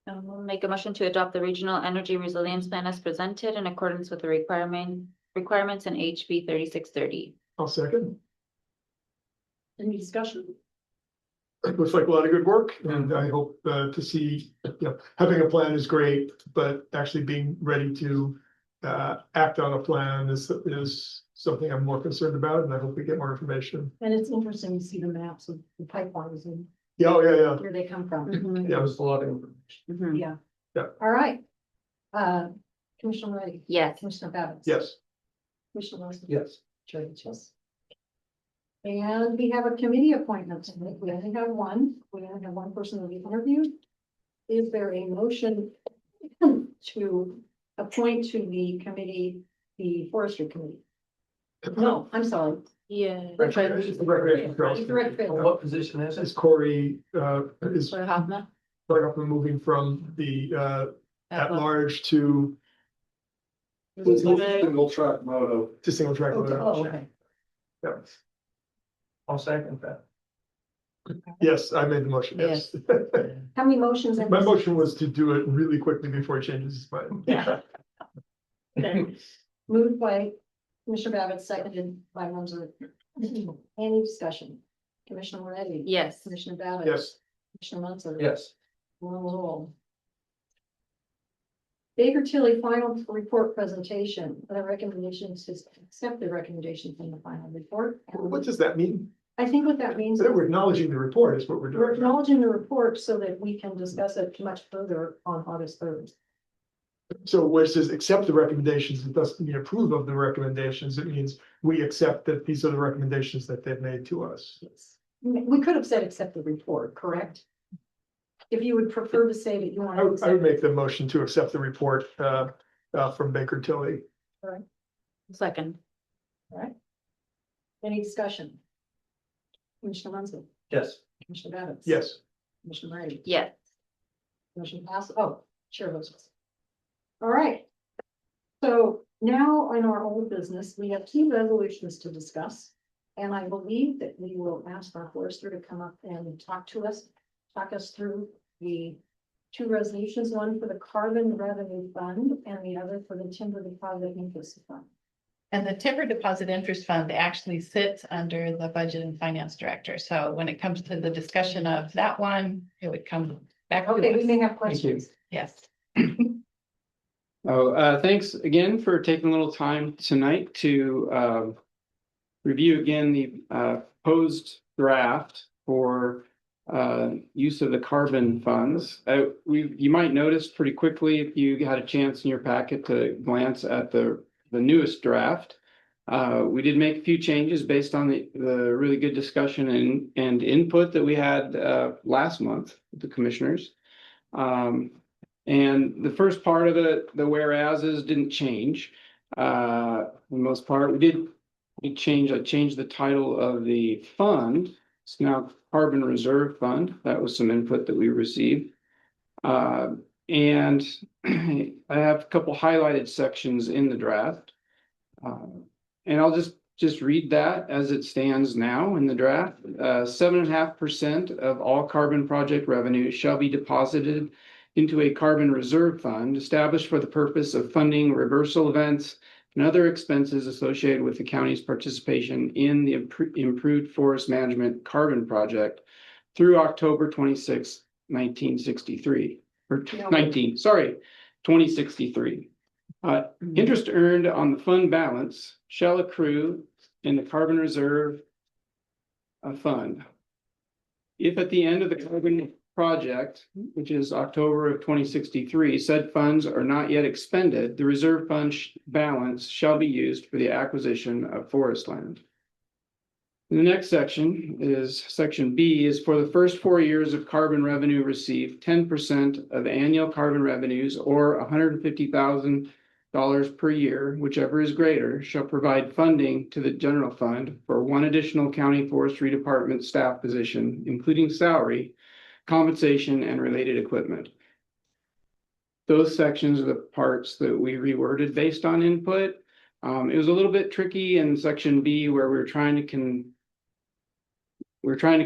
We'll make a motion to adopt the regional energy resilience plan as presented in accordance with the requirements in HB 3630. I'll second. Any discussion? It looks like a lot of good work, and I hope to see, having a plan is great, but actually being ready to act on a plan is something I'm more concerned about, and I hope we get more information. And it's interesting to see the maps of the pipelines and Yeah, where they come from. That was a lot of information. Mhm. Yeah. Yeah. All right. Commissioner Reddy. Yes. Commissioner Babbitt. Yes. Commissioner Wilson. Yes. Chair votes yes. And we have a committee appointment. We only have one. We only have one person to be interviewed. Is there a motion to appoint to the committee, the forestry committee? No, I'm sorry. Yeah. It's the recreation trails. It's the rec trail. What position is Is it? Corey, is For Hoffman. right up and moving from the at large to Single track moto. to single track. Okay. motor. Oh, okay. Yeah. I'll second that. Yes, I made the motion, yes. How many motions? have My we- motion was to do it really quickly before he changes his mind. Yeah. Okay. Moved by Commissioner Babbitt, seconded by Munzer. Any discussion? Commissioner Moretti? Yes. Commissioner Babbitt? Yes. Commissioner Munzer? Yes. Roll. Baker Tilly final report presentation. The recommendations is accept the recommendation from the final report. What does that mean? I think what that means. We're acknowledging the report is what we're We're doing. acknowledging the report so that we can discuss it much further on August 3rd. So where it says accept the recommendations, it doesn't mean approve of the recommendations. It means we accept that these are the recommendations that they've made to us. We could have said accept the report, correct? If you would prefer to say that you want to. I would make the motion to accept the report from Baker Tilly. Second. All right. Any discussion? Commissioner Munson, Yes. Commissioner Babitz. Yes. Commissioner Brady. Yes. Motion passed. Oh, chair votes yes. All right. So now in our old business, we have 2 resolutions to discuss. And I believe that we will ask our forester to come up and talk us through the 2 resolutions, one for the carbon revenue fund and the other for the timber deposit interest fund. And the timber deposit interest fund actually sits under the budget and finance director. So when it comes to the discussion of that one, it would come back to Okay, we us. may have questions. Yes. Thanks again for taking a little time tonight to review again the proposed draft for use of the carbon funds. You might notice pretty quickly if you had a chance in your packet to glance at the newest draft. We did make a few changes based on the really good discussion and input that we had last month with the commissioners. And the first part of it, the whereases didn't change. For the most part, I changed the title of the fund. It's now Carbon Reserve Fund. That was some input that we received. And I have a couple highlighted sections in the draft. And I'll just read that as it stands now in the draft. 7.5% of all carbon project revenue shall be deposited into a carbon reserve fund established for the purpose of funding reversal events and other expenses associated with the county's participation in the improved forest management carbon project through October 26, 1963, or 2063. Interest earned on the fund balance shall accrue in the carbon reserve fund. If at the end of the carbon project, which is October of 2063, said funds are not yet expended, the reserve fund balance shall be used for the acquisition of forest land. The next section is section B is for the first 4 years of carbon revenue received, 10% of annual carbon revenues or $150,000 per year, whichever is greater, shall provide funding to the general fund for 1 additional county forestry department staff position, including salary, compensation, and related equipment. Those sections are the parts that we reworded based on input. It was a little bit tricky in section B where we're trying to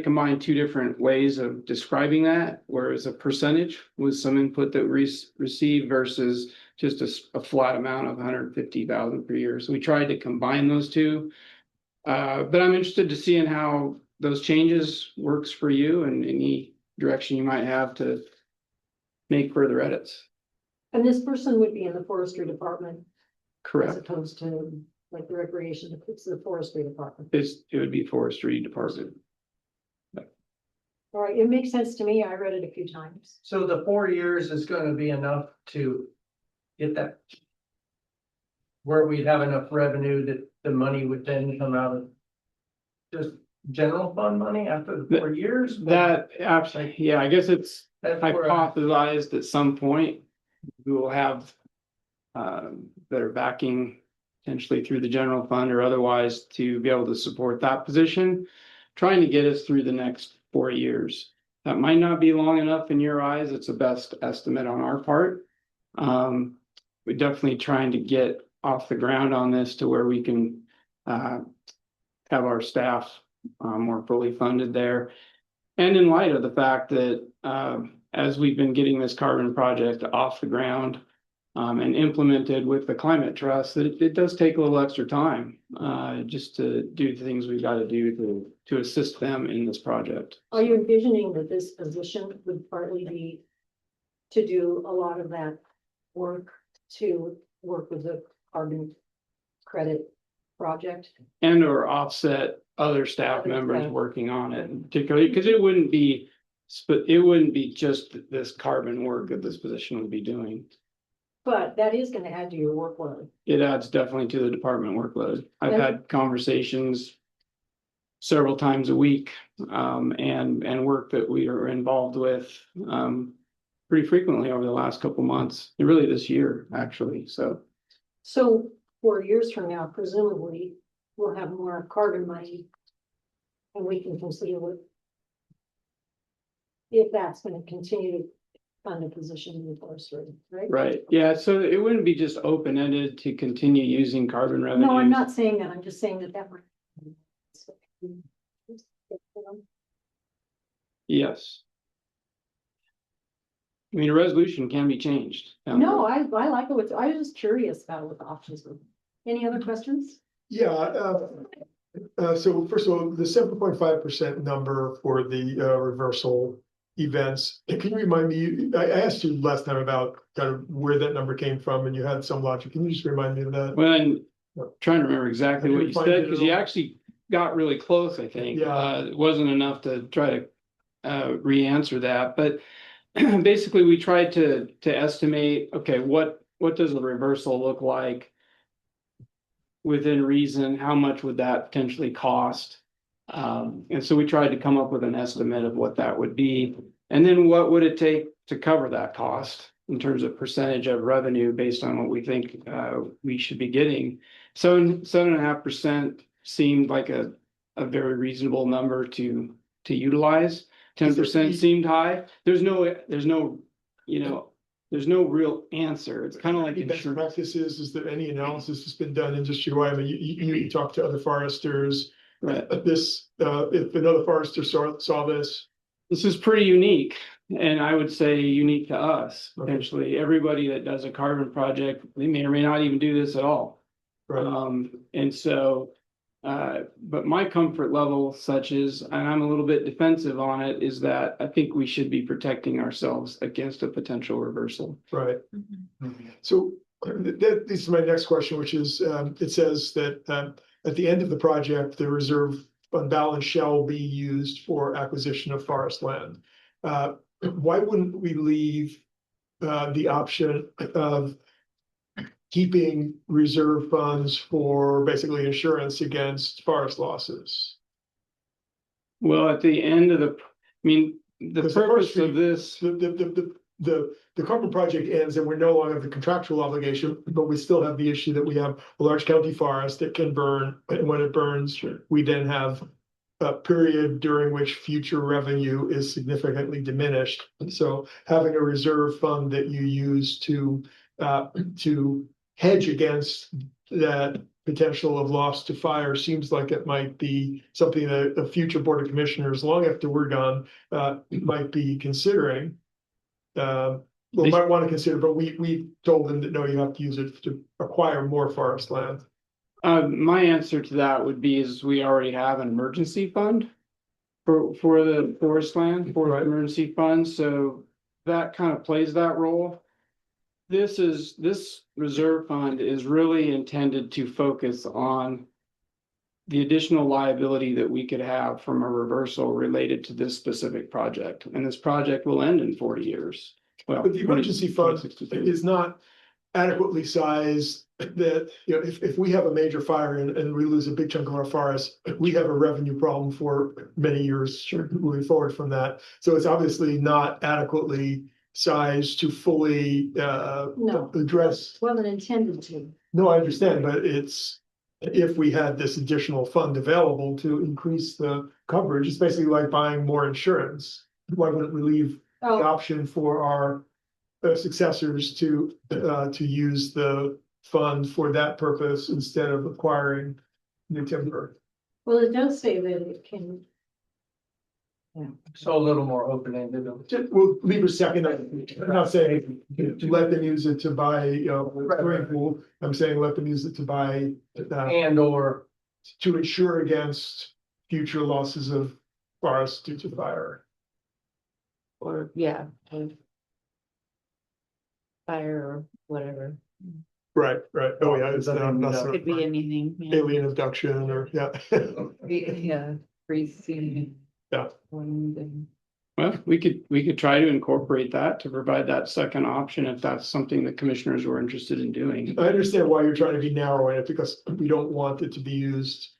combine 2 different ways of describing that, whereas a percentage was some input that we received versus just a flat amount of 150,000 per year. So we tried to combine those 2. But I'm interested to see in how those changes works for you and any direction you might have to make further edits. And this person would be in the forestry department. Correct. As opposed to like the recreation, it's the forestry department. It would be forestry department. All right, it makes sense to me. I read it a few times. So the 4 years is gonna be enough to get that. Where we'd have enough revenue that the money would then come out of just general fund money after the 4 years? That absolutely, yeah, I guess it's That's where hypothesized at some point we will have that are backing potentially through the general fund or otherwise to be able to support that position, trying to get us through the next 4 years. That might not be long enough in your eyes. It's a best estimate on our part. We're definitely trying to get off the ground on this to where we can have our staff more fully funded there. And in light of the fact that as we've been getting this carbon project off the ground and implemented with the climate trust, that it does take a little extra time just to do the things we've got to do to assist them in this project. Are you envisioning that this position would partly be to do a lot of that work, to work with the carbon credit project? And or offset other staff members working on it, particularly because it wouldn't be just this carbon work that this position would be doing. But that is gonna add to your workload. It adds definitely to the department workload. I've And- had conversations several times a week, and work that we are involved with, pretty frequently over the last couple months, and really this year, actually, so. So 4 years from now, presumably, we'll have more carbon money. And we can consider what. If that's gonna continue to fund a position in the forestry, right? Right, yeah, so it wouldn't be just open-ended to continue using carbon revenue. No, I'm not saying that, I'm just saying that that might. Yes. I mean, a resolution can be changed. No, I like it, I was just curious about what the options were. Any other questions? Yeah, so first of all, the 7.5% number for the reversal events, can you remind me, I asked you last time about kind of where that number came from and you had some logic. Can you just remind me of that? Well, and trying to remember exactly Have what you you refined said, it because at you all? actually got really close, I think. Yeah. It wasn't enough to try to re-answer that, but basically we tried to estimate, okay, what does the reversal look like? Within reason, how much would that potentially cost? And so we tried to come up with an estimate of what that would be. And then what would it take to cover that cost in terms of percentage of revenue based on what we think we should be getting? 7.5% seemed like a very reasonable number to utilize. 10% seemed high. There's no, there's no real answer. It's kind of like Any best insurance. practices, is there any analysis that's been done industry-wide? I mean, you talk to other foresters. Right. If another forester saw this. This is pretty unique, and I would say unique to us, Okay. potentially. Everybody that does a carbon project, they may or may not even do this at all. Right. And so, but my comfort level such is, and I'm a little bit defensive on it, is that I think we should be protecting ourselves against a potential reversal. Right. So that leads to my next question, which is, it says that at the end of the project, the reserve fund balance shall be used for acquisition of forest land. Why wouldn't we leave the option of keeping reserve funds for basically insurance against forest losses? Well, at the end of the, I mean, the Because purpose of this. The carbon project ends and we're no longer the contractual obligation, but we still have the issue that we have a large county forest that can burn. And when it burns, we then have a period during which future revenue is significantly diminished. And so having a reserve fund that you use to hedge against that potential of loss to fire seems like it might be something that a future Board of Commissioners, long after we're gone, might be considering. Well, might want to consider, but we told them that, no, you have to use it to acquire more forest land. My answer to that would be is we already have an emergency fund for the forest land, for the emergency fund, so that kind of plays that role. This reserve fund is really intended to focus on the additional liability that we could have from a reversal related to this specific project, and this project will end in 40 years. Well, But the emergency fund 2062. is not adequately sized that, if we have a major fire and we lose a big chunk of our forest, we have a revenue problem for many years moving forward from that. So it's obviously not adequately sized to fully No. address. Wasn't intended to. No, I understand, but if we had this additional fund available to increase the coverage, it's basically like buying more insurance. Why wouldn't we leave the option for our successors to use the fund for that purpose instead of acquiring new timber? Well, it does say that it can. So a little more open-ended. We'll leave a second. I'm not saying to let them use it to buy, a swimming pool. I'm saying let them use it to buy. And or. To insure against future losses of forests due to fire. Or, yeah. Fire or whatever. Right. Oh, yeah, it's not Could be anything. Yeah. alien abduction or, yeah. Yeah, freezing. Yeah. Wind and Well, we could try to incorporate that to provide that second option if that's something that commissioners were interested in doing. I understand why you're trying to be narrow in it, because we don't want it to be used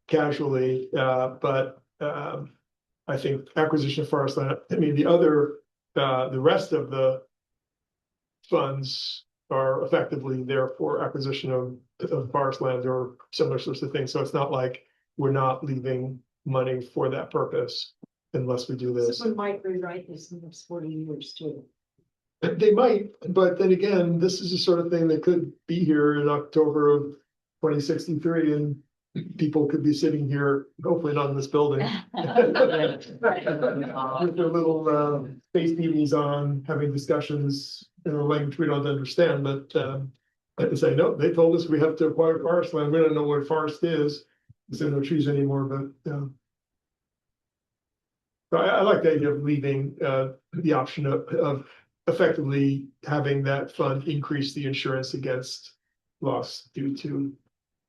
casually, but I think acquisition of forest land, I mean, the rest of the funds are effectively there for acquisition of forest land or similar sorts of things. So it's not like we're not leaving money for that purpose unless we do this. Someone might rewrite this in the next 40 years too. They might, but then again, this is the sort of thing that could be here in October of 2063, and people could be sitting here, hopefully not in this building. With their little space meetings on, having discussions in a language we don't understand, but I can say, no, they told us we have to acquire forest land. We don't know what forest is. There's no trees anymore, but so I like the idea of leaving the option of effectively having that fund increase the insurance against loss due to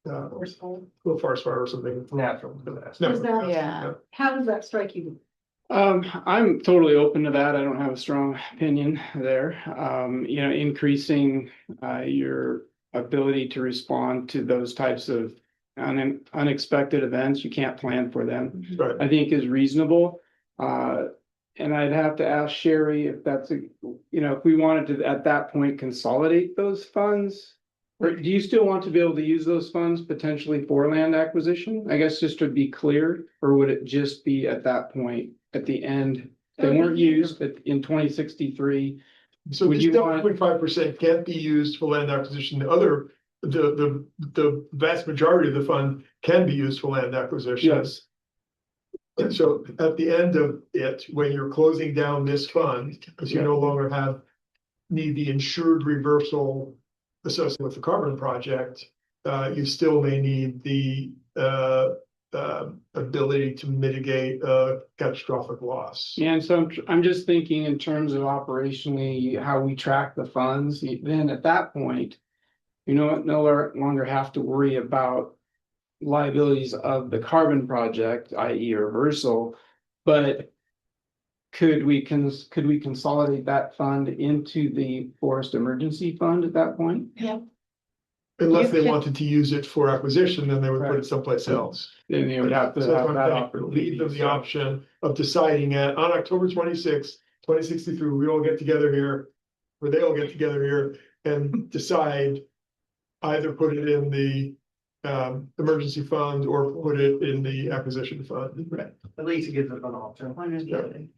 forest fire or something. Natural disaster. Is that- Yeah. How does that strike you? I'm totally open to that. I don't have a strong opinion there. Increasing your ability to respond to those types of unexpected events, you can't plan for them, Right. I think is reasonable. And I'd have to ask Sherry if that's if we wanted to, at that point, consolidate those funds. Or do you still want to be able to use those funds potentially for land acquisition? I guess just to be clear, or would it just be at that point, at the end, they weren't used in 2063? So Would this you want- 7.5% can't be used for land acquisition. The vast majority of the fund can be used for land acquisition. Yes. And so at the end of it, when you're closing down this fund, because you no longer need the insured reversal associated with the carbon project, you still may need the ability to mitigate catastrophic loss. Yeah, and so I'm just thinking in terms of operationally, how we track the funds, then at that point, no longer have to worry about liabilities of the carbon project, i.e. reversal, but could we consolidate that fund into the forest emergency fund at that point? Yeah. Unless they wanted to use it for acquisition, then they would put it someplace else. Then they would have to So have I'm that saying, opportunity. leave them the option of deciding on October 26th, 2063, we all get together here, or they all get together here and decide either put it in the emergency fund or put it in the acquisition fund. Right. At least it gives us an option.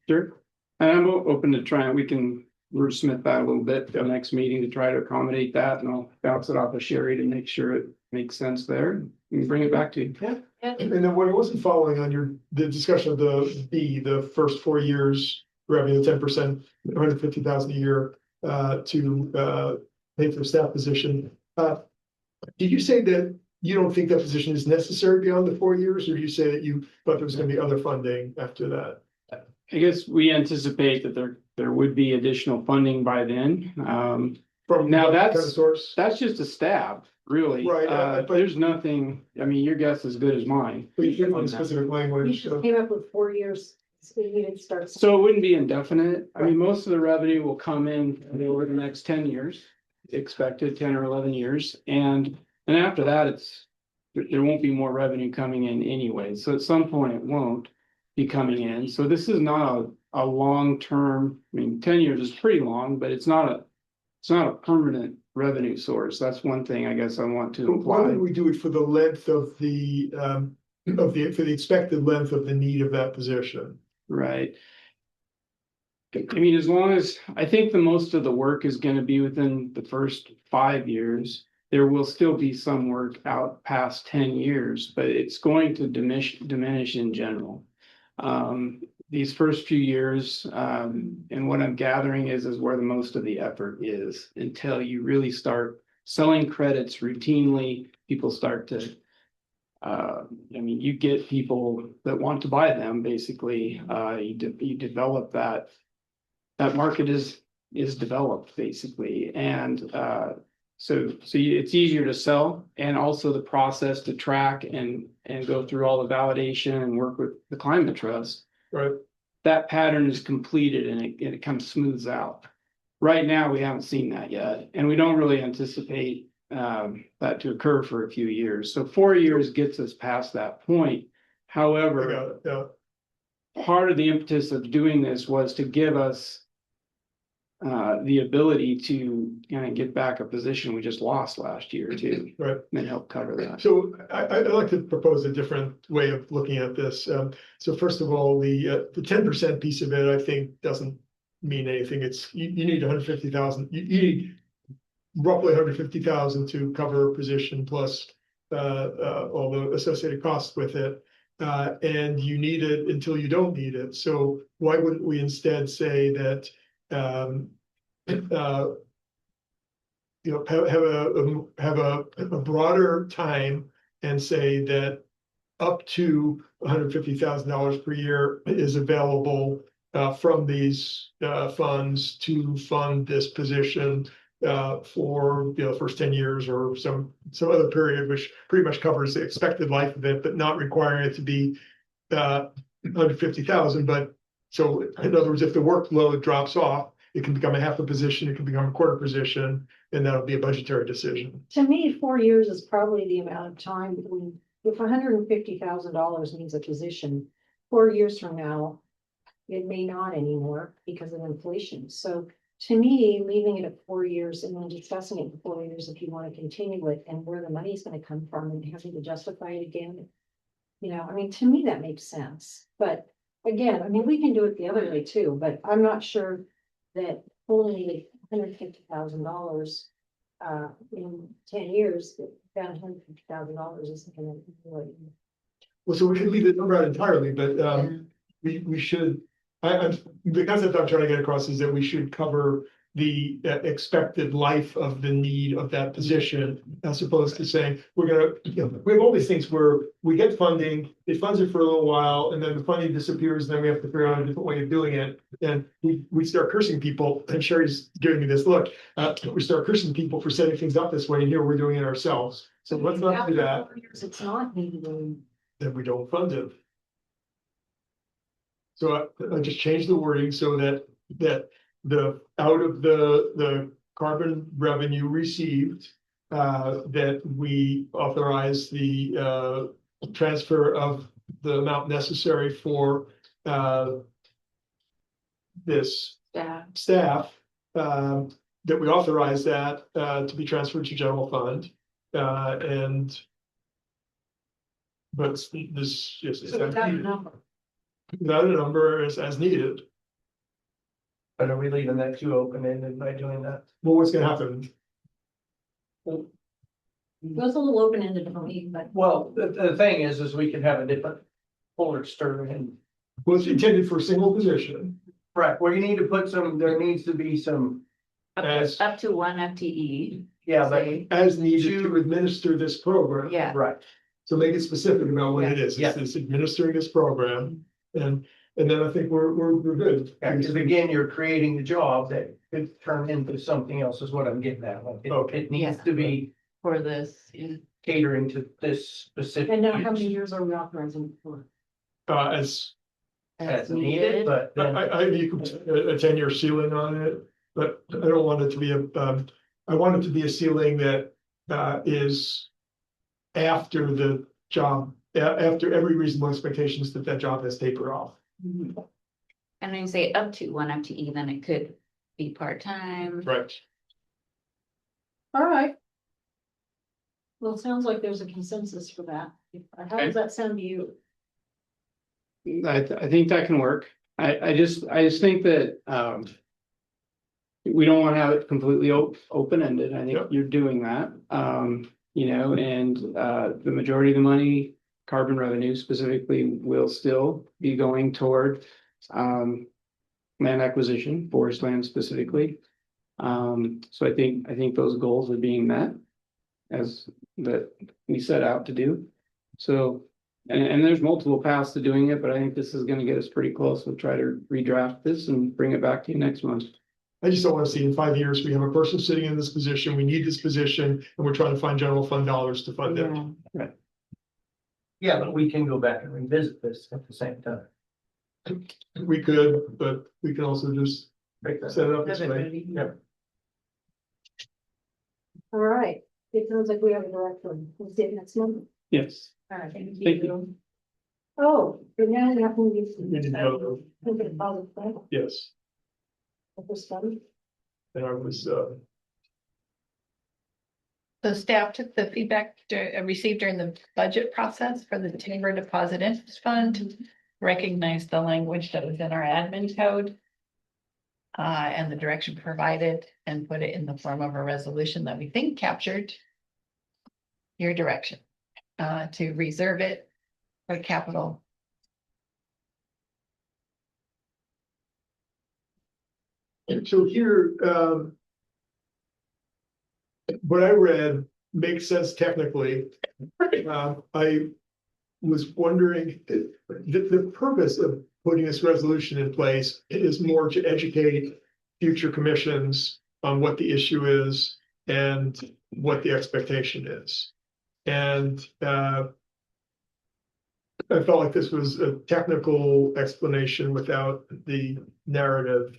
Sure. And I'm open to trying, we can wordsmith that a little bit for the next meeting to try to accommodate that, and I'll bounce it off of Sherry to make sure it makes sense there. We can bring it back to you. Yeah. And then what I wasn't following on the discussion of the first 4 years, revenue 10%, 150,000 a year to pay for staff position. Did you say that you don't think that position is necessary beyond the 4 years, or do you say that you thought there was going to be other funding after that? I guess we anticipate that there would be additional funding by then. From Now what kind of that's source? just a stab, really. Right, But there's nothing, I mean, your guess is as good as mine. But you give specific You language. should came up with 4 years. So you didn't start. So it wouldn't be indefinite. I mean, most of the revenue will come in over the next 10 years, expected 10 or 11 years. And after that, there won't be more revenue coming in anyway. So at some point it won't be coming in. So this is not a long-term, I mean, 10 years is pretty long, but it's not a permanent revenue source. That's one thing I guess I want to Why imply. would we do it for the length of for the expected length of the need of that position? Right. I mean, as long as, I think the most of the work is gonna be within the first 5 years. There will still be some work out past 10 years, but it's going to diminish in general. These first few years, and what I'm gathering is where the most of the effort is, until you really start selling credits routinely. People start to, you get people that want to buy them, basically. You develop that market is developed, basically, and so it's easier to sell, and also the process to track and go through all the validation and work with the climate trust. Right. that pattern is completed and it kind of smooths out. Right now, we haven't seen that yet, and we don't really anticipate that to occur for a few years. So 4 years gets us past that point. However, part of the impetus of doing this was to give us the ability to kind of get back a position we just lost last year too. Right. And help cover that. So I'd like to propose a different way of looking at this. So first of all, the 10% piece of it, I think, doesn't mean anything. It's, you need 150,000, you need roughly 150,000 to cover a position plus all the associated costs with it. And you need it until you don't need it. So why wouldn't we instead say that you know, have a broader time and say that up to $150,000 per year is available from these funds to fund this position for, you know, the first 10 years or some other period, which pretty much covers the expected life of it, but not requiring it to be 150,000. But so in other words, if the workload drops off, it can become a half a position, it can become a quarter position, and that'll be a budgetary decision. To me, 4 years is probably the amount of time. If $150,000 means a position, 4 years from now, it may not anymore because of inflation. So to me, leaving it at 4 years and then discussing it for 4 years, if you want to continue it and where the money is going to come from and having to justify it again. You know, I mean, to me, that makes sense. But again, I mean, we can do it the other way too, but I'm not sure that only $150,000 in 10 years, that $150,000 isn't going to really. Well, so we could leave the number out entirely, but we should, the concept I'm trying to get across is that we should cover the expected life of the need of that position, as opposed to saying, we're gonna, you know, we have all these things where we get funding, it funds it for a little while, and then the funding disappears, and then we have to figure out a different way of doing it. And we start cursing people, and Sherry's giving me this look, we start cursing people for setting things up this way, and here we're doing it ourselves. So let's not do that. After 4 years, it's not needed. Then we don't fund it. So I just changed the wording so that the out of the carbon revenue received, that we authorize the transfer of the amount necessary for this staff, that we authorize that to be transferred to general fund, and but this is Without a number. without a number as needed. But are we leaving that too open-ended by doing that? Well, what's gonna happen? It was a little open-ended for me, but. Well, the thing is we can have a different folder stir and. Well, it's intended for a single position. Right, where you need to put some, there needs to be some, As, Up to 1 FTE. yeah, but, as needed to administer this program. Yeah. right. So make it specific about what it is. Yeah. It's administering this program, and then I think we're good. Because again, you're creating the job that could turn into something else is what I'm getting at. Like it needs to be For this, yeah. catering to this specific. And now how many use years are we authorizing for? As as needed, but then. you could put a 10-year ceiling on it, but I don't want it to be I want it to be a ceiling that is after the job, after every reasonable expectation is that job has tapered off. And when you say up to 1 FTE, then it could be part-time. Right. All right. Well, it sounds like there's a consensus for that. How does that sound to you? I think that can work. I just think that we don't want to have it completely open-ended. I think you're doing that. You know, and the majority of the money, carbon revenue specifically, will still be going toward land acquisition, forest land specifically. So I think those goals are being met as that we set out to do. So, and there's multiple paths to doing it, but I think this is going to get us pretty close. We'll try to redraft this and bring it back to you next month. I just don't want to see in 5 years, we have a person sitting in this position, we need this position, and we're trying to find general fund dollars to fund it. Right. Yeah, but we can go back and revisit this at the same time. we could, but we can also just set it up this way. Yeah. All right, it sounds like we have a director. We'll see it next month. Yes. All right, thank Thank you. Oh, but now we have to use. We didn't know. Yes, and I was, The staff took the feedback received during the budget process for the Chamber Deposit Interest Fund, recognized the language that was in our admin code, and the direction provided, and put it in the form of a resolution that we think captured your direction, to reserve it for capital. and so here, what I read makes sense technically. I was wondering, the purpose of putting this resolution in place is more to educate future commissions on what the issue is and what the expectation is. And I felt like this was a technical explanation without the narrative.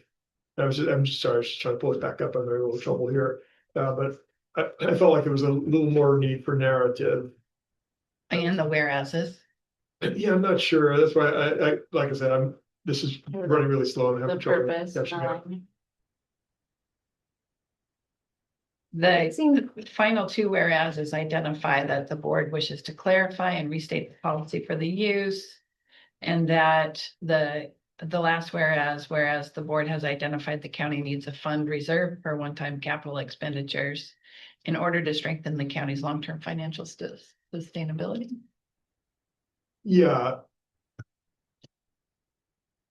I'm just sorry, I was just trying to pull it back up. I'm having a little trouble here. But I felt like there was a little more need for narrative. And the whereases. Yeah, I'm not sure. That's why I like I said, this is running really slow and having The trouble purpose. catching up. The final two whereases identify that the board wishes to clarify and restate the policy for the use. And that the last whereas the board has identified the county needs a fund reserve for one-time capital expenditures in order to strengthen the county's long-term financial sustainability. Yeah.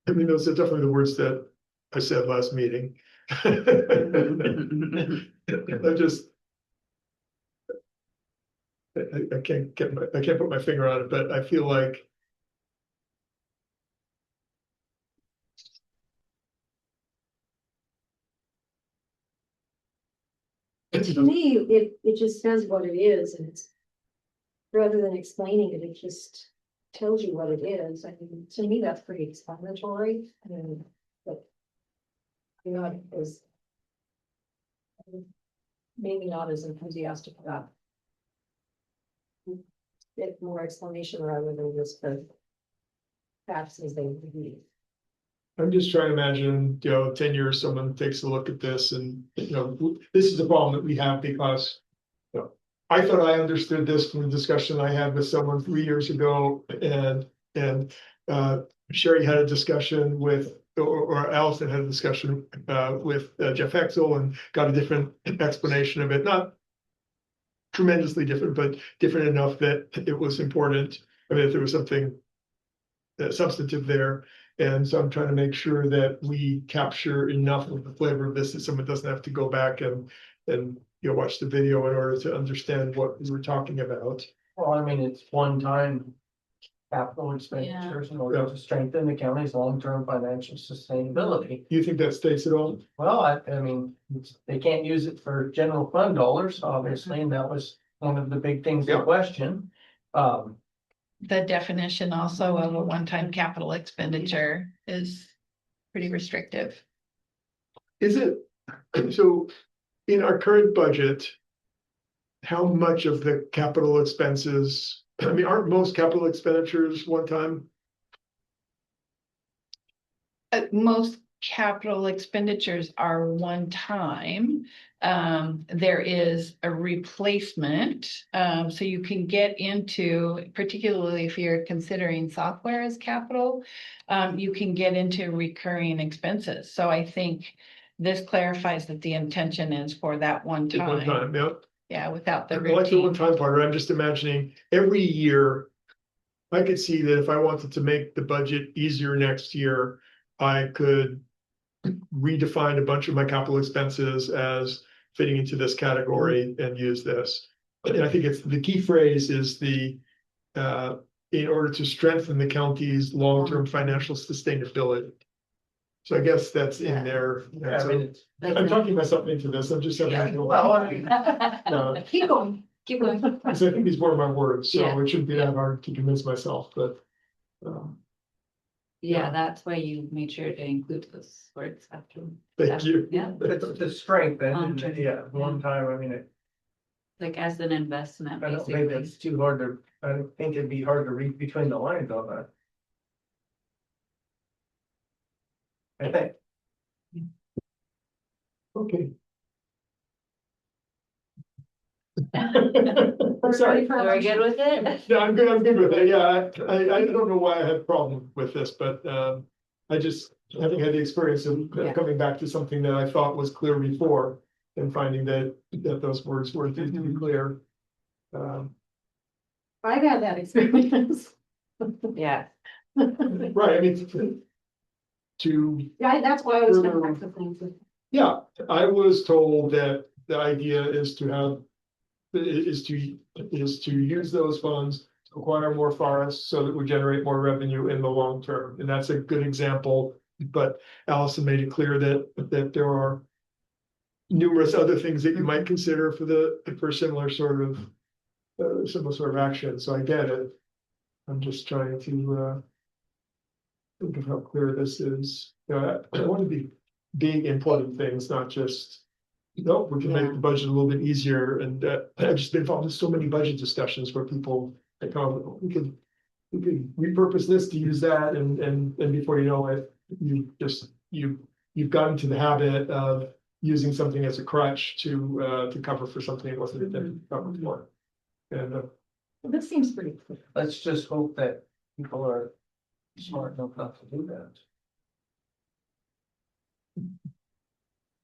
I mean, those are definitely the words that I said last meeting. I can't put my finger on it, but I feel like To me, it just says what it is, and it's rather than explaining it, it just tells you what it is. I mean, to me, that's pretty explanatory. I mean, but I'm not as maybe not as enthusiastic about it, more explanation rather than just the facts as they would be. I'm just trying to imagine, 10 years, someone takes a look at this and, this is the problem that we have because I thought I understood this from the discussion I had with someone 3 years ago and Sherry had a discussion with, or Allison had a discussion with Jeff Hexel and got a different explanation of it, not tremendously different, but different enough that it was important. I mean, if there was something substantive there. And so I'm trying to make sure that we capture enough of the flavor of this that someone doesn't have to go back and watch the video in order to understand what we were talking about. Well, I mean, it's one-time capital expenditures in order to strengthen the county's long-term financial sustainability. Do you think that states it all? Well, I mean, they can't use it for general fund dollars, obviously, and that was one of the big things in question. The definition also of a one-time capital expenditure is pretty restrictive. Is it, so in our current budget, how much of the capital expenses, I mean, aren't most capital expenditures one time? Most capital expenditures are one time. There is a replacement, so you can get into, particularly if you're considering software as capital, you can get into recurring expenses. So I think this clarifies that the intention is for that one time. One time, yeah. Yeah, without the I like the routine. one time part. I'm just imagining every year. I could see that if I wanted to make the budget easier next year, I could redefine a bunch of my capital expenses as fitting into this category and use this. And I think it's the key phrase is in order to strengthen the county's long-term financial sustainability. So I guess that's in there. Yeah, I mean, I'm talking myself into this. I'm just having. No. Keep going. Because I think these were my words, so Yeah. it shouldn't be that hard to convince myself, but. Yeah, that's why you made sure to include those words after. Thank you. Yeah, It's to strengthen, and Long-term, yeah, one time, I mean, like as an investment, I don't think basically. it's too hard to, I don't think it'd be hard to read between the lines on that. I think. Okay. I'm sorry. Are we good with it? Yeah, I'm good with it. Yeah, I don't know why I have a problem with this, but, I just, having had the experience of Yeah. coming back to something that I thought was clear before and finding that those words weren't to be clear. I've had that experience. Yeah. Right, I mean, to, Yeah, that's why I was coming back to things. yeah, I was told that the idea is to have, is to use those funds to acquire more forests so that we generate more revenue in the long term. And that's a good example, but Allison made it clear that there are numerous other things that you might consider for similar sort of action. So I get it. I'm just trying to think of how clear this is. I want to be big important things, not just, nope, we can make the budget a little bit easier. And I've just been involved in so many budget discussions where people, like, oh, we could repurpose this to use that, and before you know it, you've gotten to the habit of using something as a crutch to cover for something it wasn't intended to cover for. And This seems pretty clear. Let's just hope that people are smart enough not to do that.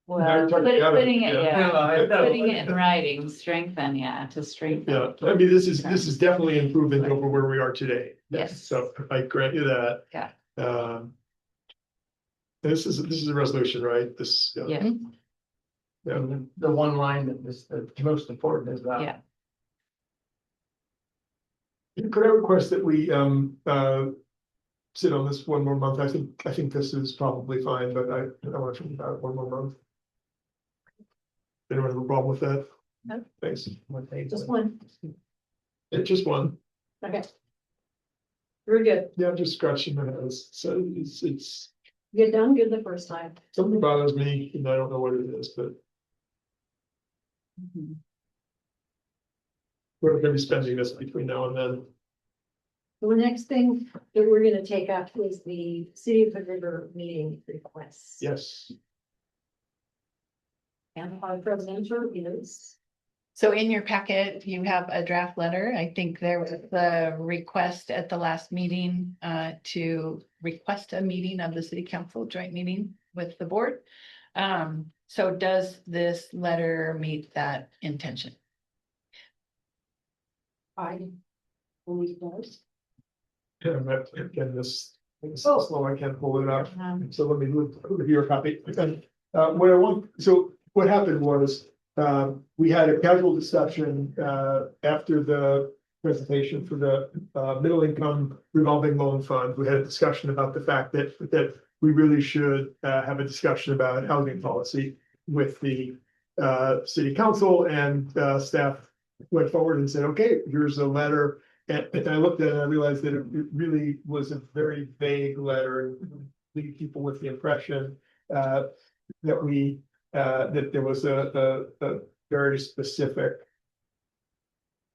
Well, talking about it, putting it, yeah. No, I yeah, know. putting it in writing, strengthen, yeah, to strengthen. yeah, I mean, this is definitely improvement over where we are today. Yes. So I grant you that. Yeah. This is a resolution, right? This. Yeah. Yeah. And the one line that is the most important is that. Yeah. Could I request that we sit on this one more month? I think this is probably fine, but I want to think about it one more month. Anyone have a problem with that? No. Thanks. Just one. Just one. Okay. Very good. Yeah, I'm just scratching my nose. So it's You done good the first time. something bothers me and I don't know what it is, but we're gonna be spending this between now and then. The next thing that we're gonna take up is the City of Hood River meeting requests. Yes. And our presidential is. So in your packet, you have a draft letter. I think there was the request at the last meeting to request a meeting of the city council joint meeting with the board. So does this letter meet that intention? I believe does. Yeah, but again, this is Oh. slow, I can't pull it up. So let me move your copy. And what happened was, we had a casual discussion, after the presentation for the, middle income revolving loan fund. We had a discussion about the fact that we really should, have a discussion about housing policy with the, city council, and, staff went forward and said, okay, here's a letter. And I looked at it and I realized that it really was a very vague letter, and leave people with the impression, that there was a very specific.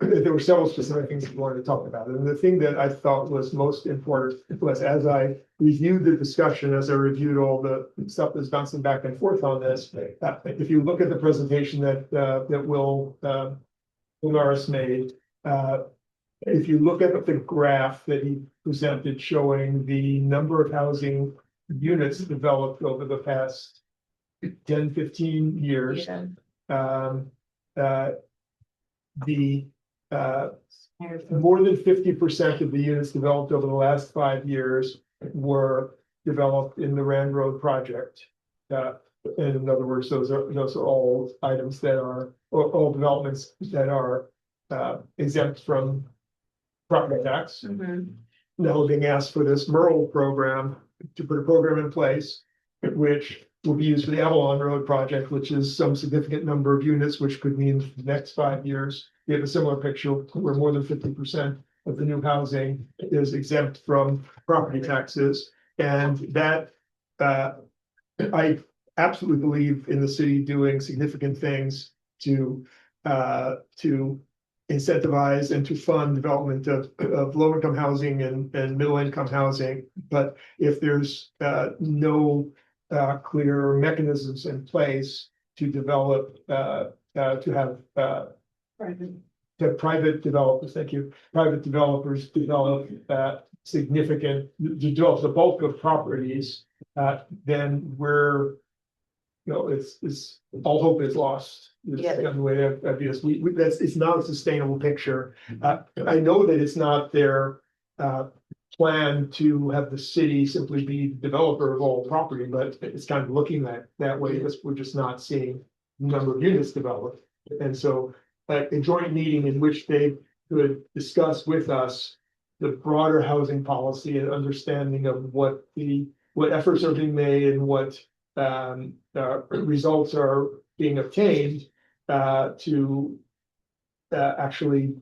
There were several specific things we wanted to talk about. And the thing that I thought was most important was, as I reviewed the discussion, as I reviewed all the stuff that's bouncing back and forth on this, if you look at the presentation that Will Norris made, if you look at the graph that he presented showing the number of housing units developed over the past 10, 15 years. Yeah. More than 50% of the units developed over the last 5 years were developed in the Rand Road project. And in other words, those are all items that are, or all developments that are exempt from property tax. Now we're being asked for this MERL program, to put a program in place, which will be used for the Avalon Road project, which is some significant number of units, which could mean for the next 5 years. We have a similar picture where more than 50% of the new housing is exempt from property taxes. And that, I absolutely believe in the city doing significant things to incentivize and to fund development of low-income housing and middle-income housing. But if there's no clear mechanisms in place to develop, to have private developers, thank you, private developers develop significant, develop the bulk of properties, then we're, it's all hope is lost. It's Yeah. kind of the way I view this. It's not a sustainable picture. I know that it's not their plan to have the city simply be the developer of all property, but it's kind of looking that way because we're just not seeing the number of units developed. And so a joint meeting in which they could discuss with us the broader housing policy and understanding of what efforts are being made and what results are being obtained to actually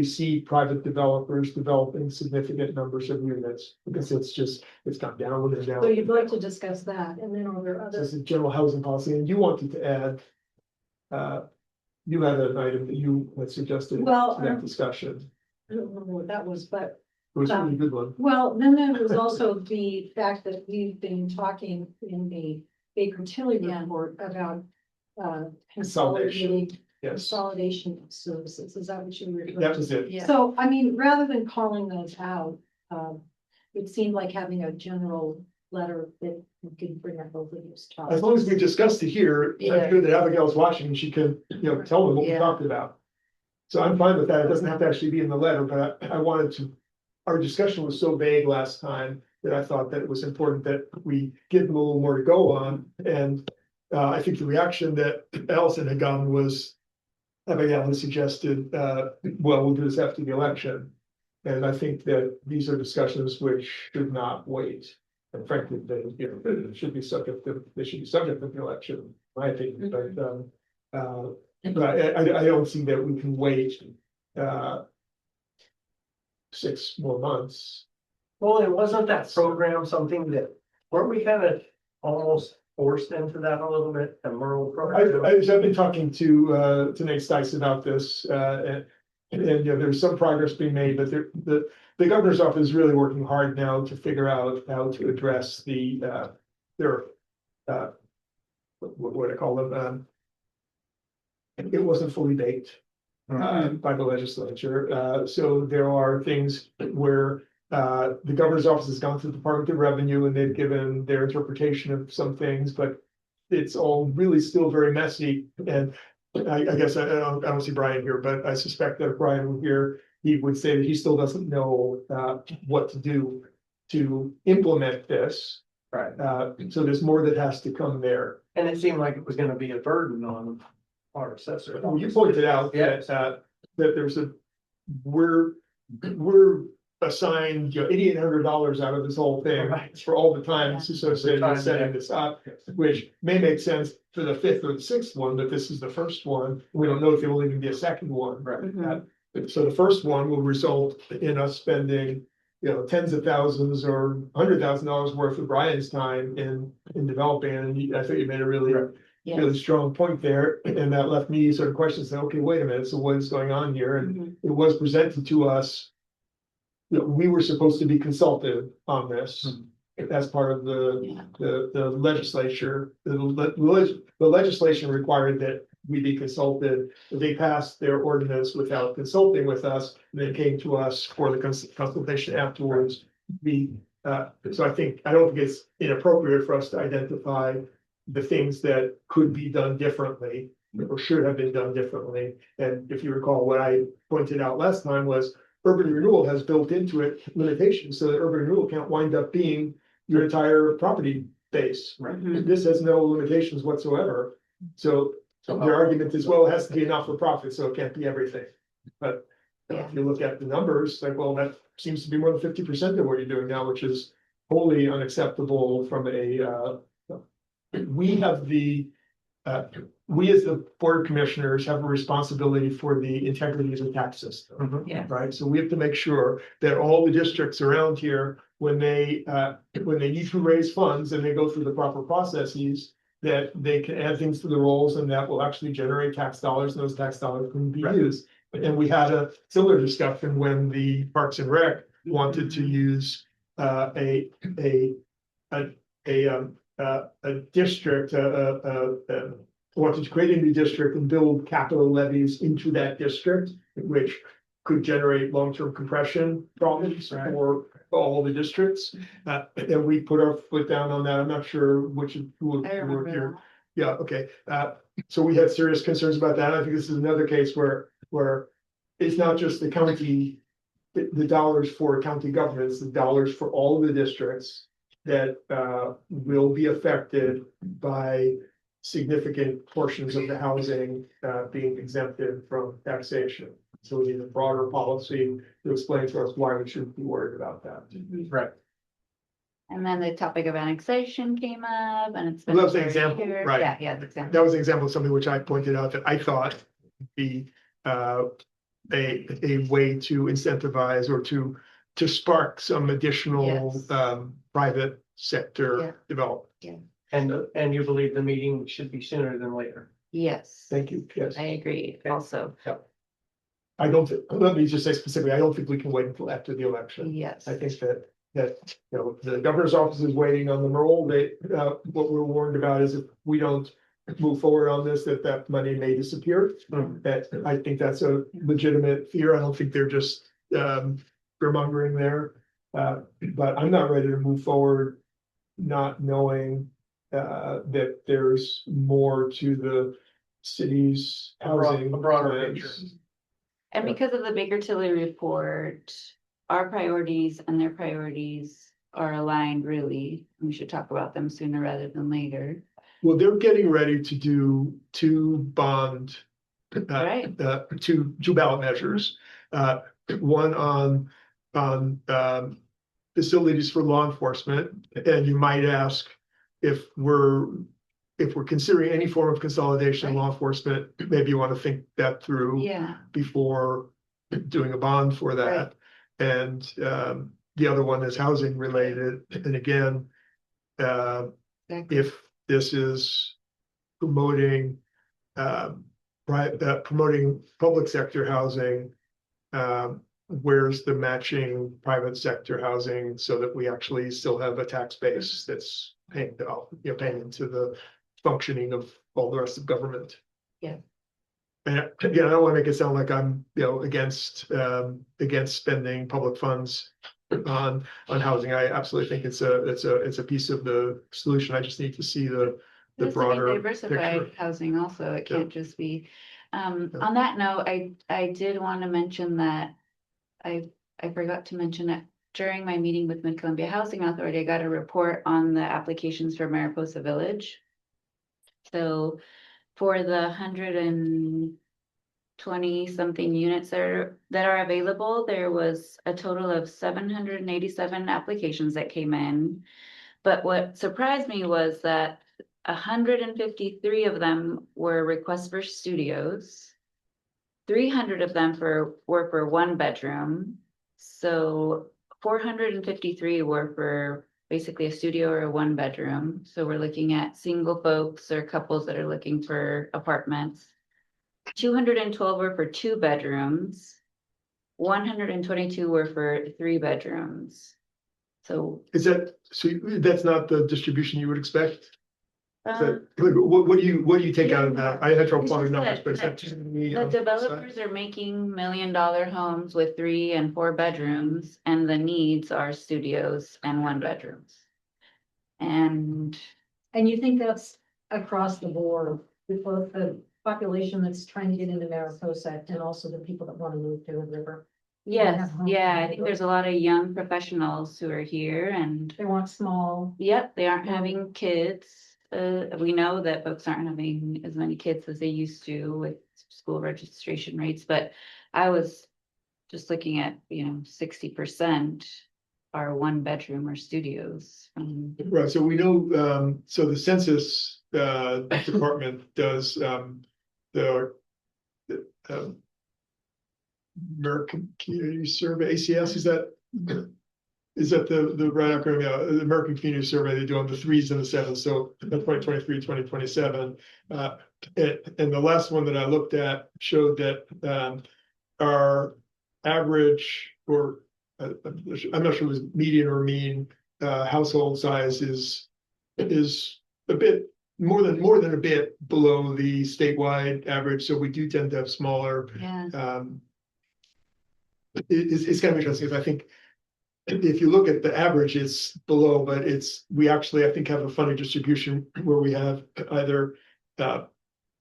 see private developers developing significant numbers of units, because it's gone down and down. So you'd like to discuss that, and then are there other? This is general housing policy, and you wanted to add, you had an item that you had suggested Well, to that discussion. I don't remember what that was, but. It was a really good one. Well, then there was also the fact that we've been talking in the Baker Tilly report about consolidating. Yes, Consolidation of services, is that what you were? referring that to? was it. Yeah. So, I mean, rather than calling those out, it seemed like having a general letter that we could bring up both of those topics. As long as we discussed it here, Yeah. I'm sure that Abigail's watching, she can, tell them what we Yeah. talked about. So I'm fine with that. It doesn't have to actually be in the letter, but I wanted to, our discussion was so vague last time that I thought that it was important that we give them a little more to go on. And I think the reaction that Allison had gotten was, Abigail had suggested, well, we'll do this after the election. And I think that these are discussions which should not wait. And frankly, they should be subject to the election, in my opinion, but I don't see that we can wait 6 more months. Well, it wasn't that program something that, weren't we kind of almost forced into that a little bit, the Merle program? I've been talking to Nate Stice about this, and there's some progress being made, but the governor's office is really working hard now to figure out how to address their what I call them. It wasn't fully baked by the legislature, so there are things where the governor's office has gone to the Department of Revenue and they've given their interpretation of some things, but it's all really still very messy. And I guess I don't see Brian here, but I suspect that if Brian were here, he would say that he still doesn't know what to do to implement this. Right. So there's more that has to come there. And it seemed like it was gonna be a burden on our assessor. You pointed out that there's we're assigned $8,800 out of this whole thing for all the times associated with setting this up, which may make sense for the 5th or the 6th one, but this is the first one. We don't know if there will even be a second one. Right. So the first one will result in us spending, tens of thousands or $100,000 worth of Brian's time in developing. And I think you made a really strong point there, and that left me sort of questions. Okay, wait a minute. So what is going on here? And it was presented to us. We were supposed to be consulted on this as part of the legislature. The legislation required that we be consulted. They passed their ordinance without consulting with us, and then came to us for the consultation afterwards. So I don't think it's inappropriate for us to identify the things that could be done differently or should have been done differently. And if you recall, what I pointed out last time was urban renewal has built into it limitations, so that urban renewal can't wind up being your entire property base. Right. This has no limitations whatsoever. So their argument is, well, it has to be enough for profit, so it can't be everything. But if you look at the numbers, like, well, that seems to be more than 50% of what you're doing now, which is wholly unacceptable from a, we have the we as the Board of Commissioners have a responsibility for the integrity of the tax system. Yeah. Right, so we have to make sure that all the districts around here, when they need to raise funds and they go through the proper processes, that they can add things to the rolls and that will actually generate tax dollars and those tax dollars can be used. And we had a similar discussion when the Parks and Rec wanted to use a district, wanted to create a new district and build capital levies into that district, which could generate long-term compression problems for all the districts. And we put our foot down on that. I'm not sure which who were here. Yeah, okay. So we had serious concerns about that. I think this is another case where it's not just the county, the dollars for county governments, the dollars for all of the districts that will be affected by significant portions of the housing being exempted from taxation. So we need a broader policy to explain to us why we shouldn't be worried about that. Right. And then the topic of annexation came up and it's been. Well, that was an example, here. right. Yeah, the example. That was an example of something which I pointed out that I thought be a way to incentivize or to spark some additional Yes. Private sector Yeah. development. And you believe the meeting should be sooner than later? Yes, Thank you, yes. I agree also. I don't, let me just say specifically, I don't think we can wait until after the election. Yes. I think that, you know, the governor's office is waiting on the roll. What we're warned about is if we don't move forward on this, that money may disappear. That, I think that's a legitimate fear. I don't think they're just, fear-mongering there. But I'm not ready to move forward, not knowing, that there's more to the city's housing. A broader plans. picture. And because of the Baker Tilly report, our priorities and their priorities are aligned really. We should talk about them sooner rather than later. Well, they're getting ready to do two bond, Right. two ballot measures. One on facilities for law enforcement. And you might ask if we're considering any form of consolidation in law enforcement, maybe you want to think that through Yeah. before doing a bond for that. And the other one is housing related. And again, if this is promoting promoting public sector housing, where's the matching private sector housing so that we actually still have a tax base that's paying into the functioning of all the rest of government. Yeah. And again, I don't want to make it sound like I'm, against spending public funds on housing. I absolutely think it's a piece of the solution. I just need to see the It has to be broader diversified picture. housing also. It can't just be. On that note, I did want to mention that I forgot to mention it during my meeting with Mid-Columbia Housing Authority. I got a report on the applications for Mariposa Village. So for the 120 something units that are available, there was a total of 787 applications that came in. But what surprised me was that 153 of them were requests for studios. 300 of them were for one bedroom. So 453 were for basically a studio or a one bedroom. So we're looking at single folks or couples that are looking for apartments. 212 were for two bedrooms. 122 were for three bedrooms. So that's not the distribution you would expect? um, What do you take out of that? I had trouble It's following just numbers, that- but is that just me? the on the side? developers are making $1 million homes with 3 and 4 bedrooms, and the needs are studios and one bedrooms. And you think that's across the board with both the population that's trying to get into Mariposa and also the people that want to move to the river? yes, homes yeah, in I the think there's a lot of young professionals who are here and They want small. yep, they aren't having kids. We know that folks aren't having as many kids as they used to with school registration rates, but I was just looking at, 60% are one bedroom or studios. Right, so we know, so the census department does, the American Community Survey, ACS, is that the right acronym? Yeah, the American Community Survey, they do on the 3s and the 7s, so 2023, 2027. And the last one that I looked at showed that our average, or I'm not sure it was median or mean, household size is a bit more than a bit below the statewide average, so we do tend to have smaller. Yeah. It's kind of interesting, because I think if you look at the average, it's below, but we actually, I think, have a funny distribution where we have either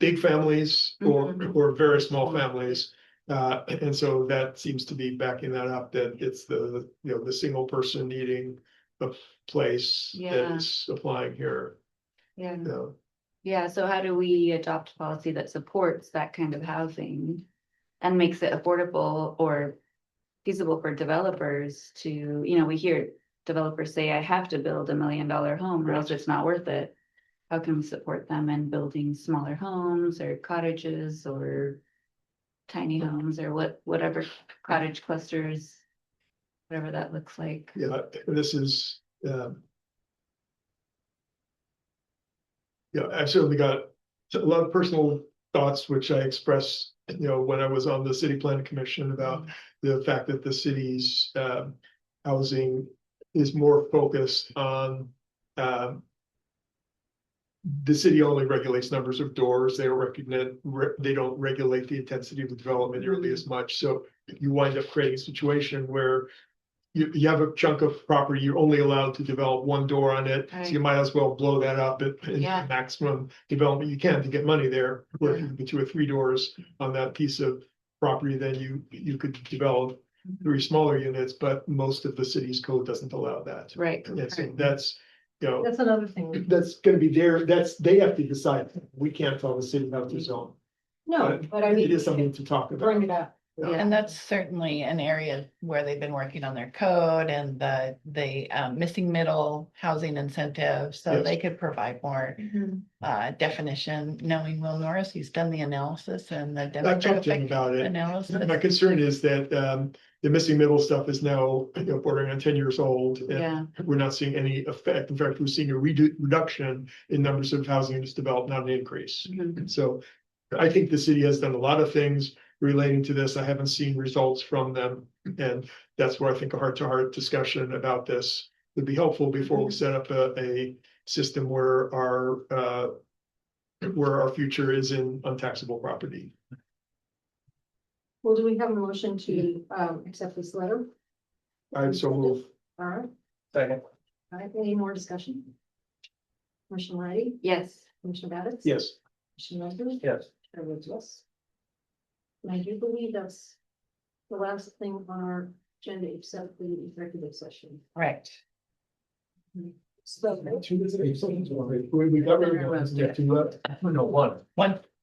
big families or very small families. And so that seems to be backing that up, that it's the single person needing a place that is applying here. Yeah. So, Yeah, so how do we adopt a policy that supports that kind of housing and makes it affordable or feasible for developers to, we hear developers say, I have to build $1 million home or else it's not worth it. How can we support them in building smaller homes or cottages or tiny homes or whatever cottage clusters, whatever that looks like? yeah, this is, I've certainly got a lot of personal thoughts, which I expressed, when I was on the city planning commission, about the fact that the city's housing is more focused on, the city only regulates numbers of doors. They don't regulate the intensity of the development nearly as much. So you wind up creating a situation where you have a chunk of property, you're only allowed to develop one door on it. So you might as well blow that up at maximum development you can to get money there. Where if you could put 2 or 3 doors on that piece of property, then you could develop 3 smaller units, but most of the city's code doesn't allow that. Right. And so that's, That's another thing. that's gonna be they have to decide. We can't tell the city how to zone. No, but I mean. It is something to talk about. Bring it up. And that's certainly an area where they've been working on their code and the missing middle housing incentive, so Yes. they could provide more definition, knowing Will Norris, he's done the analysis and the I've talked to him demographic about it. analysis. My concern is that the missing middle stuff is now bordering on 10 years old. And we're not seeing any effect. In fact, we're seeing a reduction in numbers of housing units developed, not an increase. And so I think the city has done a lot of things relating to this. I haven't seen results from them. And that's where I think a heart-to-heart discussion about this would be helpful before we set up a system where our future is in untaxable property. Well, do we have a motion to accept this letter? I so move. All right, Second. all right, any more discussion? Commissioner Ready? Yes. Commissioner Babitz? Yes. Commissioner Leslie? Yes. Chair votes yes. And I do believe that's the last thing on our agenda except the executive session. Right. So, We got rid of No, one.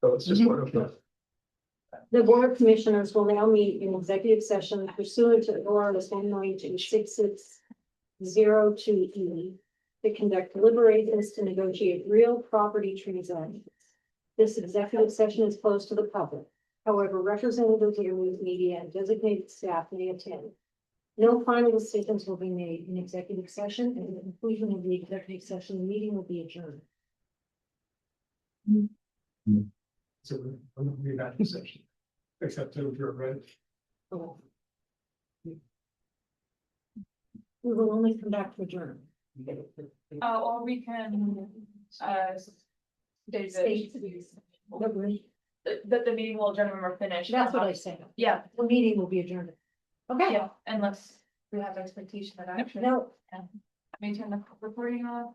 So it's just one of them. the Board of Commissioners will now meet in executive session pursuant to ORS 1926602E to conduct deliberations to negotiate real property transactions. This executive session is closed to the public. However, representatives of the news media and designated staff may attend. No final decisions will be made in executive session, and at the conclusion of the executive session, the meeting will be adjourned. So we're back in session. Except to your right. We will only come back to adjourn. Or we can, that the meeting will adjourn when we're finished. That's what I said. Yeah, The meeting will be adjourned. Okay. yeah, unless we have expectation that actually. No. May turn the recording off.